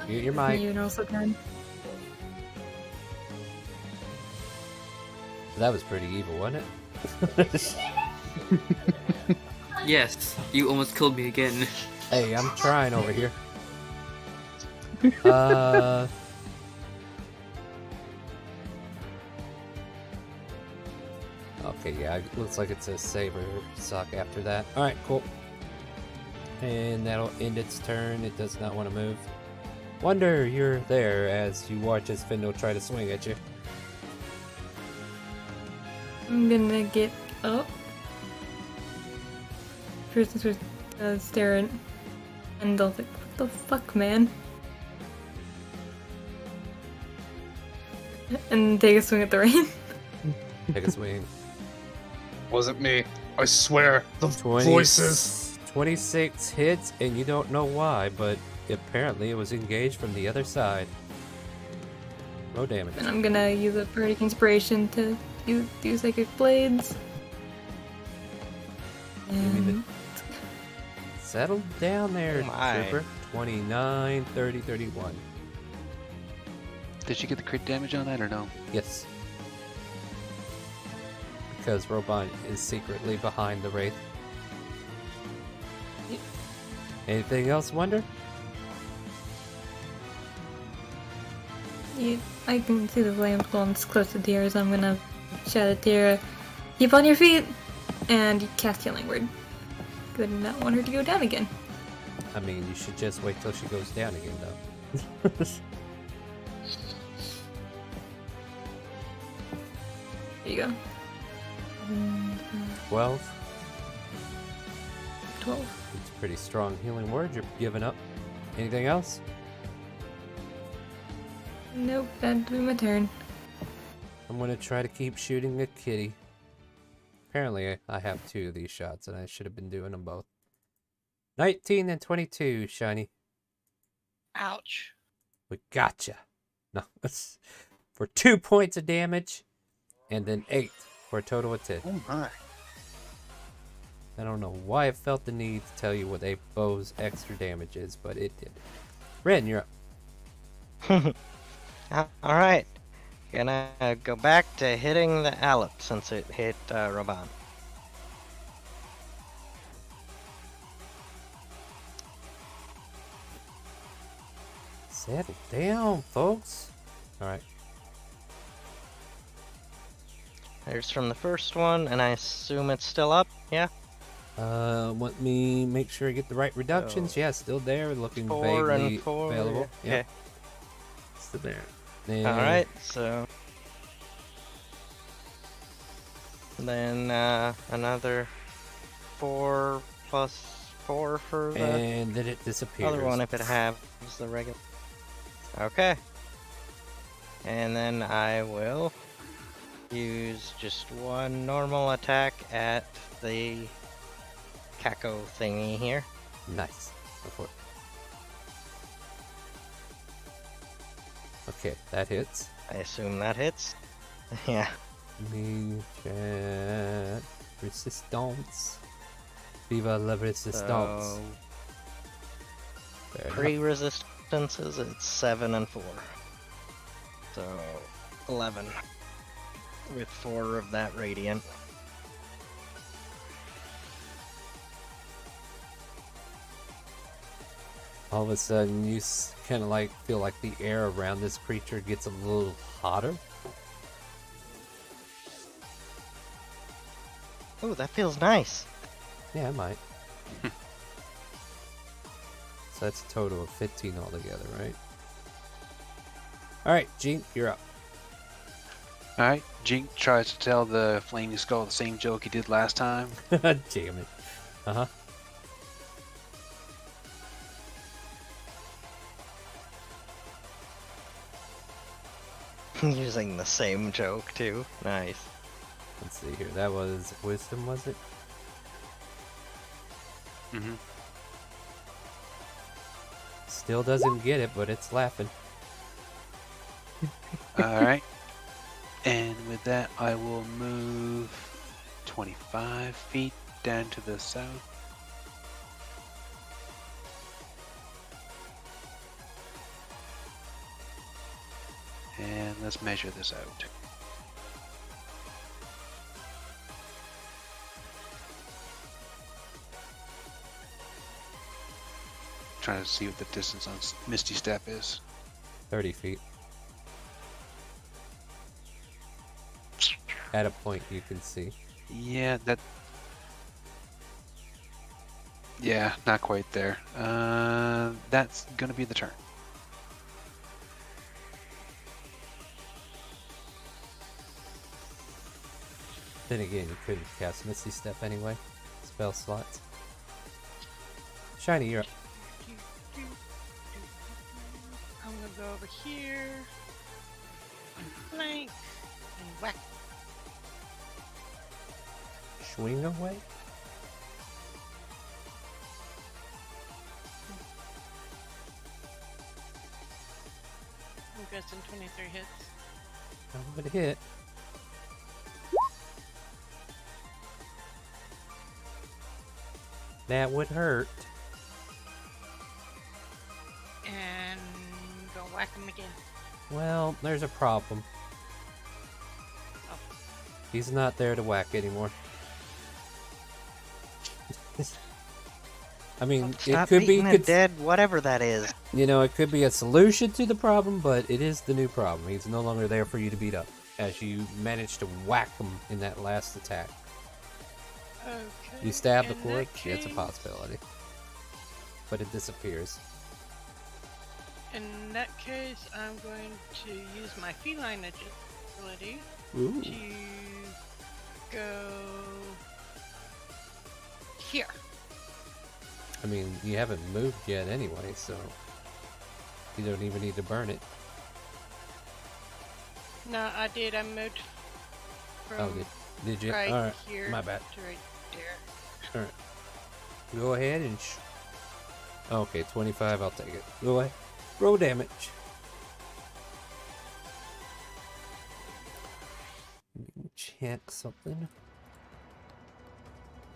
You're Mike. You also can. That was pretty evil, wasn't it? Yes, you almost killed me again. Hey, I'm trying over here. Okay, yeah, it looks like it's a saber suck after that. Alright, cool. And that'll end its turn. It does not want to move. Wonder, you're there as you watch as Fendel try to swing at you. I'm gonna get up. First things first, stare at and they'll like, what the fuck, man? And take a swing at the rain. Take a swing. Wasn't me. I swear. The 20, voices. 26 hits, and you don't know why, but apparently it was engaged from the other side. Roll damage. And I'm gonna use a Bardic Inspiration to do Psychic Blades. Give me the- And Settle down there, Oh my. Trooper. 29, 30, 31. Did you get the crit damage on that or no? Yes. Because Robot is secretly behind the Wraith. Yep. Anything else, Wonder? I can see the flames going close to Tira, so I'm gonna shout at Tira, keep on your feet, and cast Healing Word. Because I do not want her to go down again. I mean, you should just wait till she goes down again, though. There you go. And, 12. 12. It's a pretty strong healing word. You're giving up. Anything else? Nope, that'd be my turn. I'm gonna try to keep shooting the kitty. Apparently, I have 2 of these shots, and I should have been doing them both. 19 and 22, Shiny. Ouch. We gotcha. No, for 2 points of damage, and then 8 for a total of 10. Oh my. I don't know why I felt the need to tell you what a bow's extra damage is, but it did. Ren, you're up. Alright. Gonna go back to hitting the Alep since it hit Roban. Settle down, folks. Alright. There's from the first one, and I assume it's still up, yeah? Let me make sure I get the right reductions. So, yeah, still there, looking 4 and vaguely 4, available. okay. Yep. Still there. And Alright, so... Then, another 4 plus 4 for the and then it disappears. other one if it has the regular. Okay. And then I will use just one normal attack at the Kako thingy here. Nice. Go for it. Okay, that hits. I assume that hits. Yeah. Me chat. Resistance. Viva la resistance. So, pre-resistances, it's 7 and 4. So, 11. With 4 of that radiant. All of a sudden, you kind of like feel like the air around this creature gets a little hotter. Oh, that feels nice. Yeah, it might. So that's a total of 15 altogether, right? Alright, Jink, you're up. Alright, Jink tries to tell the Flaming Skull the same joke he did last time. Damn it. Uh-huh. Using the same joke, too. Nice. Let's see here. That was wisdom, was it? Mm-hmm. Still doesn't get it, but it's laughing. Alright. And with that, I will move 25 feet down to the south. And let's measure this out. Trying to see what the distance on Misty Step is. 30 feet. At a point you can see. Yeah, that... Yeah, not quite there. That's gonna be the turn. Then again, you couldn't cast Misty Step anyway. Spell slots. Shiny, you're up. I'm gonna go over here and flank and whack. Swing away? I'm guessing 23 hits. That would hit. That would hurt. And go whack him again. Well, there's a problem. Oh. He's not there to whack anymore. I mean, Stop it could be beating it dead, whatever that is. You know, it could be a solution to the problem, but it is the new problem. He's no longer there for you to beat up, as you managed to whack him in that last attack. Okay. You stab the in cord? that Yeah, it's a case- possibility. But it disappears. In that case, I'm going to use my feline agility Ooh. to go here. I mean, you haven't moved yet anyway, so you don't even need to burn it. No, I did. I moved from Oh, did you? right Alright, here my bad. to right there. Alright. Go ahead and okay, 25, I'll take it. Go ahead. Roll damage. Check something.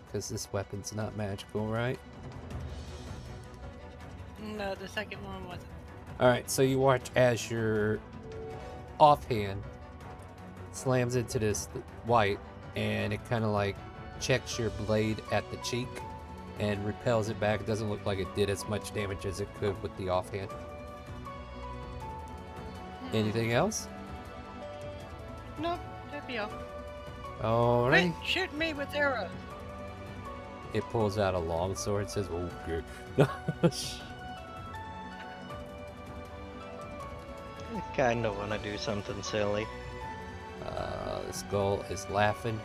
Because this weapon's not magical, right? No, the second one wasn't. Alright, so you watch as your offhand slams into this white, and it kind of like checks your blade at the cheek and repels it back. It doesn't look like it did as much damage as it could with the offhand. Anything else? Nope, that'd be all. Alright. Quit shooting me with arrows. It pulls out a long sword, says, oh, good. I kinda wanna do something silly. The skull is laughing.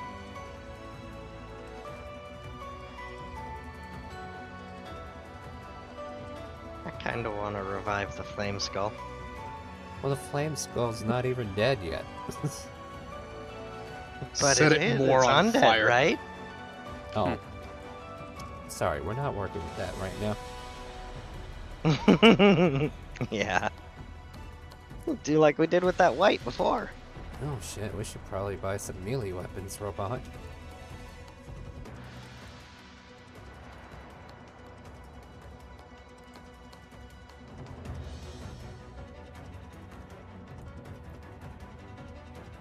I kinda wanna revive the flame skull. Well, the flame skull's not even dead yet. But Set it it is, more it's on undead, fire. right? Oh. Sorry, we're not working with that right now. Yeah. We'll do like we did with that white before. Oh shit, we should probably buy some melee weapons, Robot.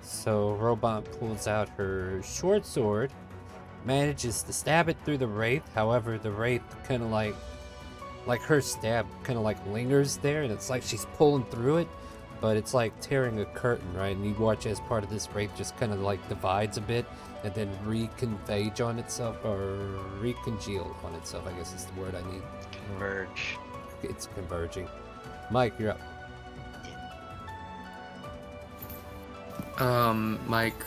So Robot pulls out her short sword, manages to stab it through the wraith. However, the wraith kind of like her stab kind of like lingers there, and it's like she's pulling through it, but it's like tearing a curtain, right? And you watch as part of this wraith just kind of like divides a bit and then reconvage on itself, or recongeal on itself, I guess is the word I need. Converge. It's converging. Mike, you're up. Mike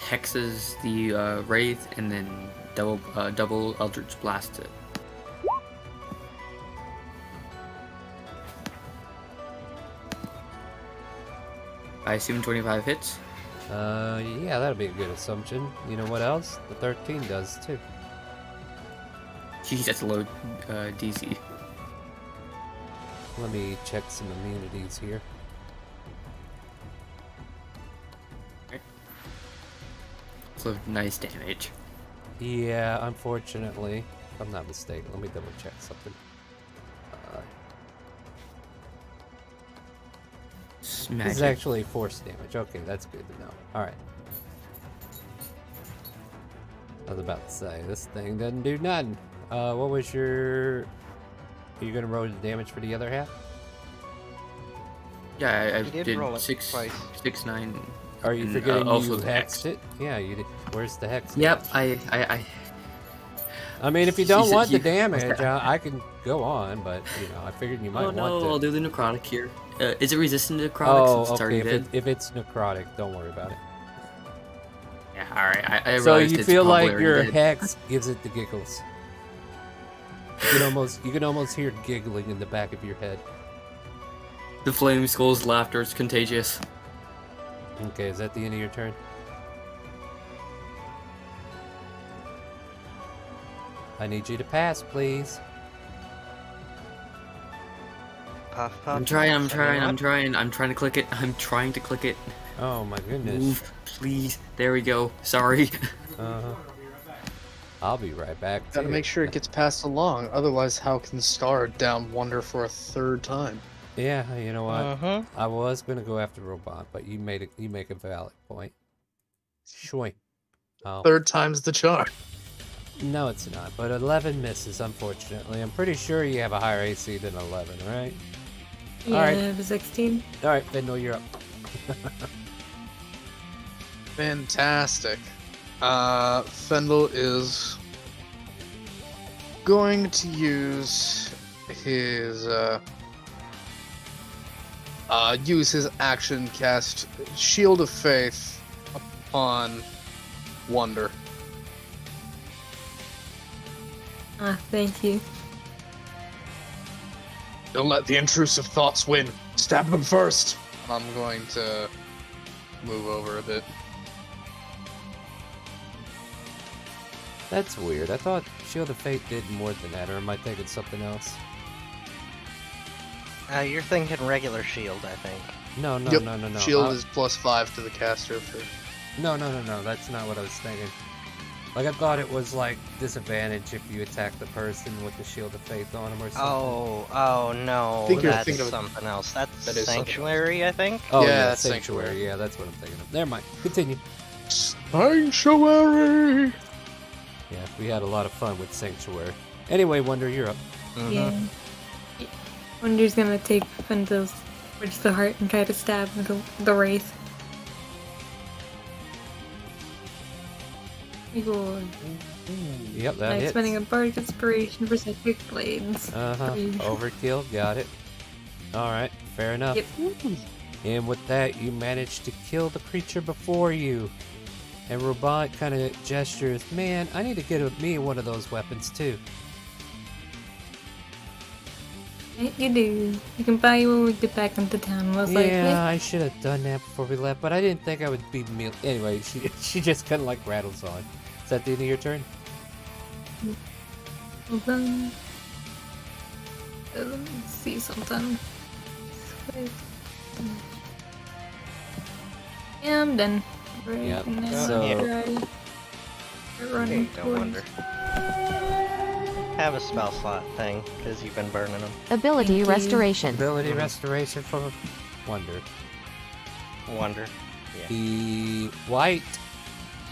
hexes the wraith and then double Eldritch blasts it. I assume 25 hits. Yeah, that'll be a good assumption. You know what else? The 13 does too. Jeez, that's a low DC. Let me check some immunities here. So nice damage. Yeah, unfortunately, if I'm not mistaken. Let me double check something. This is actually force damage. Okay, that's good to know. Alright. I was about to say, this thing doesn't do nothing. What was your... Are you going to roll the damage for the other half? Yeah, I did did roll it 6, twice. 6, 9. Are you and, forgetting also you the hexed hex. it? Yeah, you did. Where's the hex? Yep, damage? I mean, if you don't said want the you- damage, I can go on, but, you know, I figured you might Oh no, want to. I'll do the necrotic here. Is it resistant to necrotic Oh, since it's okay. already dead? If it's necrotic, don't worry about it. Yeah, alright. I So realized you it's feel probably like already your dead. hex gives it the giggles. You can almost hear giggling in the back of your head. The flame skull's laughter is contagious. Okay, is that the end of your turn? I need you to pass, please. Puff, puff, I'm trying puff. to click it. I'm trying to click it. Oh my goodness. Move, please. There we go. Sorry. I'll be right back. Gotta make sure it gets passed along, otherwise how can Star down Wonder for a third time? Yeah, you know what? I was gonna go after Robot, but you make a valid point. Shoink. Oh. Third time's the charm. No, it's not. But 11 misses, unfortunately. I'm pretty sure you have a higher AC than 11, right? Yeah, All right. I have 16. All right, Fendel, you're up. Fantastic. Fendel is going to use his action cast Shield of Faith upon Wonder. Thank you. Don't let the intrusive thoughts win. Stab them first. I'm going to move over a bit. That's weird. I thought Shield of Fate did more than that, or am I thinking something else? You're thinking regular shield, I think. No. Shield is +5 to the caster. No. That's not what I was thinking. Like, I thought it was, like, disadvantage if you attack the person with the Shield of Faith on them or something. Oh no, I think you're that's thinking of something else. That's that is Sanctuary, I think. Oh, Yeah, that's Sanctuary. Sanctuary. Yeah, that's what I'm thinking of. Never mind. Continue. Sanctuary! Yeah, we had a lot of fun with Sanctuary. Anyway, Wonder, you're up. Yeah. Wonder's gonna take Fendel's Bridge the Heart and try to stab the Wraith. Good. Yep, that I'm hits. spending a bardic inspiration for psychic blades. Overkill, got it. Alright, fair enough. Yep. And with that, you managed to kill the creature before you. And Robot kind of gestures, man, I need to get me one of those weapons too. You do. You can buy you when we get back into town, most likely. Yeah, I should have done that before we left, but I didn't think I would be Anyway, she just kind of like rattles on. Is that the end of your turn? Hold on. Let me see something. Yeah, I'm done. Right Yep. now. So, running No wonder. Have a spell slot thing, because you've been burning them. Ability restoration. Ability restoration for Wonder. Wonder. Yeah. The white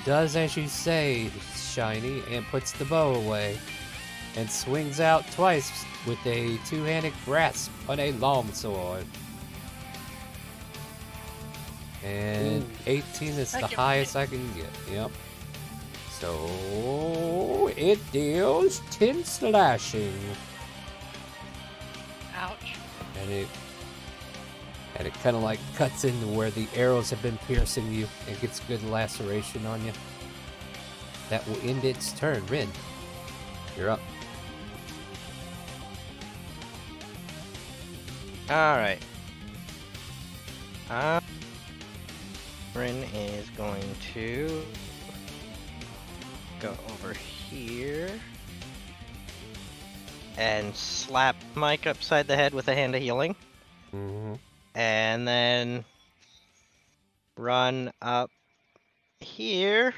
does as you say, Shiny, and puts the bow away. And swings out twice with a two-handed grasp on a longsword. And 18 is the highest I can get. Yep. So it deals 10 slashing. Ouch. And it kind of like cuts into where the arrows have been piercing you and gets good laceration on you. That will end its turn. Rin, you're up. Alright. Rin is going to go over here and slap Mike upside the head with a hand of healing. Mm-hmm. And then run up here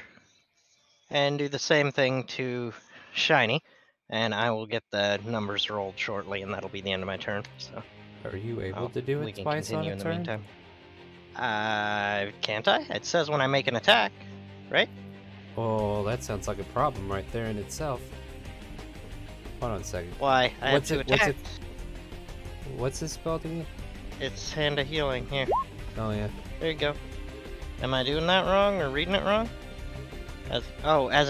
and do the same thing to Shiny. And I will get the numbers rolled shortly, and that'll be the end of my turn. So, are you able to do it twice on a turn? Meantime. Can't I? It says when I make an attack, right? Oh, that sounds like a problem right there in itself. Hold on a second. Why? I have to attack. What's this spelled again? It's Hand of Healing here. Oh yeah. There you go. Am I doing that wrong or reading it wrong? As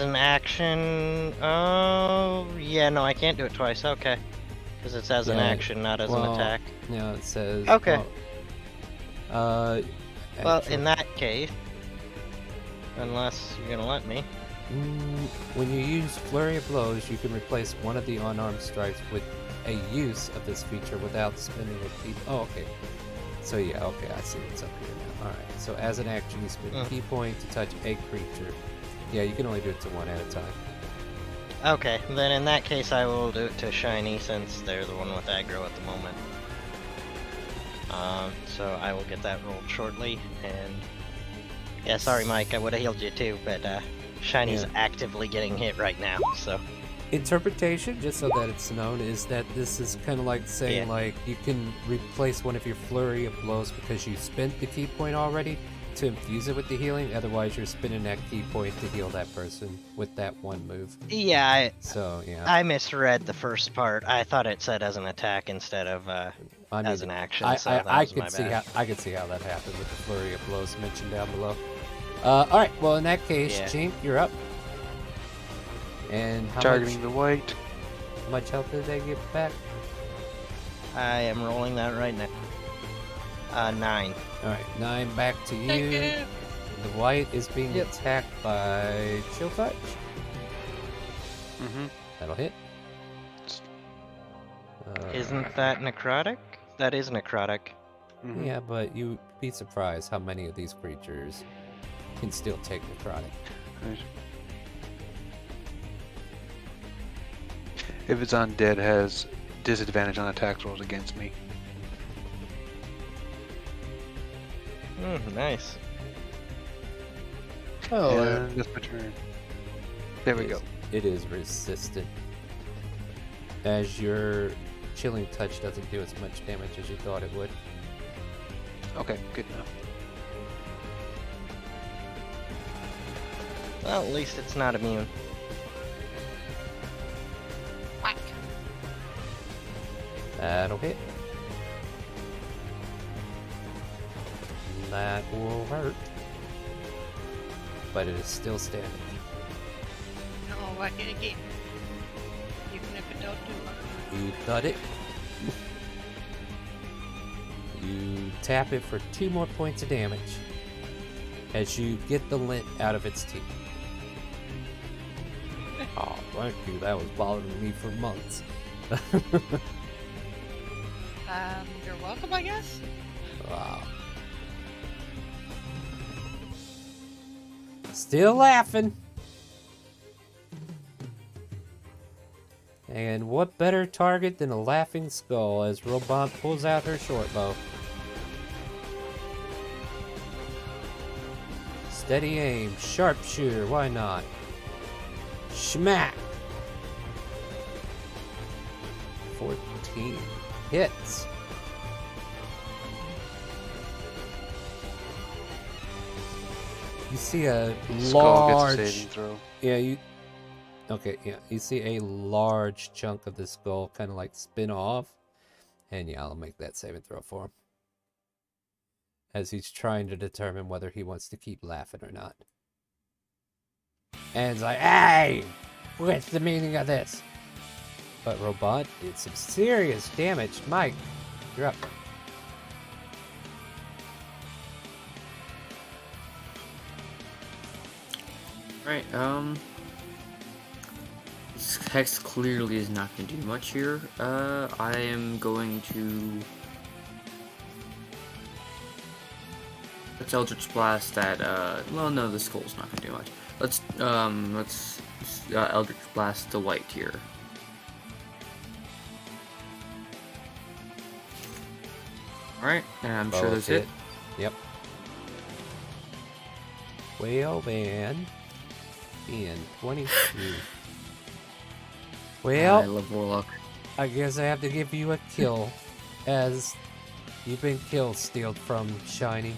an action. Oh, yeah. No, I can't do it twice. Okay, because it's as an action, not as an attack. Yeah, it says. Okay. Well, in that case, unless you're gonna let me. When you use Flurry of Blows, you can replace one of the unarmed strikes with a use of this feature without spending a key. Oh, okay. So yeah, okay, I see what's up here now. Alright, so as an action, you spend a key point to touch a creature. Yeah, you can only do it to one at a time. Okay, then in that case, I will do it to Shiny, since they're the one with aggro at the moment. So I will get that rolled shortly, and yeah, sorry Mike, I would have healed you too, but Shiny's actively getting hit right now, so. Interpretation, just so that it's known, is that this is kind of like saying like you can replace one of your Flurry of Blows because you spent the key point already to infuse it with the healing, otherwise you're spending that key point to heal that person with that one move. Yeah, yeah. I misread the first part. I thought it said as an attack instead of as an action. I could see how that happened with the Flurry of Blows mentioned down below. Alright, well in that case, Jink, you're up. And targeting the white. How much health did they get back? I am rolling that right now. 9. Alright, 9 back to you. The white is being attacked by Chill Touch. That'll hit. Isn't that necrotic? That is necrotic. Yeah, but you'd be surprised how many of these creatures can still take necrotic. Right. If it's undead, has disadvantage on attack rolls against me. Nice. Oh, and that's my turn. There we go. It is resistant. As your chilling touch doesn't do as much damage as you thought it would. Okay, good enough. Well, at least it's not immune. Whack. That'll hit. That will hurt. But it is still standing. whack it again. Even if it don't do it. You cut it. You tap it for 2 more points of damage as you get the lint out of its teeth. Oh, thank you. That was bothering me for months. You're welcome, I guess. Wow. Still laughing. And what better target than a laughing skull as Robot pulls out her short bow. Steady aim, sharpshooter, why not? Schmack! 14 hits. You see a Skull large... gets a saving throw. Yeah, you... Okay, yeah. You see a large chunk of the skull kind of like spin off. And yeah, I'll make that saving throw for him. As he's trying to determine whether he wants to keep laughing or not. And it's like, hey! What's the meaning of this? But Robot did some serious damage. Mike, you're up. Right, this hex clearly is not going to do much here. I am going to... Let's Eldritch Blast that, well, no, the skull's not going to do much. Let's Eldritch Blast the white here. Alright, and I'm sure that's it. Yep. Well, man. In 22. Well, I love Warlock. I guess I have to give you a kill, as you've been stealed from Shiny.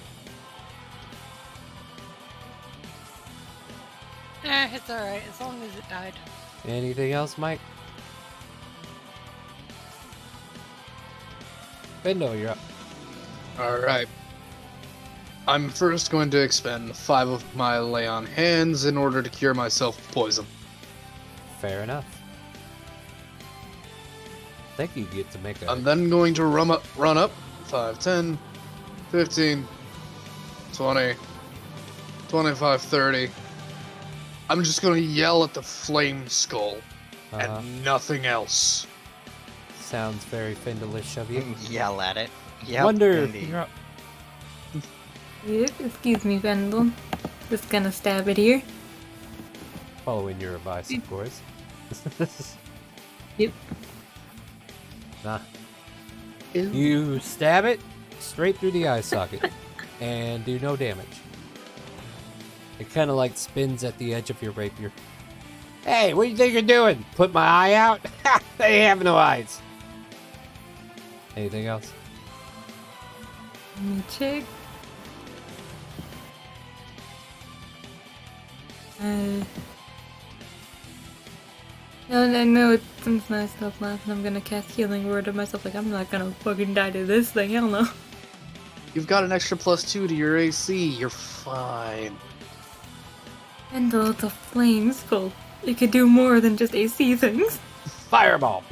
It's alright, as long as it died. Anything else, Mike? Bendo, you're up. Alright. I'm first going to expend 5 of my lay on hands in order to cure myself of poison. Fair enough. I think you get to make a... I'm then going to run up 5, 10, 15, 20, 25, 30. I'm just going to yell at the flame skull and nothing else. Sounds very Findalish of you. Yell at it. Yep, Wonder, indeed. you're up. Yep, excuse me, Vendel. Just gonna stab it here. Following your advice, of course. Yep. Nah. You stab it straight through the eye socket and do no damage. It kind of like spins at the edge of your rapier. Hey, what do you think you're doing? Put my eye out? Ha! They have no eyes. Anything else? Let me check. No, it seems nice enough laughing. I'm gonna cast Healing Word of myself. Like, I'm not gonna fucking die to this thing. Hell no. You've got an extra +2 to your AC. You're fine. Vendel, it's a flame skull. It could do more than just AC things. Fireball!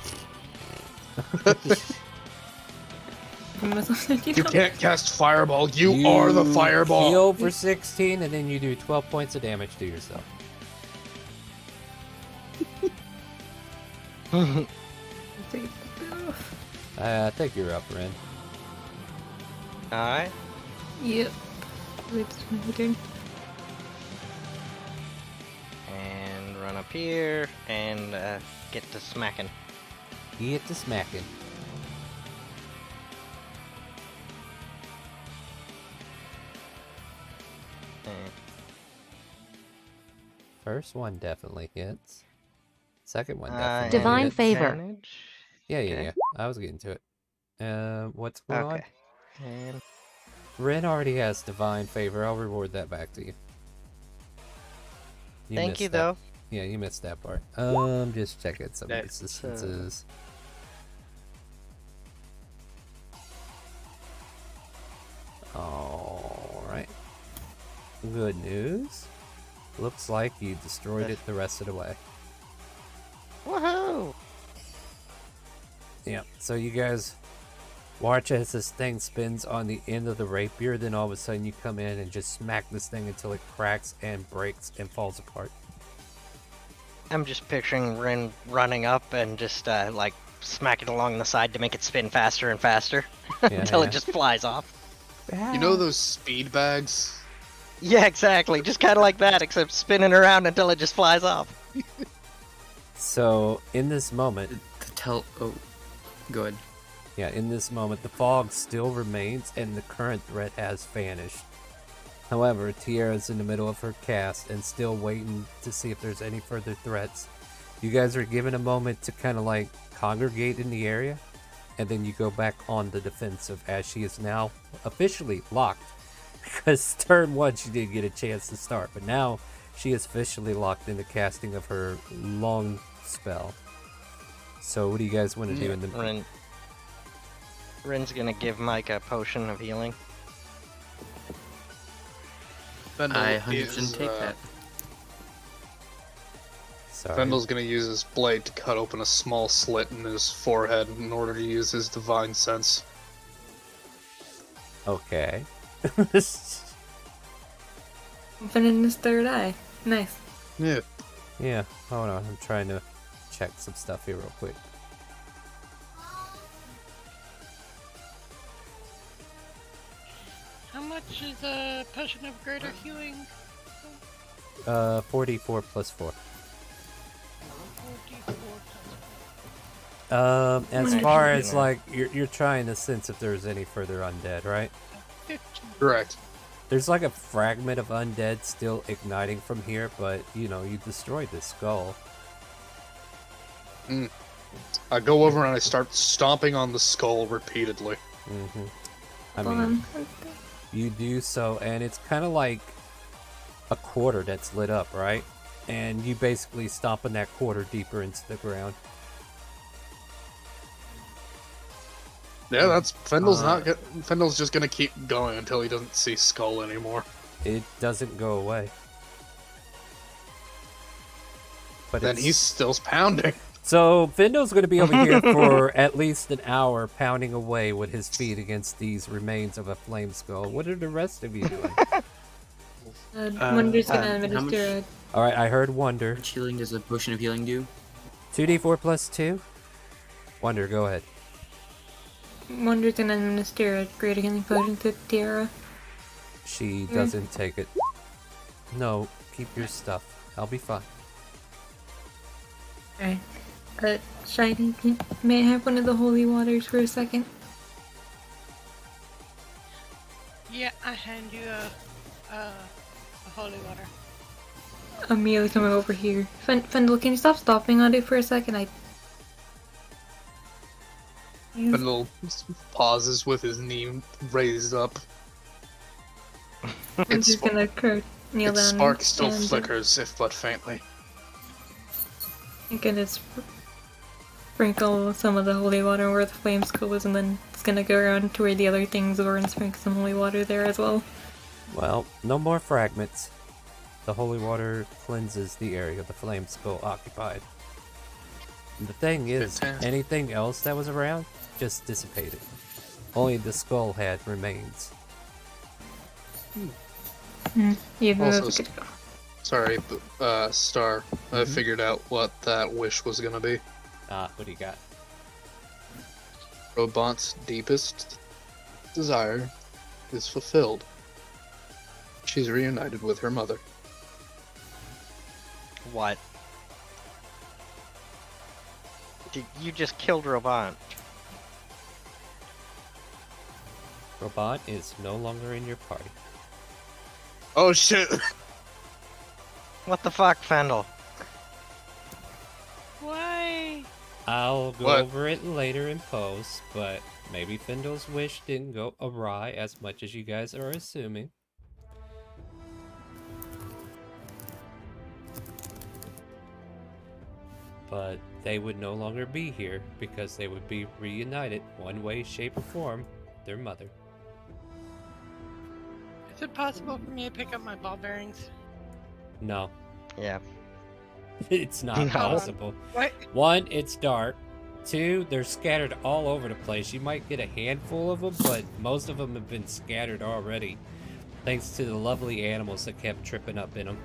You can't cast Fireball. You are the Fireball. Heal for 16, and then you do 12 points of damage to yourself. I think you're up, Ren. Alright. Yep. It's my turn. And run up here and get to smacking. Get to smacking. First one definitely hits. Second one definitely Divine hits. favor. Yeah. I was getting to it. What's going on? And Ren already has divine favor. I'll reward that back to you. thank you, that. though. Yeah, you missed that part. Just checking some resistances. Alright. Good news. Looks like you destroyed it the rest of the way. Woohoo! Yeah, so you guys watch as this thing spins on the end of the rapier, then all of a sudden you come in and just smack this thing until it cracks and breaks and falls apart. I'm just picturing Rin running up and just like smack it along the side to make it spin faster and faster until it just flies off. You know those speed bags? Yeah, exactly. Just kind of like that, except spinning around until it just flies off. So in this moment, go ahead. Yeah, in this moment, the fog still remains and the current threat has vanished. However, Tiara's in the middle of her cast and still waiting to see if there's any further threats. You guys are given a moment to kind of like congregate in the area, and then you go back on the defensive as she is now officially locked. Because turn 1 she didn't get a chance to start, but now she is officially locked in the casting of her long spell. So what do you guys want to do in the... Rin's gonna give Mike a potion of healing. I 100% take that. Sorry. Fendel's gonna use his blade to cut open a small slit in his forehead in order to use his divine sense. Okay. Opening his third eye. Nice. Yeah. Yeah, hold on. I'm trying to check some stuff here real quick. How much is a potion of greater healing? 44 plus 4. 44 plus 4. As far as like you're trying to sense if there's any further undead, right? 15. Correct. There's like a fragment of undead still igniting from here, but you know, you destroyed the skull. I go over and I start stomping on the skull repeatedly. I mean, you do so, and it's kind of like a quarter that's lit up, right? And you basically stomping that quarter deeper into the ground. Yeah, that's Fendel's Fendel's just gonna keep going until he doesn't see skull anymore. It doesn't go away. But then he's still pounding. So Findel's going to be over here for at least an hour, pounding away with his feet against these remains of a flame skull. What are the rest of you doing? Wonder's gonna administer it. Alright, I heard Wonder. How much healing does a potion of healing do? 2d4 plus 2? Wonder, go ahead. Wonder's gonna administer a greater healing potion to Tiara. She doesn't take it. No, keep your stuff. I'll be fine. Alright. Shiny, may I have one of the holy waters for a second? Yeah, I hand you a holy water. Amelia coming over here. Fendel, can you stop stomping on it for a second? Fendel pauses with his knee raised up. I'm just gonna kneel down. Spark still flickers, if but faintly. I'm gonna sprinkle some of the holy water where the flame skull is, and then it's gonna go around to where the other things were and sprinkle some holy water there as well. Well, no more fragments. The holy water cleanses the area the flame skull occupied. And the thing is, anything else that was around just dissipated. Only the skull had remains. Also, sorry, but, Star, I figured out what that wish was gonna be. What do you got? Robot's deepest desire is fulfilled. She's reunited with her mother. What? You just killed Robot. Robot is no longer in your party. Oh shit! What the fuck, Fendel? Why? I'll go over it later in post, but maybe Findel's wish didn't go awry as much as you guys are assuming. But they would no longer be here because they would be reunited one way, shape, or form, their mother. Is it possible for me to pick up my ball bearings? No. Yeah. It's not No. possible. What? 1, it's dark. 2, they're scattered all over the place. You might get a handful of them, but most of them have been scattered already, thanks to the lovely animals that kept tripping up in them.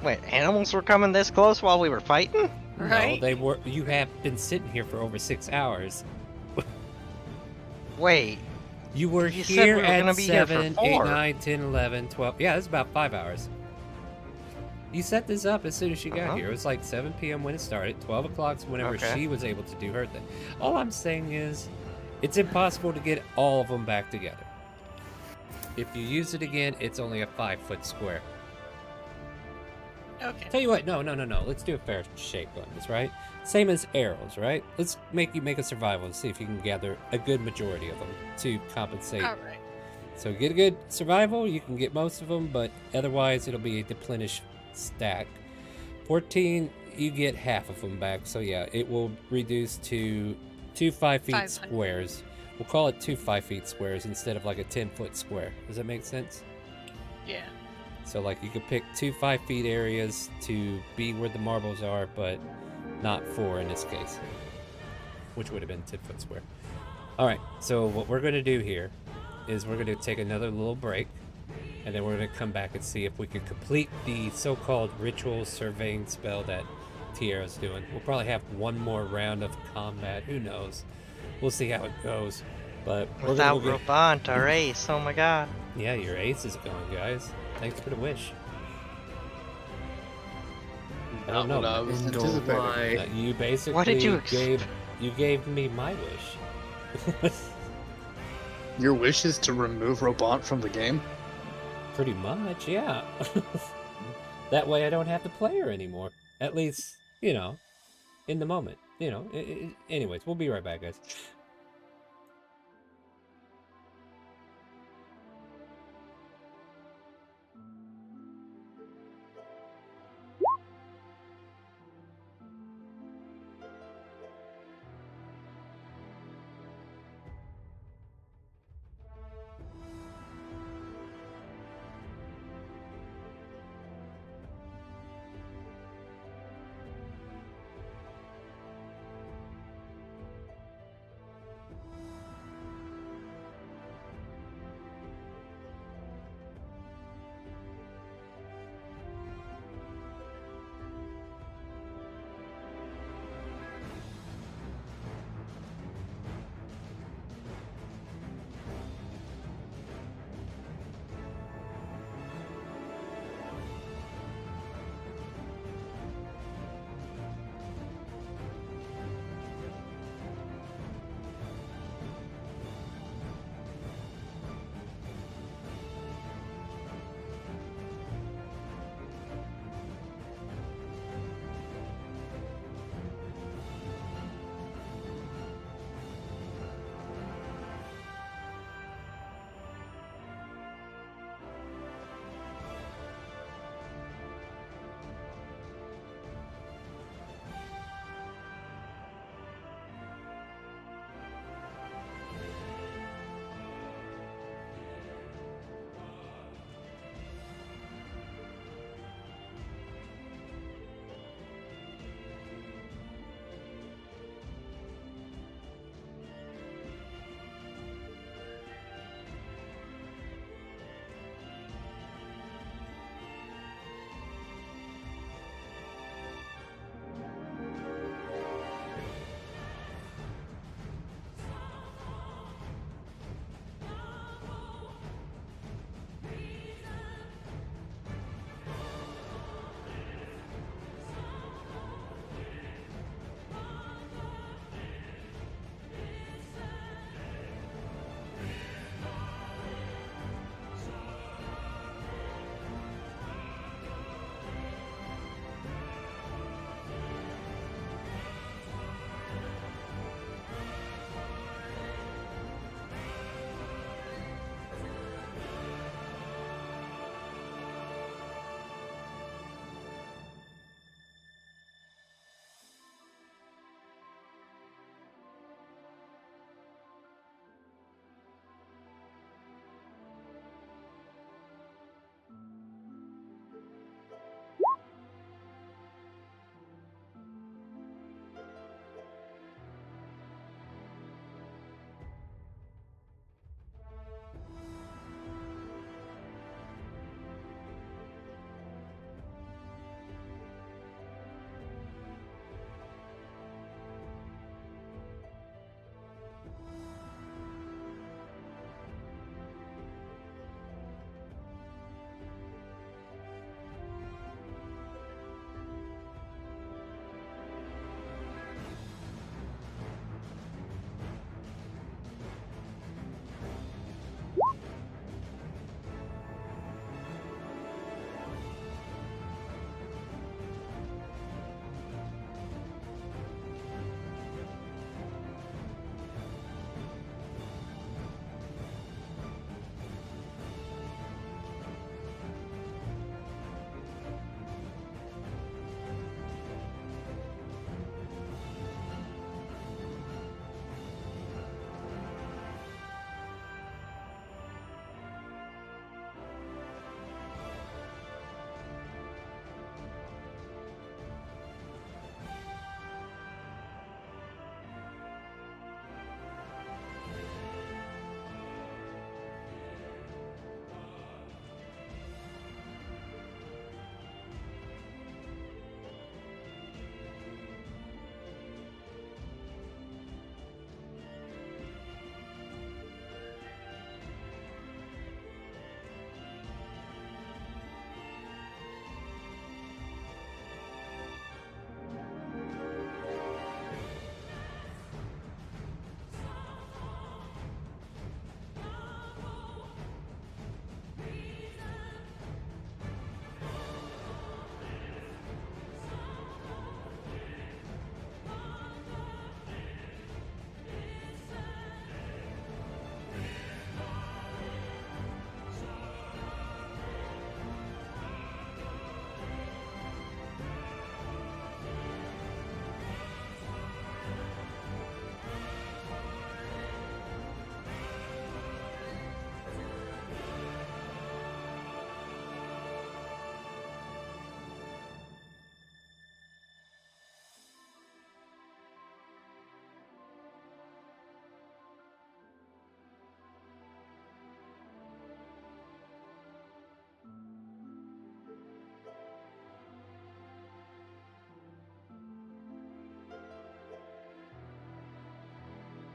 Wait, animals were coming this close while we were fighting? Right? No, they were. You have been sitting here for over 6 hours. Wait. You were You said here we were at gonna be here for 7, 8, 4. 9, 10, 11, 12. Yeah, it's about 5 hours. You set this up as soon as she got here. It was like 7 p.m. when it started. 12 o'clock's whenever she was able to do her thing. All I'm saying is, it's impossible to get all of them back together. If you use it again, it's only a 5-foot square. Okay. Tell you what, no. Let's do a fair shake on this, right? Same as arrows, right? Let's make a survival and see if you can gather a good majority of them to compensate. All right. So get a good survival, you can get most of them, but otherwise it'll be a deplenish stack. 14, you get half of them back, so yeah, it will reduce to 2 5-feet squares. We'll call it 2 5-feet squares instead of like a 10-foot square. Does that make sense? Yeah. So like you could pick 2 5-feet areas to be where the marbles are, but not 4 in this case, which would have been 10-foot square. All right, so what we're going to do here is we're going to take another little break, and then we're going to come back and see if we can complete the so-called ritual surveying spell that Tierra's doing. We'll probably have one more round of combat. Who knows? We'll see how it goes. But without Robant, our ace, oh my god. Yeah, your ace is going, guys. Thanks for the wish. I don't know. What I was anticipating. You basically What did you gave me my wish. Your wish is to remove Robant from the game? Pretty much, yeah. That way I don't have to play her anymore. At least, you know, in the moment. You know, anyways, we'll be right back, guys.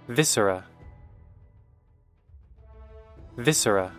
Viscera. Viscera.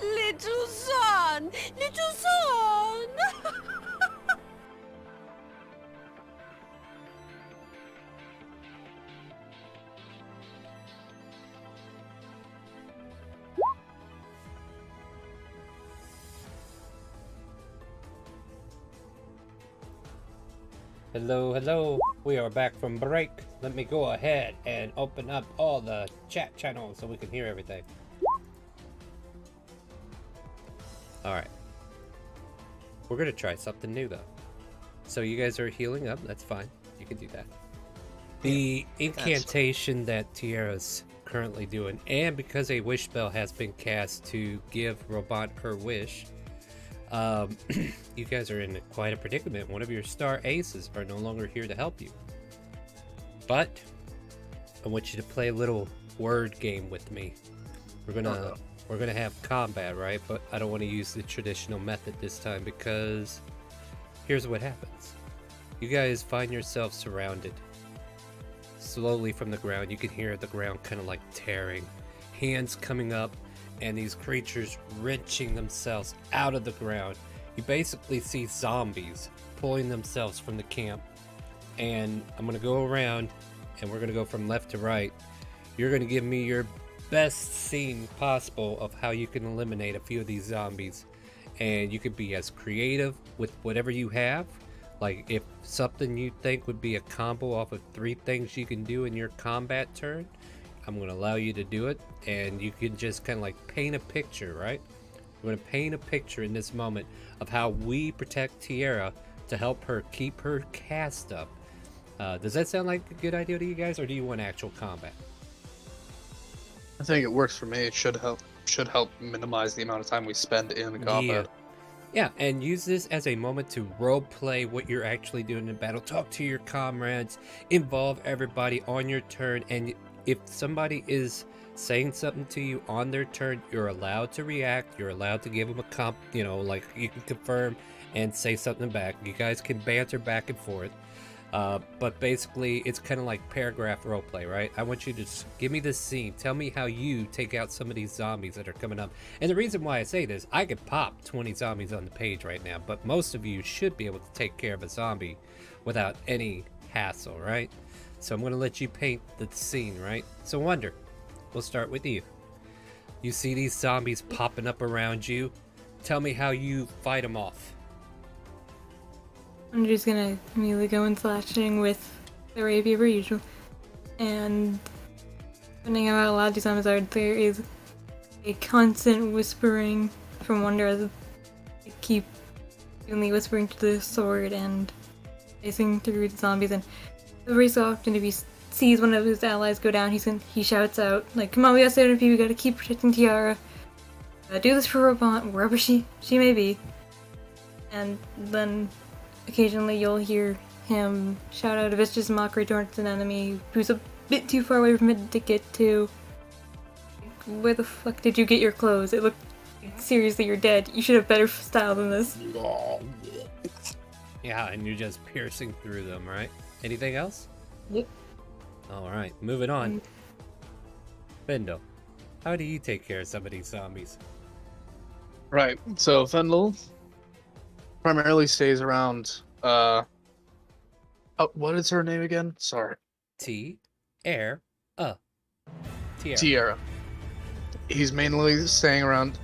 Little son! Little son! Hello, hello. We are back from break. Let me go ahead and open up all the chat channels so we can hear everything. Alright. We're gonna try something new, though. So you guys are healing up. That's fine. You can do that. The incantation that Tiara's currently doing, and because a wish spell has been cast to give Robot her wish, you guys are in quite a predicament. One of your star aces are no longer here to help you. But I want you to play a little word game with me. We're gonna have combat, right? But I don't want to use the traditional method this time because here's what happens. You guys find yourself surrounded. Slowly from the ground, you can hear the ground kind of like tearing, hands coming up, and these creatures wrenching themselves out of the ground. You basically see zombies pulling themselves from the camp. And I'm going to go around, and we're going to go from left to right. You're going to give me your best scene possible of how you can eliminate a few of these zombies. And you could be as creative with whatever you have. Like if something you think would be a combo off of 3 things you can do in your combat turn, I'm going to allow you to do it. And you can just kind of like paint a picture, right? We're going to paint a picture in this moment of how we protect Tiara to help her keep her cast up. Does that sound like a good idea to you guys, or do you want actual combat? I think it works for me. It should help minimize the amount of time we spend in combat. Yeah, and use this as a moment to role play what you're actually doing in battle. Talk to your comrades, involve everybody on your turn, and if somebody is saying something to you on their turn, you're allowed to react. You're allowed to give them a like you can confirm and say something back. You guys can banter back and forth. But basically, it's kind of like paragraph roleplay, right? I want you to just give me this scene. Tell me how you take out some of these zombies that are coming up. And the reason why I say this, I could pop 20 zombies on the page right now, but most of you should be able to take care of a zombie without any hassle, right? So I'm going to let you paint the scene, right? So Wonder, we'll start with you. You see these zombies popping up around you. Tell me how you fight them off. I'm just gonna immediately go in slashing with the rapier per usual. And finding out how loud these zombies are, there is a constant whispering from Wonder as they keep only whispering to the sword and chasing through the zombies. And every so often, if he sees one of his allies go down, he shouts out, like, "Come on, we gotta stay on we gotta keep protecting Tiara. Do this for Robot, wherever she may be." And then occasionally you'll hear him shout out a vicious mockery towards an enemy who's a bit too far away from it to get to. Where the fuck did you get your clothes? It looked seriously, you're dead. You should have better style than this. Yeah, and you're just piercing through them, right? Anything else? Yep. Alright, moving on. Fendel, how do you take care of some of these zombies? Right, so Fendel primarily stays around, what is her name again? Sorry. Tiara. Tiara. He's mainly staying around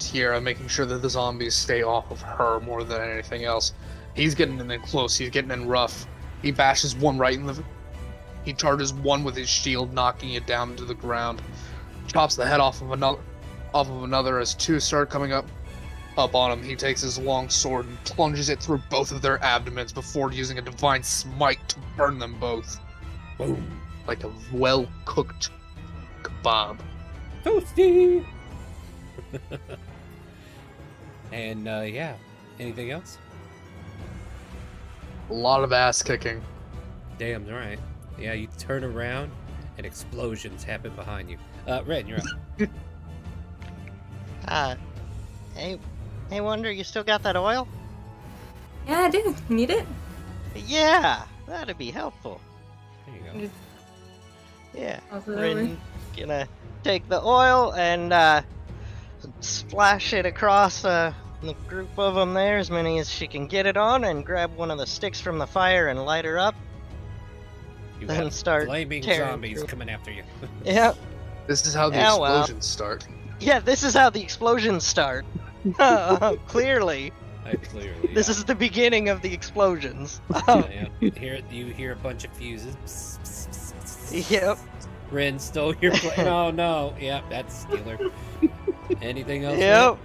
Tiara, making sure that the zombies stay off of her more than anything else. He's getting in close, he's getting in rough. He bashes one right in the... He charges one with his shield, knocking it down to the ground. Chops the head off of another as 2 start coming up on him. He takes his long sword and plunges it through both of their abdomens before using a divine smite to burn them both. Boom. Like a well-cooked kebab. Toasty! And, yeah. Anything else? A lot of ass kicking. Damn right. Yeah, you turn around and explosions happen behind you. Red, you're up. Hey, Wonder, you still got that oil? Yeah, I do. Need it? Yeah, that'd be helpful. There you go. Yeah. Rin gonna take the oil and splash it across the group of them there, as many as she can get it on, and grab one of the sticks from the fire and light her up. You then have start flaming zombies coming after you. Yep. This is how the explosions start. Yeah, this is how the explosions start. Clearly. Clearly. This is the beginning of the explosions. Yeah. You hear a bunch of fuses. Yep. Rin stole your plane. Oh no. Yep, that's Steeler. Anything else? Yep.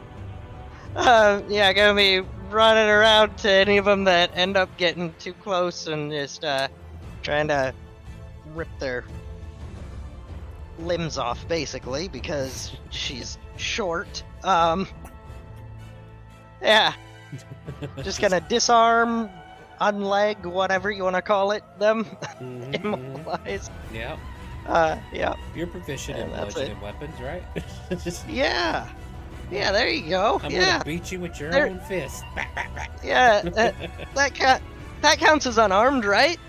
Yeah, gonna be running around to any of them that end up getting too close and just trying to rip their limbs off, basically, because she's short. Yeah. Just gonna disarm, unleg, whatever you want to call it, them. Immobilize. Yeah. Yeah. You're proficient in bludgeoning weapons, right? Yeah. Yeah, there you go. I'm yeah. gonna beat you with your own fist. Yeah, that counts as unarmed, right?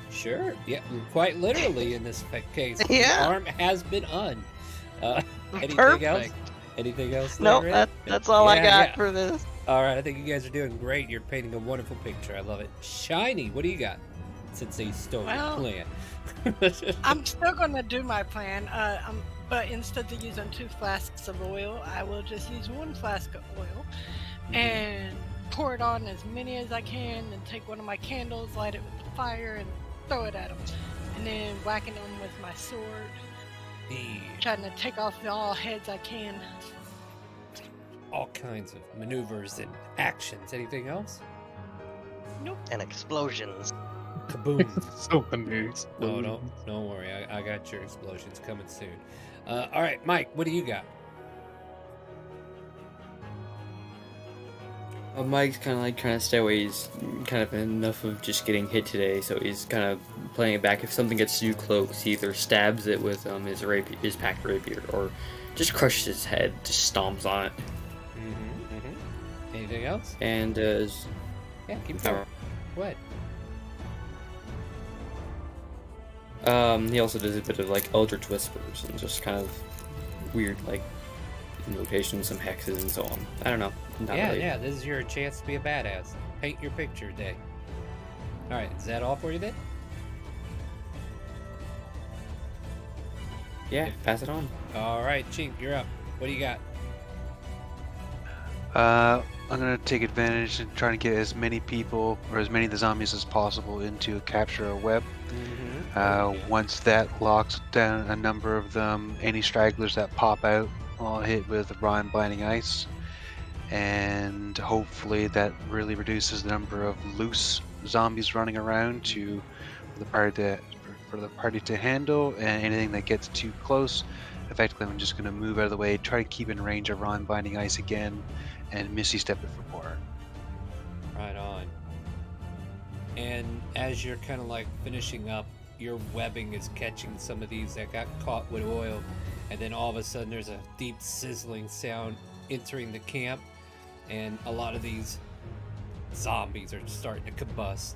Sure. Yeah, quite literally in this case. Yeah. The arm has been anything Perfect. else? Anything else? No, there, that's all I got for this. All right, I think you guys are doing great. You're painting a wonderful picture. I love it. Shiny, what do you got? Since they stole your plan. I'm still gonna do my plan. But instead of using 2 flasks of oil, I will just use 1 flask of oil and pour it on as many as I can, and take one of my candles, light it with the fire, and throw it at them, and then whacking them with my sword, trying to take off all heads I can. All kinds of maneuvers and actions. Anything else? Nope. And explosions. Kaboom. So many. No, don't worry. I got your explosions coming soon. All right, Mike, what do you got? Mike's kind of like trying to stay away. He's kind of enough of just getting hit today, so he's kind of playing it back. If something gets too close, he either stabs it with his packed rapier, or just crushes its head, just stomps on it. Anything else? And yeah, keep going. What? He also does a bit of like Eldritch Whispers and just kind of weird like notations, some hexes and so on. I don't know. Yeah, this is your chance to be a badass. Paint your picture day. Alright, is that all for you then? Yeah, pass it on. Alright, Chink, you're up. What do you got? I'm gonna take advantage and try to get as many people, or as many of the zombies as possible, into capture a web. Once that locks down a number of them, any stragglers that pop out, I'll hit with raw and blinding ice, and hopefully that really reduces the number of loose zombies running around for the party to handle, and anything that gets too close, effectively I'm just going to move out of the way, try to keep in range of raw and blinding ice again, and Misty Step it for more. Right on. And as you're kind of like finishing up, your webbing is catching some of these that got caught with oil, and then all of a sudden there's a deep sizzling sound entering the camp, and a lot of these zombies are starting to combust,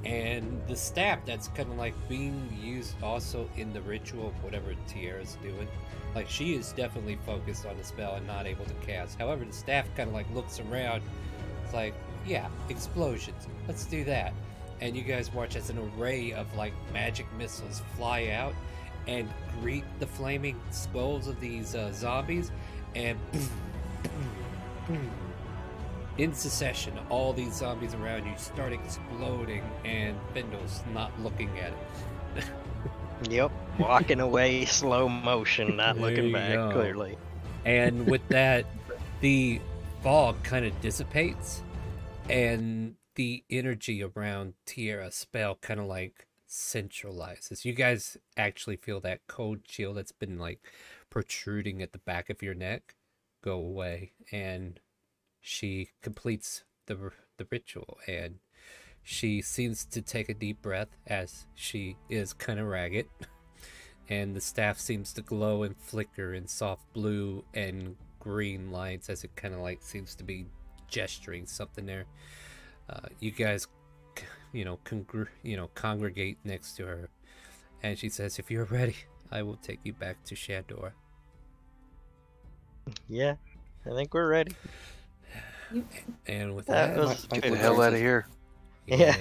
and the staff that's kind of like being used also in the ritual, whatever Tiara's doing, like she is definitely focused on the spell and not able to cast. However, the staff kind of like looks around, it's like, yeah, explosions, let's do that. And you guys watch as an array of like magic missiles fly out and greet the flaming skulls of these zombies, and boom, boom, boom. In succession, all these zombies around you start exploding, and Bindle's not looking at it. Yep, walking away, slow motion, not looking back, go. clearly. And with that, the fog kind of dissipates, and the energy around Tiara's spell kind of like centralizes. You guys actually feel that cold chill that's been like protruding at the back of your neck go away, and she completes the ritual, and she seems to take a deep breath as she is kind of ragged, and the staff seems to glow and flicker in soft blue and green lights as it kind of like seems to be gesturing something there. You guys, congregate next to her, and she says, "If you're ready, I will take you back to Shandor." Yeah, I think we're ready. And with that, get the hell out of here. Yeah.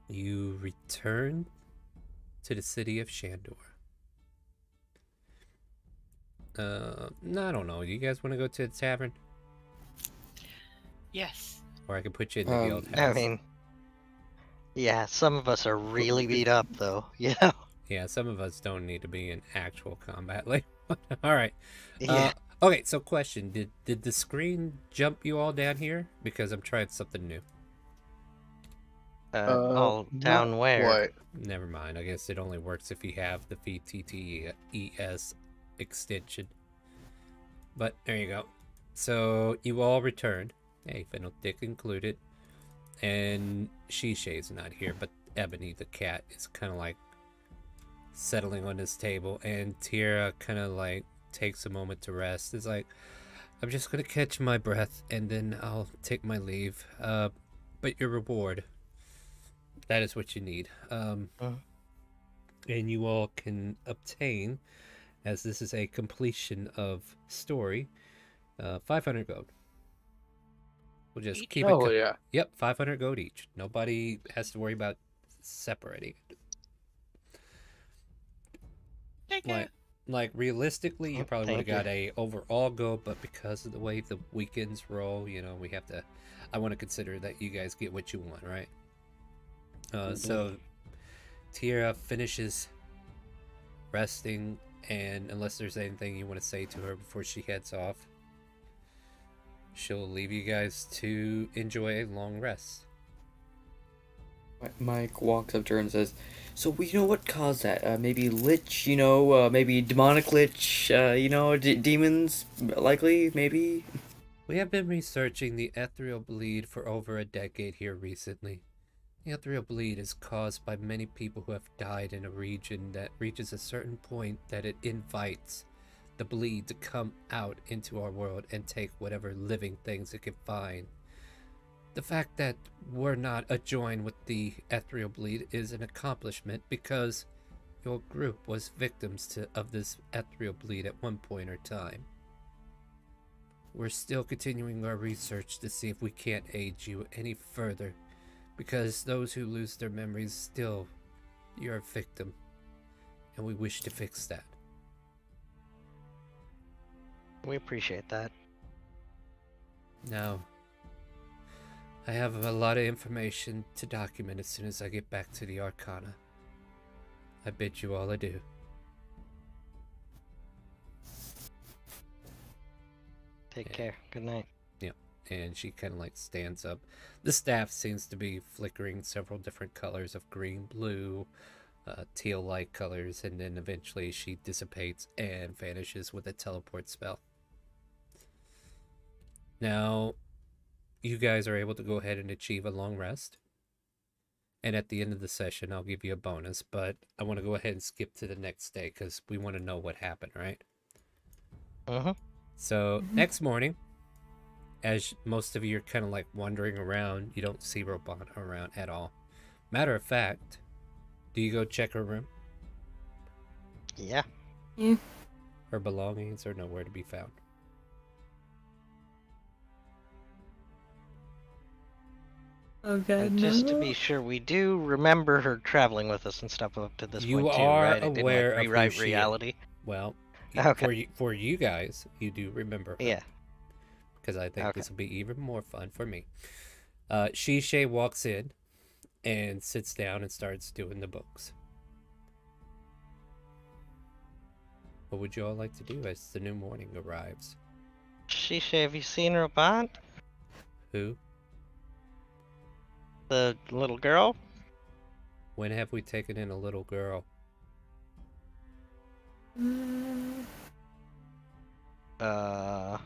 You return to the city of Shandor. I don't know. You guys want to go to the tavern? Yes. Or I can put you in the guild house. I mean, yeah, some of us are really beat up, though. Yeah. Yeah, some of us don't need to be in actual combat. Like, All right. Yeah. Okay, so question. Did the screen jump you all down here? Because I'm trying something new. All not down where? quite. Never mind. I guess it only works if you have the VTTES extension. But there you go. So you all returned. Hey, Fennel Dick included. And Shishay's not here, but Ebony the cat is kind of like settling on this table. And Tira kind of like takes a moment to rest. It's like, I'm just going to catch my breath and then I'll take my leave. But your reward, that is what you need. And you all can obtain, as this is a completion of story, 500 gold. We'll just keep it. Oh, yeah. Yep, 500 gold each. Nobody has to worry about separating it. Like realistically, you probably would have got a overall gold, but because of the way the weekends roll, you know, we have to. I want to consider that you guys get what you want, right? So Tira finishes resting, and unless there's anything you want to say to her before she heads off, she'll leave you guys to enjoy a long rest. Mike walks up to her and says, so we know what caused that. Maybe lich, you know, maybe demonic lich, you know, demons, likely, maybe? We have been researching the ethereal bleed for over a decade here recently. The ethereal bleed is caused by many people who have died in a region that reaches a certain point that it invites the bleed to come out into our world and take whatever living things it can find. The fact that we're not adjoined with the ethereal bleed is an accomplishment because your group was victims of this ethereal bleed at one point or time. We're still continuing our research to see if we can't aid you any further, because those who lose their memories still, you're a victim, and we wish to fix that. We appreciate that. Now, I have a lot of information to document as soon as I get back to the Arcana. I bid you all adieu. Take care. Good night. Yeah, and she kind of like stands up. The staff seems to be flickering several different colors of green, blue, teal-like colors, and then eventually she dissipates and vanishes with a teleport spell. Now, you guys are able to go ahead and achieve a long rest. And at the end of the session, I'll give you a bonus, but I want to go ahead and skip to the next day because we want to know what happened, right? So, next morning, as most of you are kind of like wandering around, you don't see Robot around at all. Matter of fact, do you go check her room? Yeah. Yeah. Her belongings are nowhere to be found. Oh god, And just to be sure, we do remember her traveling with us and stuff up to this You point too, are right? It aware didn't, like, of rewrite who she is. reality. Well, Okay. for you guys, you do remember her. Yeah. Because I think Okay. this will be even more fun for me. Shishay walks in and sits down and starts doing the books. What would you all like to do as the new morning arrives? Shisha, have you seen Robot? Who? The little girl? When have we taken in a little girl? Oh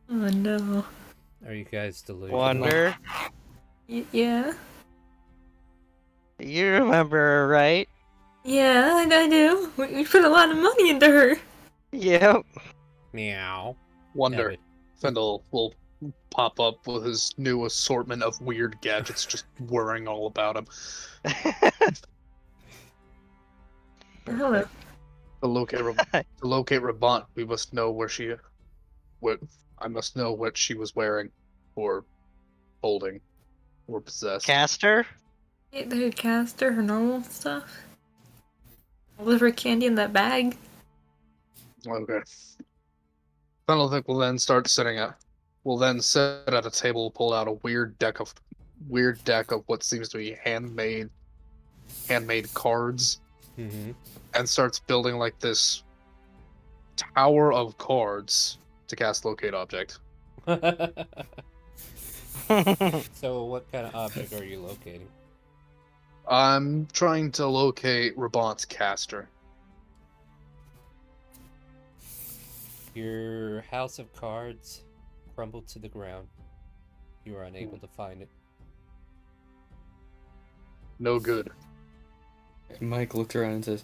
no. Are you guys delusional? Wonder. Yeah. You remember her, right? Yeah, I do. We put a lot of money into her. Yep. Meow. Wonder. Evan. Fendel will pop up with his new assortment of weird gadgets, just whirring all about him. Hello. To locate Rabant, we must know I must know what she was wearing, or holding, or possessed. Caster? The caster, her normal stuff. All of her candy in that bag. Okay. Fendelvic will then start sitting at. Will then sit at a table, pull out a weird deck of what seems to be handmade cards, Mm-hmm. and starts building like this tower of cards to cast Locate Object. So what kind of object are you locating? I'm trying to locate Rabant's caster. Your house of cards crumbled to the ground. You are unable to find it. No good. Mike looks around and says,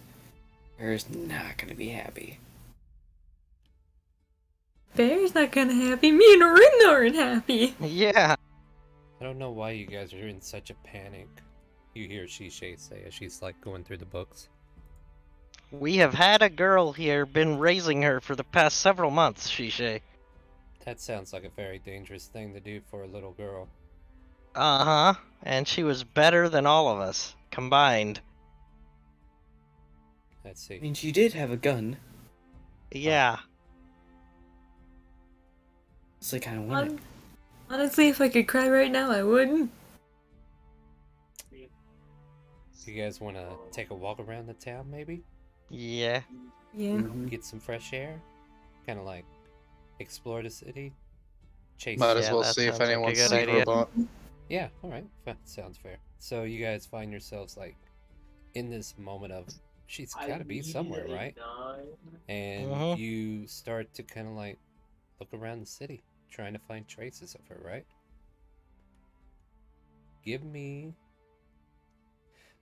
Bear's not gonna be happy. Bear's not gonna happy. Me and Rin aren't happy. Yeah. I don't know why you guys are in such a panic. You hear Shishay say as she's like going through the books. We have had a girl here, been raising her for the past several months, Shishay. That sounds like a very dangerous thing to do for a little girl. Uh-huh. And she was better than all of us, combined. Let's see. I mean, she did have a gun. Yeah. So I kind of want it. Honestly, if I could cry right now, I would. You guys want to take a walk around the town, maybe? Yeah. Yeah. Get some fresh air? Kind of like explore the city? Chase. Might as Yeah, well that see if sounds like a anyone's good seen idea. Rabant. Yeah, alright. Sounds fair. So you guys find yourselves like in this moment of she's gotta be somewhere, right? And you start to kind of like look around the city, trying to find traces of her, right? Give me...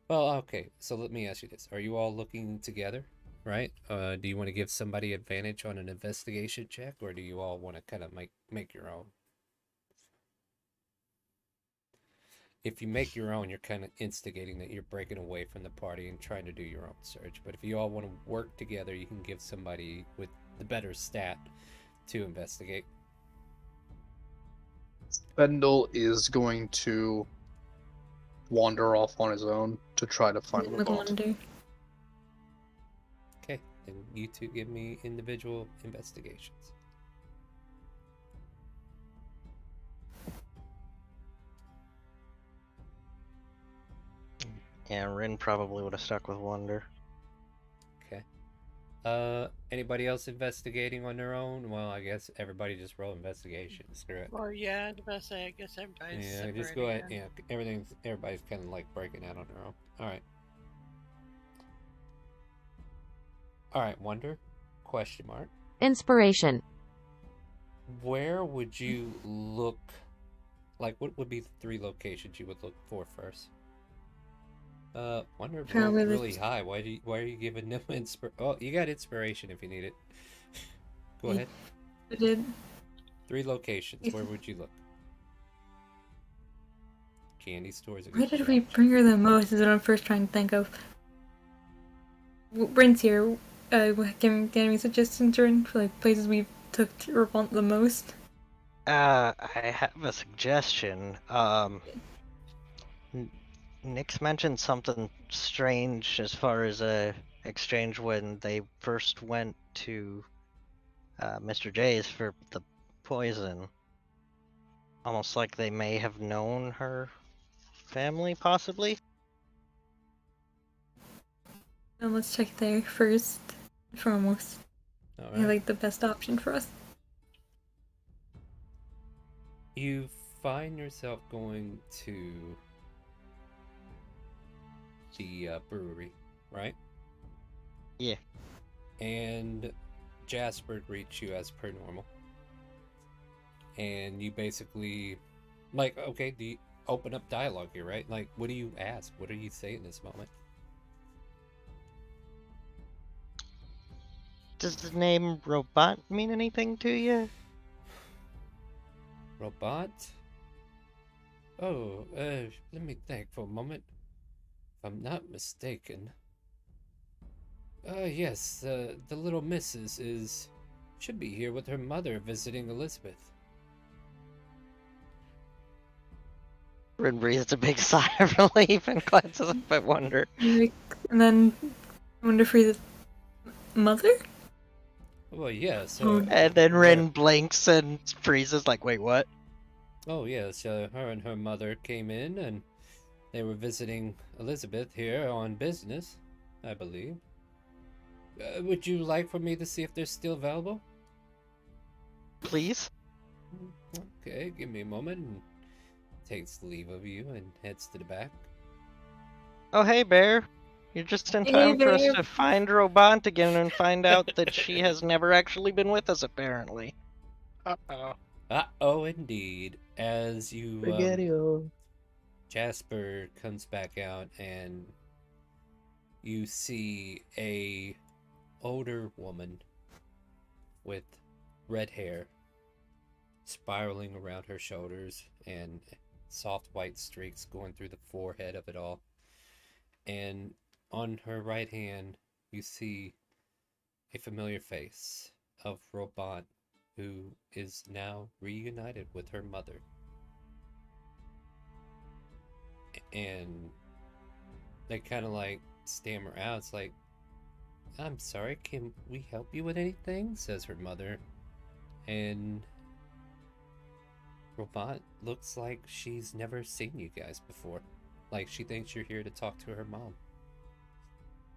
Well, okay, so let me ask you this. Are you all looking together, right? Do you want to give somebody advantage on an investigation check, or do you all want to kind of make your own? If you make your own, you're kind of instigating that you're breaking away from the party and trying to do your own search. But if you all want to work together, you can give somebody with the better stat to investigate. Spendel is going to wander off on his own to try to find With Rabant. wonder. Okay, then you two give me individual investigations. Yeah, Rin probably would have stuck with Wonder. Okay. Anybody else investigating on their own? Well, I guess everybody just roll investigation. Screw it. Or yeah, the best say I guess everybody's Yeah, just go ahead. separating. Yeah, everybody's kind of like breaking out on their own. All right. All right, Wonder? Question mark. Inspiration. Where would you look? Like, what would be the 3 locations you would look for first? Wonder Probably really high. Why are you giving them Oh, you got inspiration if you need it. Go ahead. I did. 3 locations. Where would you look? Candy stores. Where did we bring her the most is what I'm first trying to think of. Rin's here. Give me suggestions, Rin, for like places we took to Rabant the most. I have a suggestion. Nick's mentioned something strange as far as a exchange when they first went to Mr. J's for the poison. Almost like they may have known her family, possibly. Then let's check there first, foremost. All I right. like the best option for us. You find yourself going to the brewery, right? Yeah. And Jasper greets you as per normal. And you basically, like, okay, do you open up dialogue here, right? Like, what do you ask? What do you say in this moment? Does the name Robot mean anything to you? Robot? Oh, let me think for a moment. If I'm not mistaken. Yes, the little missus should be here with her mother visiting Elizabeth. Rin breathes a big sigh of relief and glances up at Wonder. And then I wonder if he's mother? Well, yeah, Oh. so... And then Rin blinks and freezes like, wait, what? Oh, yeah, so her and her mother came in and they were visiting Elizabeth here on business, I believe. Would you like for me to see if they're still available? Please? Okay, give me a moment. And takes leave of you and heads to the back. Oh, hey, Bear. You're just in Hey, time for us Bear. to find Robant again and find out that she has never actually been with us, apparently. Uh-oh. Uh-oh, indeed. As you, Spaghetti-o. Jasper comes back out and you see a older woman with red hair spiraling around her shoulders and soft white streaks going through the forehead of it all. And on her right hand, you see a familiar face of Robot, who is now reunited with her mother. And they kind of like stammer out. It's like, I'm sorry, can we help you with anything? Says her mother. And Robot looks like she's never seen you guys before. Like she thinks you're here to talk to her mom.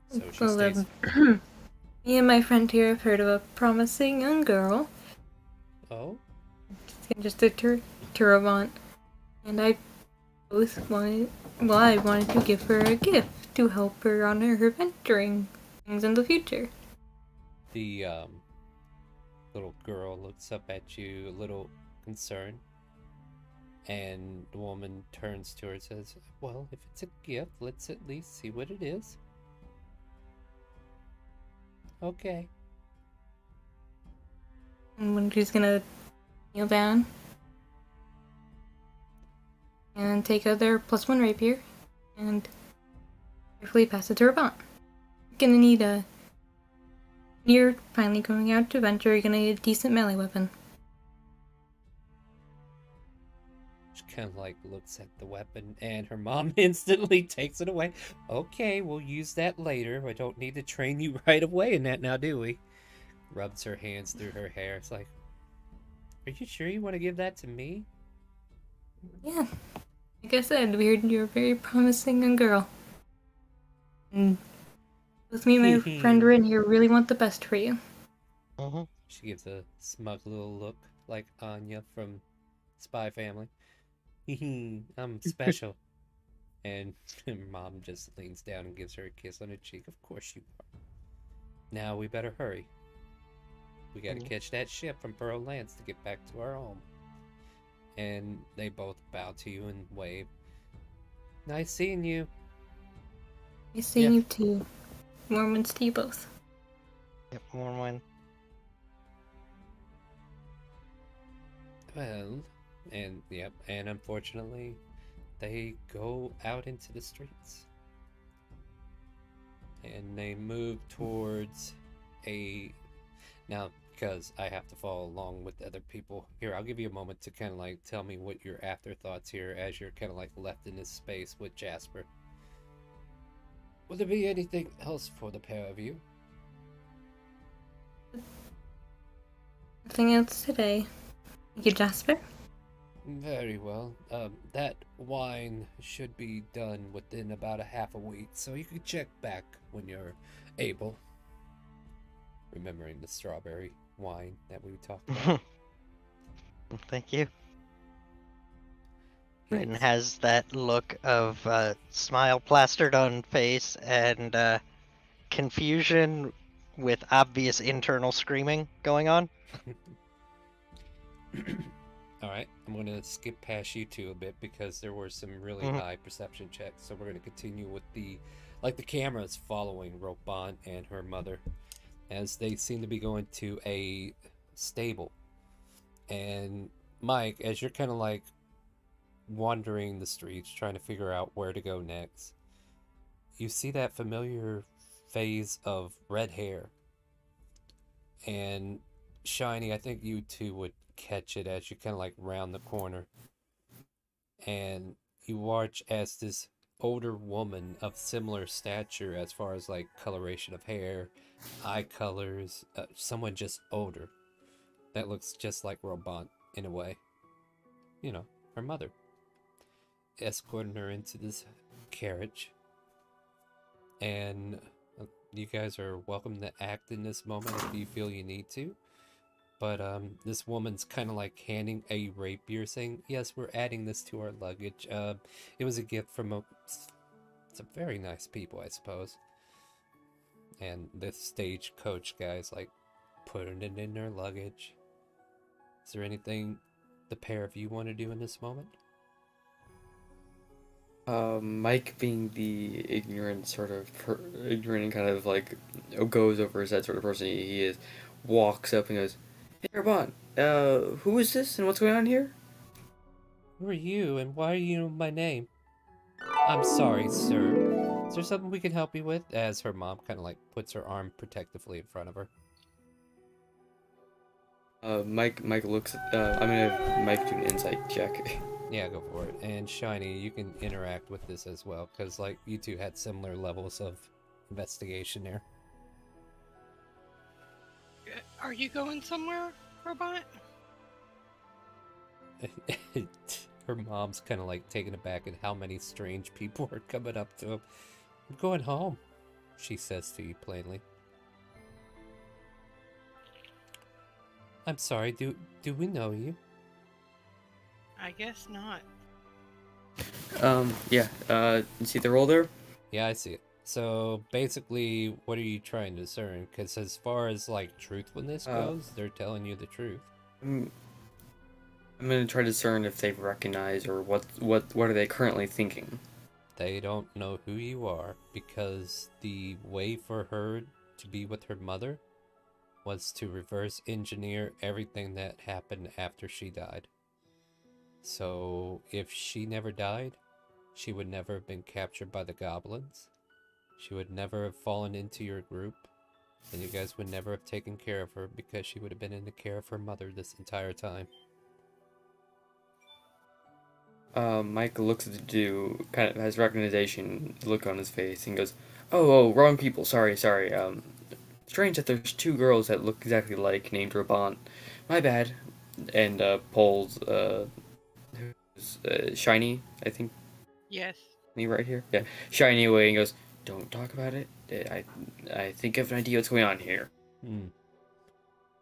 So she stays. Me and my friend here have heard of a promising young girl. Oh? Just a Turavant. And I wanted to give her a gift to help her on her venturing things in the future. The little girl looks up at you a little concerned. And the woman turns to her and says, well, if it's a gift, let's at least see what it is. Okay. And when she's gonna kneel down and take out their +1 rapier and carefully pass it to her bond. Gonna need a... You're finally going out to venture, you're gonna need a decent melee weapon. She kind of like looks at the weapon and her mom instantly takes it away. Okay, we'll use that later. I don't need to train you right away in that now, do we? Rubs her hands through her hair. It's like, are you sure you want to give that to me? Yeah. Like I said, we heard you're a very promising young girl. And both me and my friend Rin here really want the best for you. She gives a smug little look like Anya from Spy Family. I'm special. And mom just leans down and gives her a kiss on the cheek. Of course you are. Now we better hurry. We gotta catch that ship from Pearl Lance to get back to our home. And they both bow to you and wave. Nice seeing you. Nice seeing you too. Warm winds to you both. Yep, warm wind. Well, and yep, and unfortunately, they go out into the streets. And they move towards a... Now, because I have to follow along with other people, here, I'll give you a moment to kind of like tell me what your afterthoughts here as you're kind of like left in this space with Jasper. Will there be anything else for the pair of you? Nothing else today. Thank you, Jasper. Very well. That wine should be done within about a half a week, so you can check back when you're able. Remembering the strawberry wine that we talked about. Thank you. Rin has that look of smile plastered on face and confusion with obvious internal screaming going on. Alright, I'm going to skip past you two a bit because there were some really high perception checks. So we're going to continue with the cameras following Robant and her mother as they seem to be going to a stable. And Mike, as you're kind of like wandering the streets trying to figure out where to go next, you see that familiar phase of red hair. And Shiny, I think you two would catch it as you kind of like round the corner. And you watch as this older woman of similar stature as far as like coloration of hair, eye colors, someone just older that looks just like Robant in a way. You know, her mother. Escorting her into this carriage. And you guys are welcome to act in this moment if you feel you need to. But this woman's kind of like handing a rapier, saying, "Yes, we're adding this to our luggage. It was a gift from some very nice people, I suppose." And the stagecoach guy's like putting it in their luggage. Is there anything the pair of you want to do in this moment? Mike, being the ignorant ignorant and kind of like goes over his head sort of person he is, walks up and goes, "Hey, Rabon, who is this and what's going on here?" Who are you and why are you know my name? I'm sorry, sir. Is there something we can help you with? As her mom kind of like puts her arm protectively in front of her. Mike looks at, I'm gonna have Mike do an insight check. Yeah, go for it. And Shiny, you can interact with this as well, because like you two had similar levels of investigation there. Are you going somewhere, Robot? Her mom's kind of like taken aback at how many strange people are coming up to him. I'm going home, she says to you plainly. I'm sorry, do we know you? I guess not. Yeah, you see the roll there? Yeah, I see it. So basically, what are you trying to discern? Because as far as like truthfulness goes, they're telling you the truth. I'm gonna try to discern if they recognize or what are they currently thinking. They don't know who you are because the way for her to be with her mother was to reverse engineer everything that happened after she died. So if she never died, she would never have been captured by the goblins. She would never have fallen into your group, and you guys would never have taken care of her because she would have been in the care of her mother this entire time. Mike looks at the dude, kind of has recognition look on his face, and goes, "Oh, wrong people. Sorry. Strange that there's two girls that look exactly alike, named Rabant. My bad." And pulls Shiny, I think. Yes. Me right here. Yeah, Shiny away and goes, "Don't talk about it. I think I have an idea what's going on here."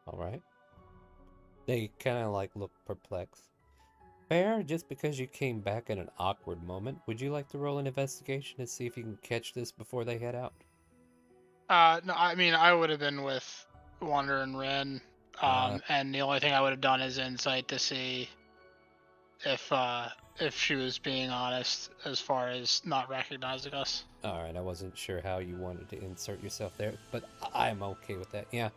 All right. They kind of like look perplexed. Fair, just because you came back in an awkward moment, would you like to roll an investigation to see if you can catch this before they head out? No, I mean, I would have been with Wander and Ren, and the only thing I would have done is insight to see if she was being honest as far as not recognizing us. Alright, I wasn't sure how you wanted to insert yourself there, but I'm okay with that, yeah.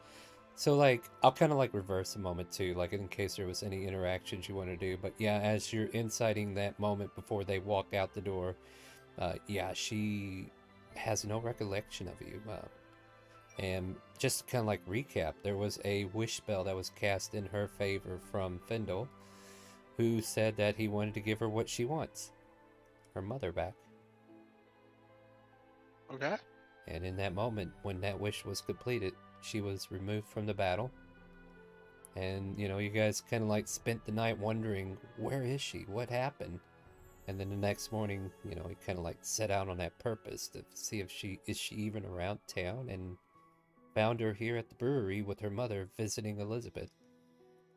So, like, I'll kind of, like, reverse a moment, too, like, in case there was any interactions you want to do. But, yeah, as you're inciting that moment before they walk out the door, yeah, she has no recollection of you. And just to kind of, like, recap, there was a wish spell that was cast in her favor from Findle, who said that he wanted to give her what she wants, her mother back. Okay. And in that moment, when that wish was completed, she was removed from the battle. And, you know, you guys kind of like spent the night wondering, where is she? What happened? And then the next morning, you know, he kind of like set out on that purpose to see if she even around town, and found her here at the brewery with her mother visiting Elizabeth.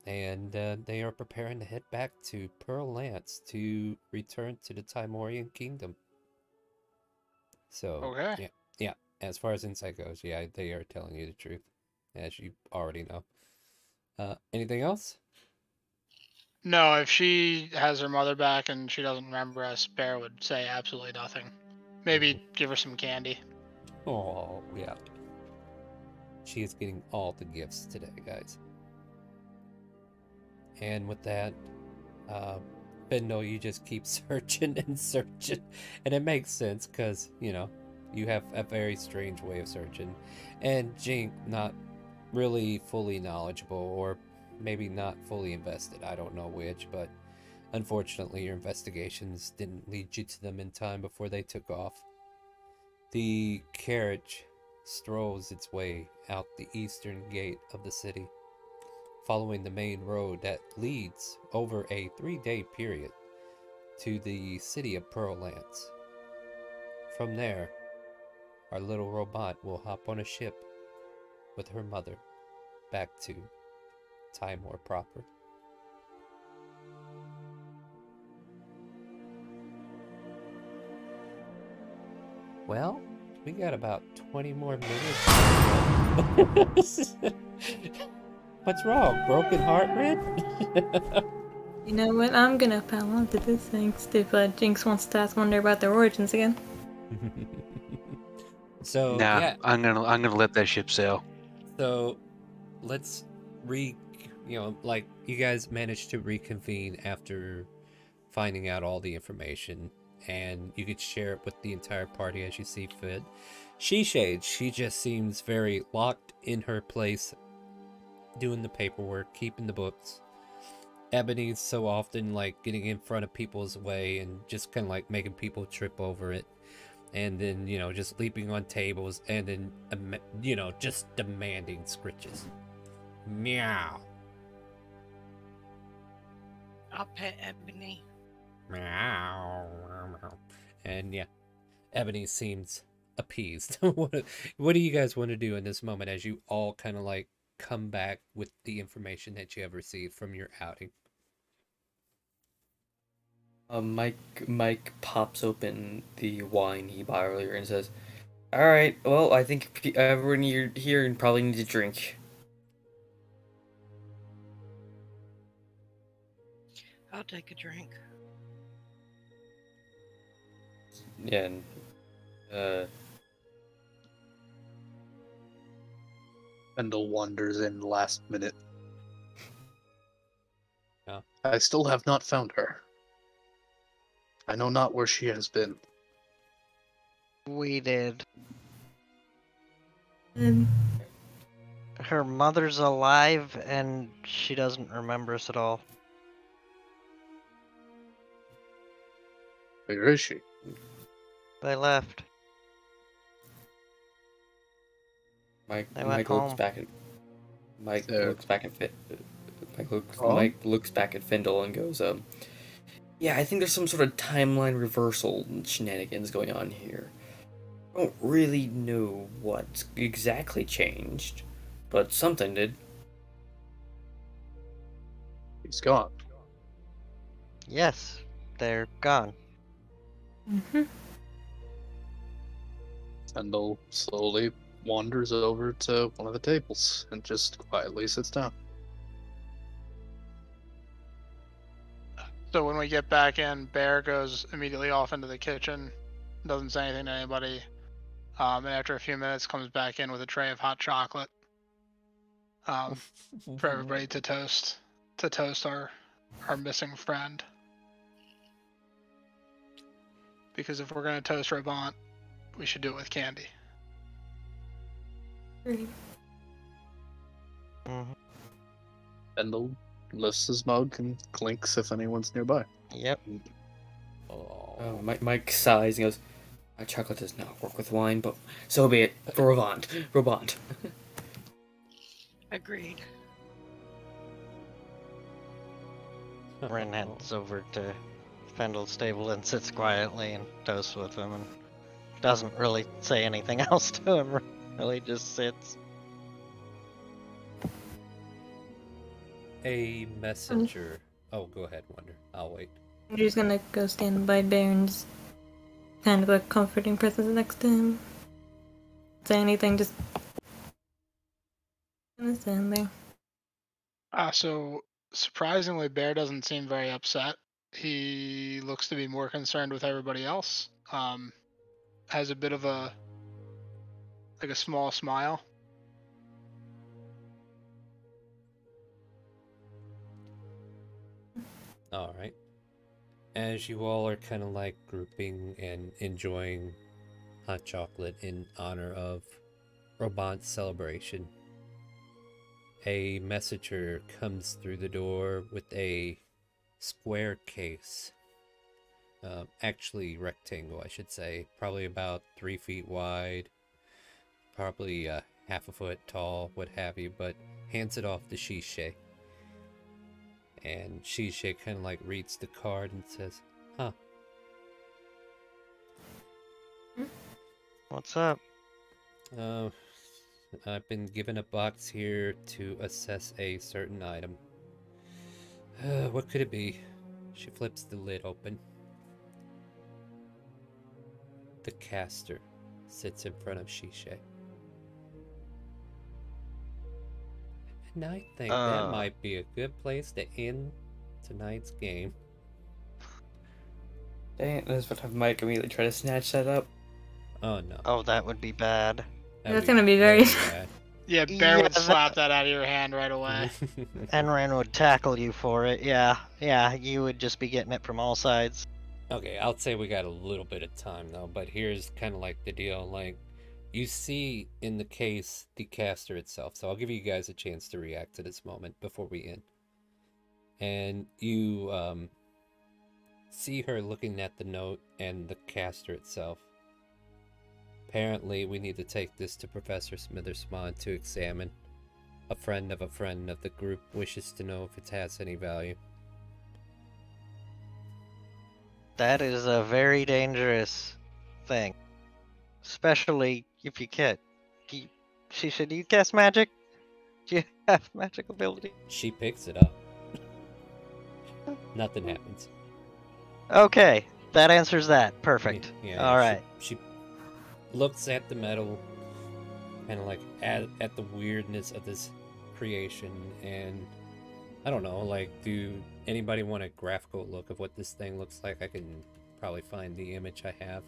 And they are preparing to head back to Pearl Lance to return to the Timorian Kingdom. So, Okay. yeah. As far as insight goes, yeah, they are telling you the truth, as you already know. Anything else? No, if she has her mother back and she doesn't remember us, Bear would say absolutely nothing. Maybe give her some candy. Oh, yeah. She is getting all the gifts today, guys. And with that, Bendel, you just keep searching and searching. And it makes sense, because, you know, you have a very strange way of searching. And Jink, not really fully knowledgeable, or maybe not fully invested. I don't know which, but unfortunately your investigations didn't lead you to them in time before they took off. The carriage strolls its way out the eastern gate of the city, following the main road that leads over a 3-day period to the city of Pearl Lance. From there, our little robot will hop on a ship with her mother back to Timor proper. Well, we got about 20 more minutes. What's wrong? Broken heart, Red? You know what? I'm gonna pile onto this thing if Jinx wants to ask Wonder about their origins again. So Nah, yeah. I'm gonna let that ship sail. So let's like you guys managed to reconvene after finding out all the information, and you could share it with the entire party as you see fit. She just seems very locked in her place, doing the paperwork, keeping the books. Ebony's so often like getting in front of people's way and just kind of like making people trip over it, and then just leaping on tables, and then just demanding scritches. Meow. I'll pet Ebony. Meow. And yeah, Ebony seems appeased. What do you guys want to do in this moment as you all kind of like come back with the information that you have received from your outing? Mike pops open the wine he bought earlier and says, "All right, well, I think everyone here probably needs a drink." I'll take a drink. Yeah, and, Pendle wanders in last minute. Yeah. I still have not found her. I know not where she has been. We did. Um, Her mother's alive, and she doesn't remember us at all. Where is she? They left. Mike They went looks home. back at Mike There. looks back at Oh? Mike looks back at Findle and goes, "Yeah, I think there's some sort of timeline reversal shenanigans going on here. I don't really know what exactly changed, but something did." He's gone. Yes, they're gone. Pendle slowly wanders over to one of the tables and just quietly sits down. So when we get back in, Bear goes immediately off into the kitchen, doesn't say anything to anybody, and after a few minutes comes back in with a tray of hot chocolate for everybody to toast our missing friend. Because if we're gonna toast Robant, we should do it with candy. Great. Mm-hmm. Pendle lifts his mug and clinks if anyone's nearby. Yep. Oh, Mike sighs and goes, "My chocolate does not work with wine, but so be it. For Robant." Agreed. Ren heads over to Fendle's table and sits quietly and toasts with him and doesn't really say anything else to him. Really just sits. A messenger. Oh, go ahead, Wonder. I'll wait. I'm just gonna go stand by Baron's kind of a comforting presence next to him. Say anything, just gonna stand there. So surprisingly, Bear doesn't seem very upset. He looks to be more concerned with everybody else. Has a bit of a small smile. All right. As you all are kind of like grouping and enjoying hot chocolate in honor of Robant's celebration, a messenger comes through the door with a square case. Actually rectangle, I should say. Probably about 3 feet wide. Probably half a foot tall, what have you, but hands it off to Shishe. And Shishe kind of like reads the card and says, "Huh. What's up?" I've been given a box here to assess a certain item. What could it be? She flips the lid open. The caster sits in front of Shisha. And I think that might be a good place to end tonight's game. Dang it, that's what I might immediately try to snatch that up. Oh no. Oh, that would be bad. That's gonna be very bad. Yeah, Bear would Yeah, slap that out of your hand right away. Enran would tackle you for it. Yeah, you would just be getting it from all sides. Okay, I'll say we got a little bit of time though, but here's kind of like the deal. Like, you see in the case the caster itself, so I'll give you guys a chance to react to this moment before we end. And you see her looking at the note and the caster itself. Apparently, we need to take this to Professor Smithersmon to examine. A friend of the group wishes to know if it has any value. That is a very dangerous thing. Especially if you can't. She should you cast magic? Do you have magic ability? She picks it up. Nothing happens. Okay, that answers that. Perfect. Yeah, Alright. She looks at the metal, kind of like at the weirdness of this creation, and I don't know, like, do anybody want a graphical look of what this thing looks like? I can probably find the image I have.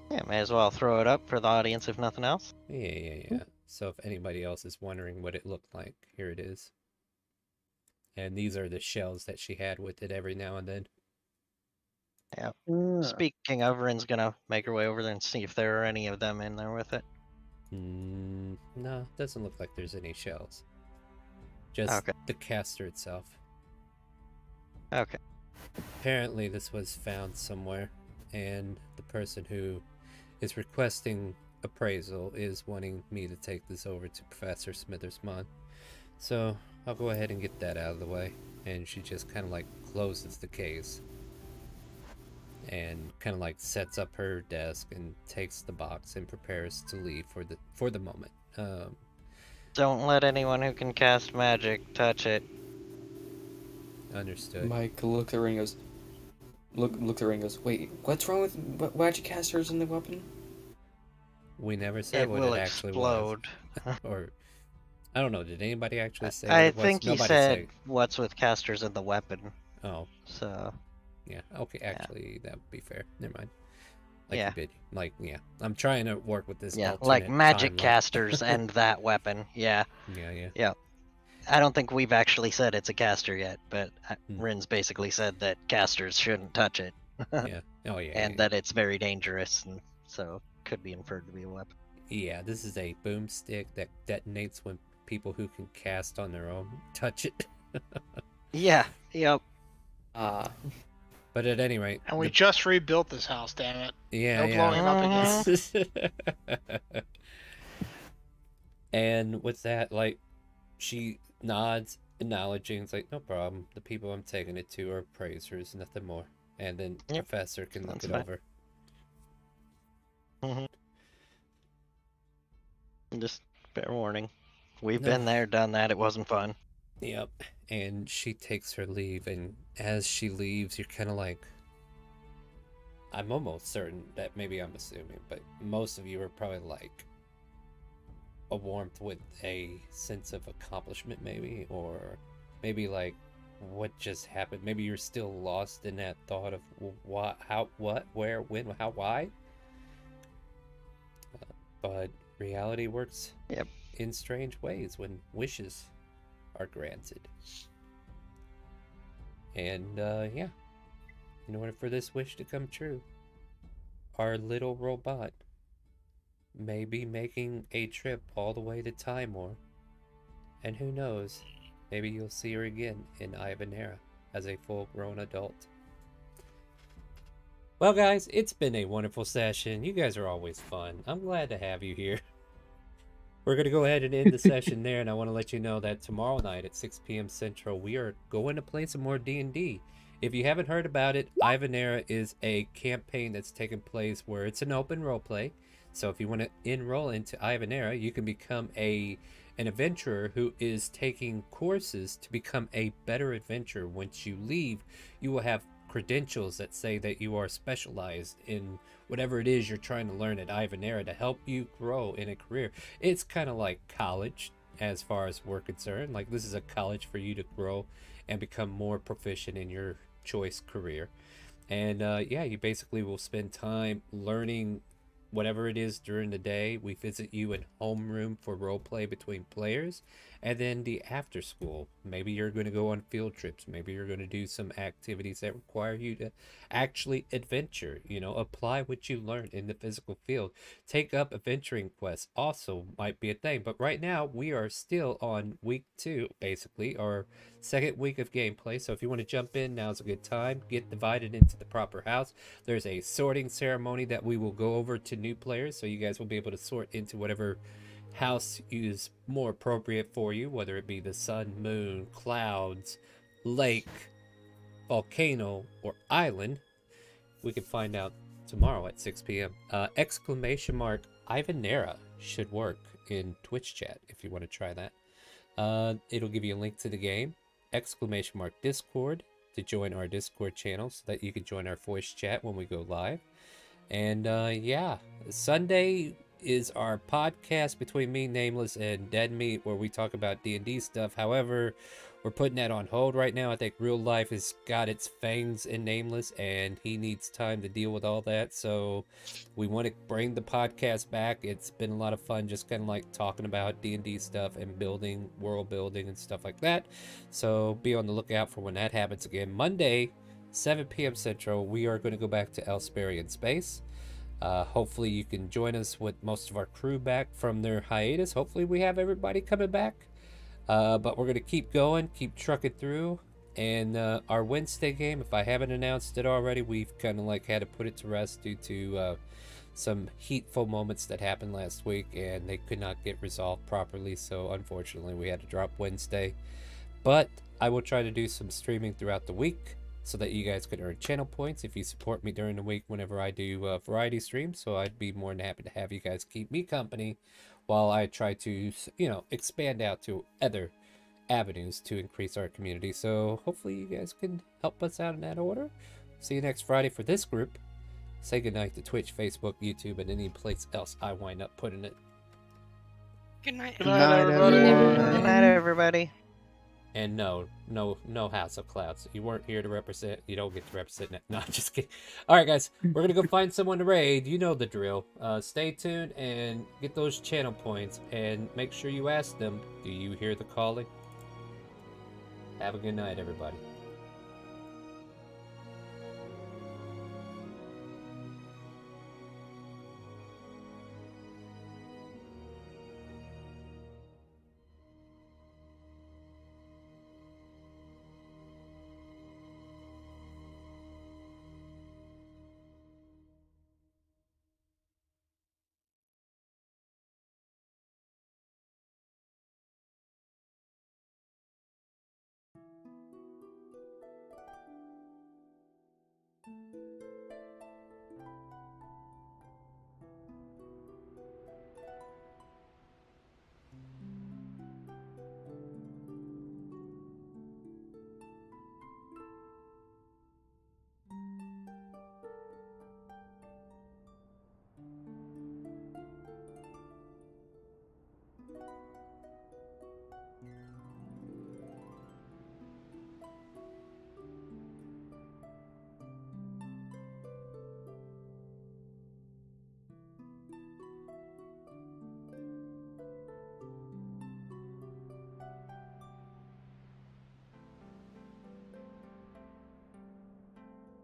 Yeah, may as well throw it up for the audience if nothing else. Yeah. So if anybody else is wondering what it looked like, here it is. And these are the shells that she had with it every now and then. Yeah. Speaking of, Rin's gonna make her way over there and see if there are any of them in there with it. No, doesn't look like there's any shells. Just the caster itself. Okay. Apparently this was found somewhere, and the person who is requesting appraisal is wanting me to take this over to Professor Smithersmon. So I'll go ahead and get that out of the way. And she just kind of like closes the case and kind of like sets up her desk and takes the box and prepares to leave for the moment. Don't let anyone who can cast magic touch it. Understood. Mike look at the ring goes. Look at the ring goes. Wait, what's wrong with magic casters in the weapon? We never said what it actually explode. was. Or I don't know. Did anybody actually say? I what it was? think he Nobody said what's with casters in the weapon. Oh. So. Yeah. Okay. Actually, that would be fair. Never mind. Like Yeah. you did. Like, yeah. I'm trying to work with this. Yeah, alternate like magic timeline. casters and that weapon. Yeah. Yeah. I don't think we've actually said it's a caster yet, but Rin's basically said that casters shouldn't touch it. Yeah. Oh yeah. And that it's very dangerous, and so could be inferred to be a weapon. Yeah. This is a boomstick that detonates when people who can cast on their own touch it. Yeah. Yep. But at any rate, And we just rebuilt this house, damn it. Yeah, No blowing up again. And with that, like, she nods, acknowledging, it's like, no problem. The people I'm taking it to are appraisers, nothing more. And then Professor can look it over. Just fair warning. We've been there, done that. It wasn't fun. Yep. And she takes her leave, and as she leaves, you're kind of like, I'm almost certain that maybe I'm assuming, but most of you are probably like a warmth with a sense of accomplishment, maybe, or maybe like, what just happened? Maybe you're still lost in that thought of what, how, what, where, when, how, why. But reality works in strange ways when wishes are granted. And yeah, in order for this wish to come true, our little robot may be making a trip all the way to Timor. And who knows, maybe you'll see her again in Ivanera as a full-grown adult. Well guys, it's been a wonderful session. You guys are always fun. I'm glad to have you here. We're going to go ahead and end the session there, and I want to let you know that tomorrow night at 6 p.m. Central, we are going to play some more D&D. If you haven't heard about it, Ivanera is a campaign that's taking place where it's an open roleplay. So if you want to enroll into Ivanera, you can become an adventurer who is taking courses to become a better adventurer. Once you leave, you will have credentials that say that you are specialized in whatever it is you're trying to learn at Ivanera to help you grow in a career. It's kind of like college as far as we're concerned. Like, this is a college for you to grow and become more proficient in your choice career. And yeah, you basically will spend time learning whatever it is during the day. We visit you in homeroom for roleplay between players, and then the after school. Maybe you're going to go on field trips. Maybe you're going to do some activities that require you to actually adventure. You know, apply what you learned in the physical field. Take up adventuring quests also might be a thing. But right now, we are still on week 2, basically, our second week of gameplay. So if you want to jump in, now's a good time. Get divided into the proper house. There's a sorting ceremony that we will go over to new players, so you guys will be able to sort into whatever house is more appropriate for you, whether it be the sun, moon, clouds, lake, volcano, or island. We can find out tomorrow at 6 p.m. Exclamation mark Ivanera should work in Twitch chat if you want to try that. It'll give you a link to the game. Exclamation mark Discord to join our Discord channel so that you can join our voice chat when we go live. And yeah, Sunday is our podcast between me, Nameless, and Dead Meat, where we talk about D&D stuff. However, we're putting that on hold right now. I think real life has got its fangs in Nameless, and he needs time to deal with all that. So we want to bring the podcast back. It's been a lot of fun just kind of like talking about D&D stuff and building, world building and stuff like that. So be on the lookout for when that happens again. Monday, 7 p.m. Central, we are going to go back to Elsperian Space. Hopefully you can join us with most of our crew back from their hiatus. Hopefully we have everybody coming back. But we're going to keep going, keep trucking through. And our Wednesday game, if I haven't announced it already, we've kind of like had to put it to rest due to some heatful moments that happened last week, and they could not get resolved properly. So unfortunately we had to drop Wednesday. But I will try to do some streaming throughout the week, so that you guys can earn channel points if you support me during the week whenever I do variety streams. So I'd be more than happy to have you guys keep me company while I try to, you know, expand out to other avenues to increase our community. So hopefully you guys can help us out in that order. See you next Friday for this group. Say goodnight to Twitch, Facebook, YouTube, and any place else I wind up putting it. Good night. Good night, everybody. Good night, everybody. And no House of Clouds. You weren't here to represent. You don't get to represent it. No, I'm just kidding. All right, guys. We're going to go find someone to raid. You know the drill. Stay tuned and get those channel points. And make sure you ask them, do you hear the calling? Have a good night, everybody.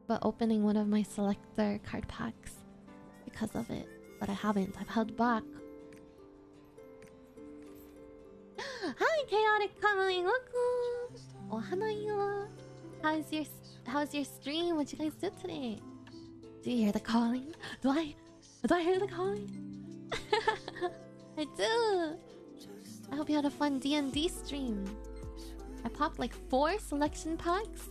But opening one of my selector card packs because of it, but I haven't. I've held back. Hi, ChaoticCalling. Welcome. Oh, hello. How's your stream? What you guys do today? Do you hear the calling? Do I hear the calling? I do. I hope you had a fun D&D stream. I popped like 4 selection packs.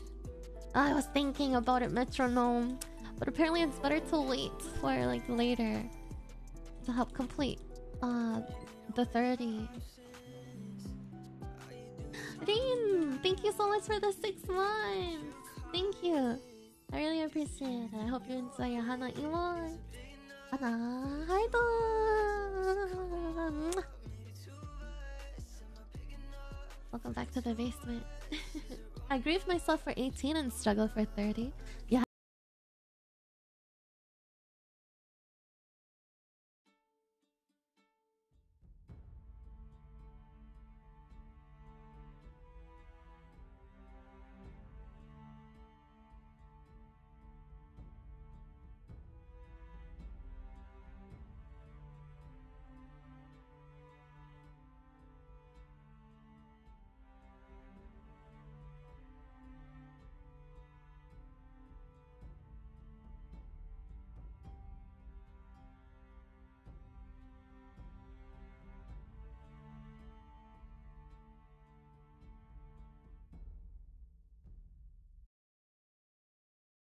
I was thinking about it, Metronome, but apparently it's better to wait for like later. to help complete the 30. Dean, thank you so much for the 6 months. Thank you. I really appreciate it. I hope you enjoy your Hana emote. Hana, Haido. Welcome back to the basement. I grieved myself for 18 and struggled for 30. Yeah,